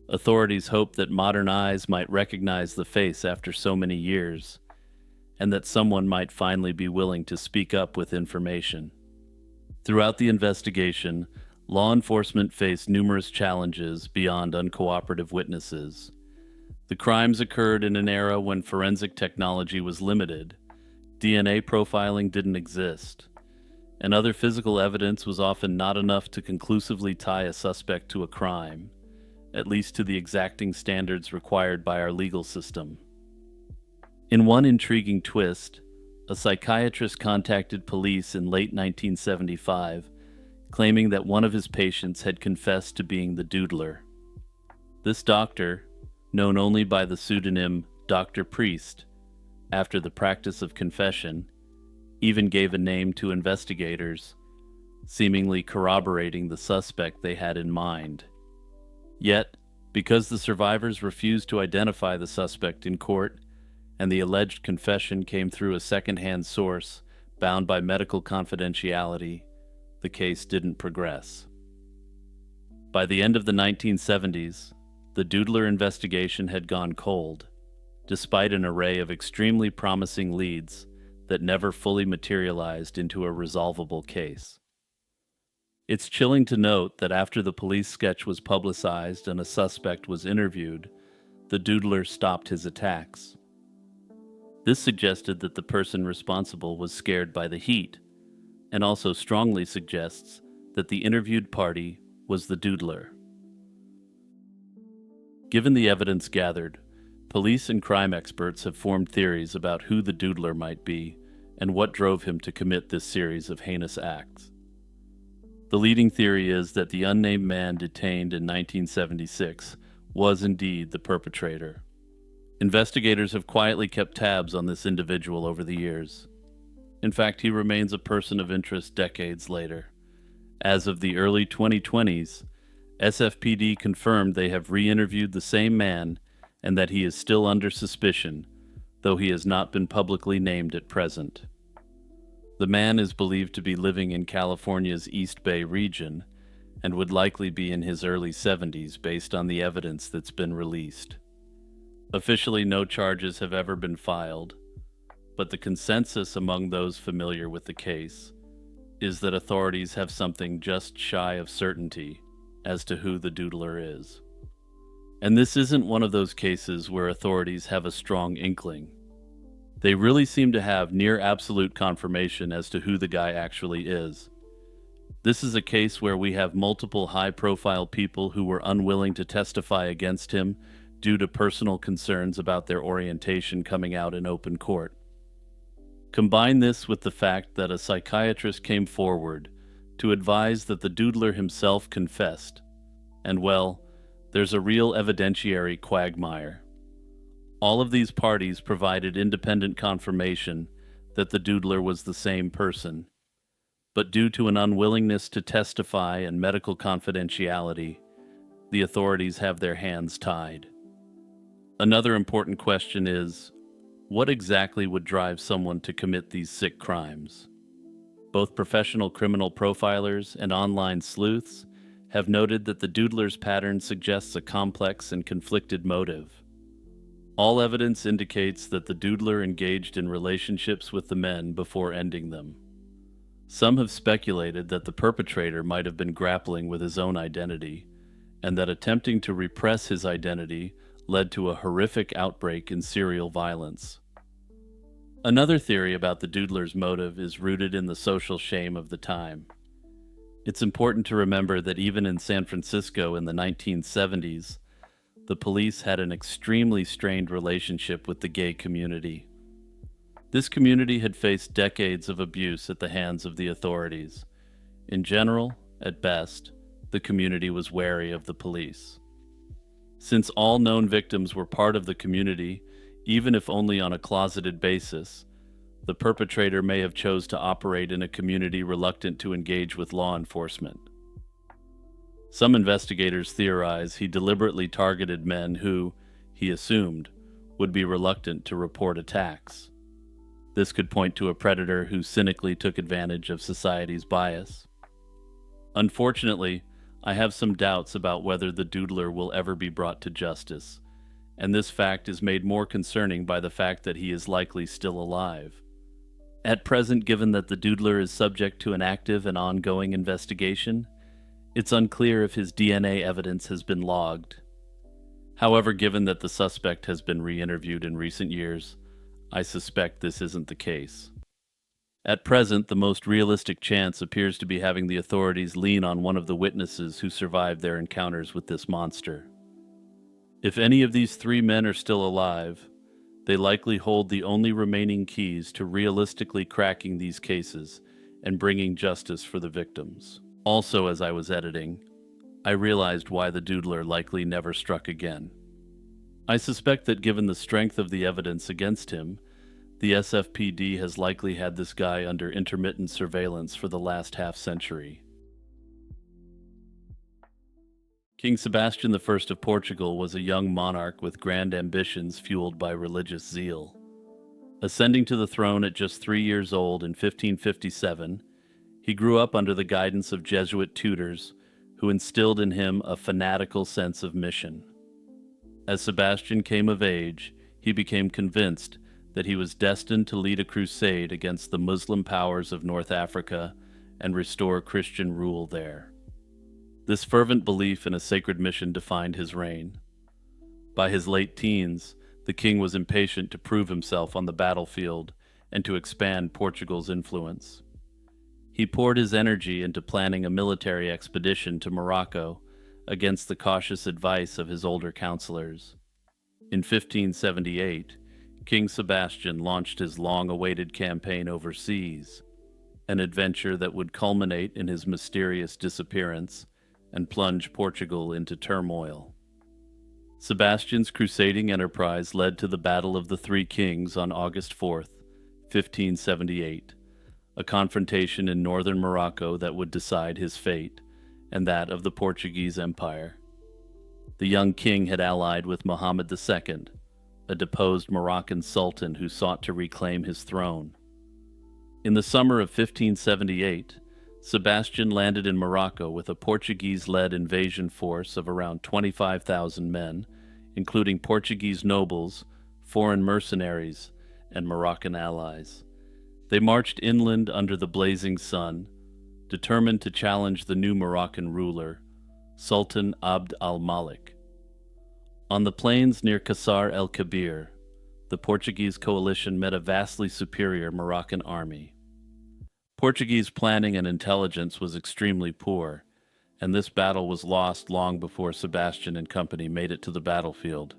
Authorities hoped that modern eyes might recognize the face after so many years, and that someone might finally be willing to speak up with information. Throughout the investigation, law enforcement faced numerous challenges beyond uncooperative witnesses. The crimes occurred in an era when forensic technology was limited, DNA profiling didn't exist, and other physical evidence was often not enough to conclusively tie a suspect to a crime, at least to the exacting standards required by our legal system. In one intriguing twist, a psychiatrist contacted police in late 1975, claiming that one of his patients had confessed to being the Doodler. This doctor, known only by the pseudonym Dr. Priest, after the practice of confession, even gave a name to investigators, seemingly corroborating the suspect they had in mind. Yet, because the survivors refused to identify the suspect in court, and the alleged confession came through a second-hand source bound by medical confidentiality, the case didn't progress. By the end of the 1970s, the Doodler investigation had gone cold, despite an array of extremely promising leads that never fully materialized into a resolvable case. It's chilling to note that after the police sketch was publicized and a suspect was interviewed, the Doodler stopped his attacks. This suggested that the person responsible was scared by the heat, and also strongly suggests that the interviewed party was the Doodler. Given the evidence gathered, police and crime experts have formed theories about who the Doodler might be and what drove him to commit this series of heinous acts. The leading theory is that the unnamed man detained in 1976 was indeed the perpetrator. Investigators have quietly kept tabs on this individual over the years. In fact, he remains a person of interest decades later. As of the early 2020s, SFPD confirmed they have re-interviewed the same man and that he is still under suspicion, though he has not been publicly named at present. The man is believed to be living in California's East Bay region and would likely be in his early 70s based on the evidence that's been released. Officially, no charges have ever been filed, but the consensus among those familiar with the case is that authorities have something just shy of certainty as to who the Doodler is. And this isn't one of those cases where authorities have a strong inkling. They really seem to have near absolute confirmation as to who the guy actually is. This is a case where we have multiple high-profile people who were unwilling to testify against him due to personal concerns about their orientation coming out in open court. Combine this with the fact that a psychiatrist came forward to advise that the Doodler himself confessed, and well, there's a real evidentiary quagmire. All of these parties provided independent confirmation that the Doodler was the same person, but due to an unwillingness to testify and medical confidentiality, the authorities have their hands tied. Another important question is, what exactly would drive someone to commit these sick crimes? Both professional criminal profilers and online sleuths have noted that the Doodler's pattern suggests a complex and conflicted motive. All evidence indicates that the Doodler engaged in relationships with the men before ending them. Some have speculated that the perpetrator might have been grappling with his own identity, and that attempting to repress his identity led to a horrific outbreak in serial violence. Another theory about the Doodler's motive is rooted in the social shame of the time. It's important to remember that even in San Francisco in the 1970s, the police had an extremely strained relationship with the gay community. This community had faced decades of abuse at the hands of the authorities. In general, at best, the community was wary of the police. Since all known victims were part of the community, even if only on a closeted basis, the perpetrator may have chose to operate in a community reluctant to engage with law enforcement. Some investigators theorize he deliberately targeted men who, he assumed, would be reluctant to report attacks. This could point to a predator who cynically took advantage of society's bias. Unfortunately, I have some doubts about whether the Doodler will ever be brought to justice, and this fact is made more concerning by the fact that he is likely still alive. At present, given that the Doodler is subject to an active and ongoing investigation, it's unclear if his DNA evidence has been logged. However, given that the suspect has been re-interviewed in recent years, I suspect this isn't the case. At present, the most realistic chance appears to be having the authorities lean on one of the witnesses who survived their encounters with this monster. If any of these three men are still alive, they likely hold the only remaining keys to realistically cracking these cases and bringing justice for the victims. Also, as I was editing, I realized why the Doodler likely never struck again. I suspect that given the strength of the evidence against him, The SFPD has likely had this guy under intermittent surveillance for the last half-century. King Sebastian I of Portugal was a young monarch with grand ambitions fueled by religious zeal. Ascending to the throne at just 3 years old in 1557, he grew up under the guidance of Jesuit tutors who instilled in him a fanatical sense of mission. As Sebastian came of age, he became convinced that he was destined to lead a crusade against the Muslim powers of North Africa and restore Christian rule there. This fervent belief in a sacred mission defined his reign. By his late teens, the king was impatient to prove himself on the battlefield and to expand Portugal's influence. He poured his energy into planning a military expedition to Morocco against the cautious advice of his older counselors. In 1578, King Sebastian launched his long-awaited campaign overseas, an adventure that would culminate in his mysterious disappearance and plunge Portugal into turmoil. Sebastian's crusading enterprise led to the Battle of the Three Kings on August 4th, 1578, a confrontation in northern Morocco that would decide his fate and that of the Portuguese Empire. The young king had allied with Mohammed II, a deposed Moroccan sultan who sought to reclaim his throne. In the summer of 1578, Sebastian landed in Morocco with a Portuguese-led invasion force of around 25,000 men, including Portuguese nobles, foreign mercenaries, and Moroccan allies. They marched inland under the blazing sun, determined to challenge the new Moroccan ruler, Sultan Abd al-Malik. On the plains near Qasr el-Kabir, the Portuguese coalition met a vastly superior Moroccan army. Portuguese planning and intelligence was extremely poor, and this battle was lost long before Sebastian and company made it to the battlefield.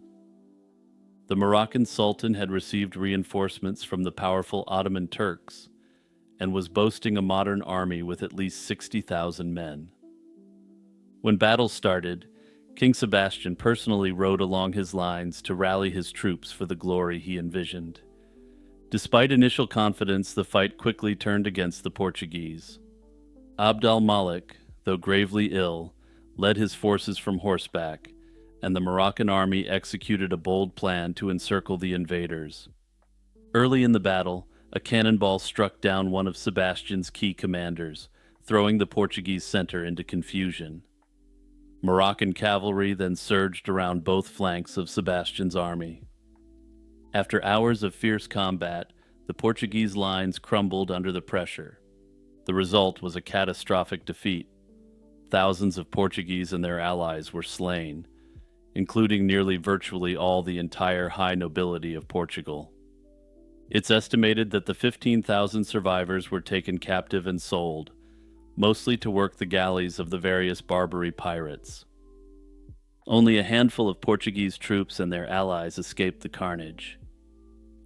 The Moroccan Sultan had received reinforcements from the powerful Ottoman Turks and was boasting a modern army with at least 60,000 men. When battle started, King Sebastian personally rode along his lines to rally his troops for the glory he envisioned. Despite initial confidence, the fight quickly turned against the Portuguese. Abd al-Malik, though gravely ill, led his forces from horseback, and the Moroccan army executed a bold plan to encircle the invaders. Early in the battle, a cannonball struck down one of Sebastian's key commanders, throwing the Portuguese center into confusion. Moroccan cavalry then surged around both flanks of Sebastian's army. After hours of fierce combat, the Portuguese lines crumbled under the pressure. The result was a catastrophic defeat. Thousands of Portuguese and their allies were slain, including nearly virtually all the entire high nobility of Portugal. It's estimated that the 15,000 survivors were taken captive and sold, mostly to work the galleys of the various Barbary pirates. Only a handful of Portuguese troops and their allies escaped the carnage.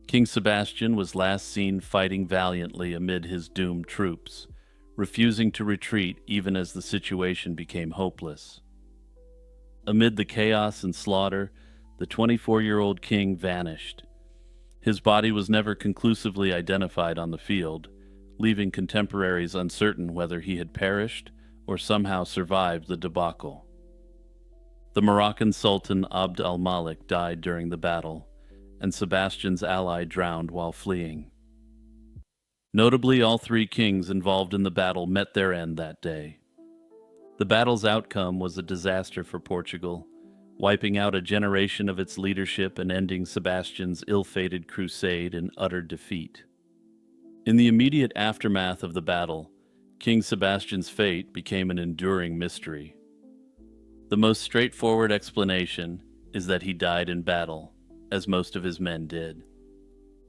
King Sebastian was last seen fighting valiantly amid his doomed troops, refusing to retreat even as the situation became hopeless. Amid the chaos and slaughter, the 24-year-old king vanished. His body was never conclusively identified on the field, leaving contemporaries uncertain whether he had perished or somehow survived the debacle. The Moroccan Sultan Abd al-Malik died during the battle, and Sebastian's ally drowned while fleeing. Notably, all three kings involved in the battle met their end that day. The battle's outcome was a disaster for Portugal, wiping out a generation of its leadership and ending Sebastian's ill-fated crusade in utter defeat. In the immediate aftermath of the battle, King Sebastian's fate became an enduring mystery. The most straightforward explanation is that he died in battle, as most of his men did.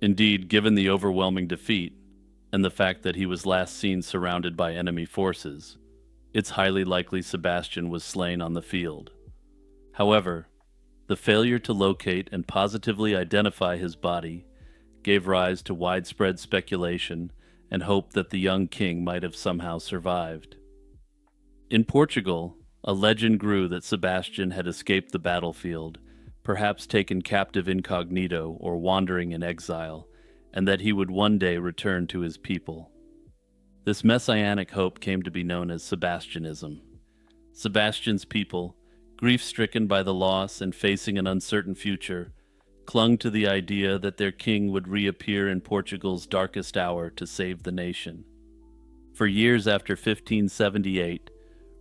Indeed, given the overwhelming defeat and the fact that he was last seen surrounded by enemy forces, it's highly likely Sebastian was slain on the field. However, the failure to locate and positively identify his body gave rise to widespread speculation and hope that the young king might have somehow survived. In Portugal, a legend grew that Sebastian had escaped the battlefield, perhaps taken captive incognito or wandering in exile, and that he would one day return to his people. This messianic hope came to be known as Sebastianism. Sebastian's people, grief-stricken by the loss and facing an uncertain future, clung to the idea that their king would reappear in Portugal's darkest hour to save the nation. For years after 1578,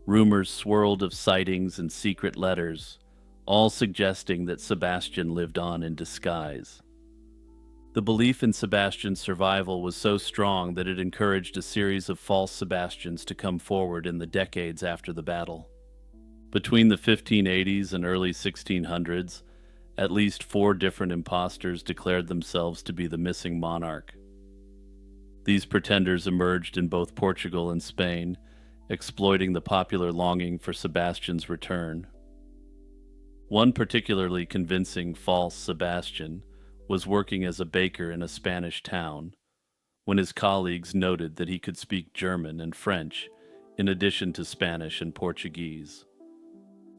rumors swirled of sightings and secret letters, all suggesting that Sebastian lived on in disguise. The belief in Sebastian's survival was so strong that it encouraged a series of false Sebastians to come forward in the decades after the battle. Between the 1580s and early 1600s, at least 4 different impostors declared themselves to be the missing monarch. These pretenders emerged in both Portugal and Spain, exploiting the popular longing for Sebastian's return. One particularly convincing false Sebastian was working as a baker in a Spanish town, when his colleagues noted that he could speak German and French, in addition to Spanish and Portuguese.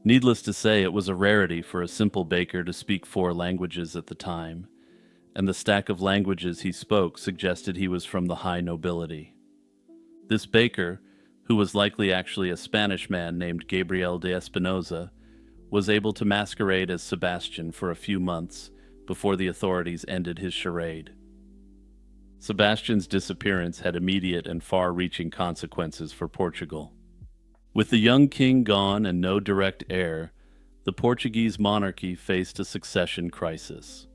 Needless to say, it was a rarity for a simple baker to speak 4 languages at the time, and the stack of languages he spoke suggested he was from the high nobility. This baker, who was likely actually a Spanish man named Gabriel de Espinosa, was able to masquerade as Sebastian for a few months before the authorities ended his charade. Sebastian's disappearance had immediate and far-reaching consequences for Portugal. With the young king gone and no direct heir, the Portuguese monarchy faced a succession crisis.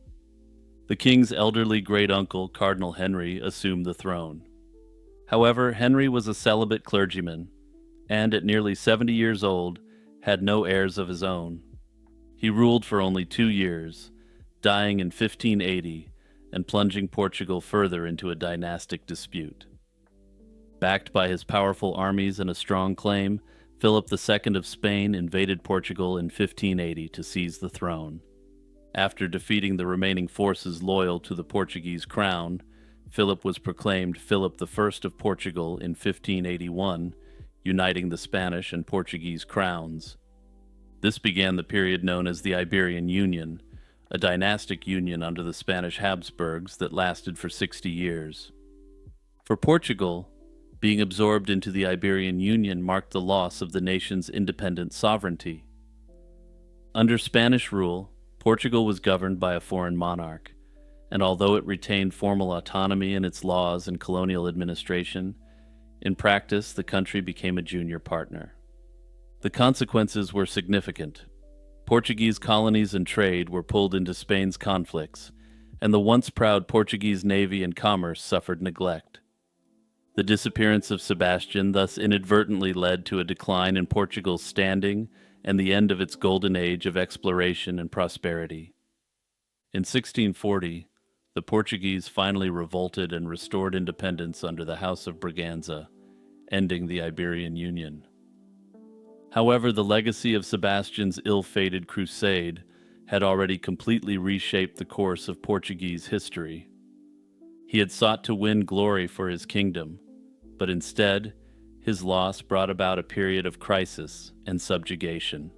The king's elderly great-uncle, Cardinal Henry, assumed the throne. However, Henry was a celibate clergyman, and at nearly 70 years old, had no heirs of his own. He ruled for only 2 years, dying in 1580 and plunging Portugal further into a dynastic dispute. Backed by his powerful armies and a strong claim, Philip II of Spain invaded Portugal in 1580 to seize the throne. After defeating the remaining forces loyal to the Portuguese crown, Philip was proclaimed Philip I of Portugal in 1581, uniting the Spanish and Portuguese crowns. This began the period known as the Iberian Union, a dynastic union under the Spanish Habsburgs that lasted for 60 years. For Portugal, being absorbed into the Iberian Union marked the loss of the nation's independent sovereignty. Under Spanish rule, Portugal was governed by a foreign monarch, and although it retained formal autonomy in its laws and colonial administration, in practice the country became a junior partner. The consequences were significant. Portuguese colonies and trade were pulled into Spain's conflicts, and the once proud Portuguese navy and commerce suffered neglect. The disappearance of Sebastian thus inadvertently led to a decline in Portugal's standing and the end of its golden age of exploration and prosperity. In 1640, the Portuguese finally revolted and restored independence under the House of Braganza, ending the Iberian Union. However, the legacy of Sebastian's ill-fated crusade had already completely reshaped the course of Portuguese history. He had sought to win glory for his kingdom, but instead, his loss brought about a period of crisis and subjugation.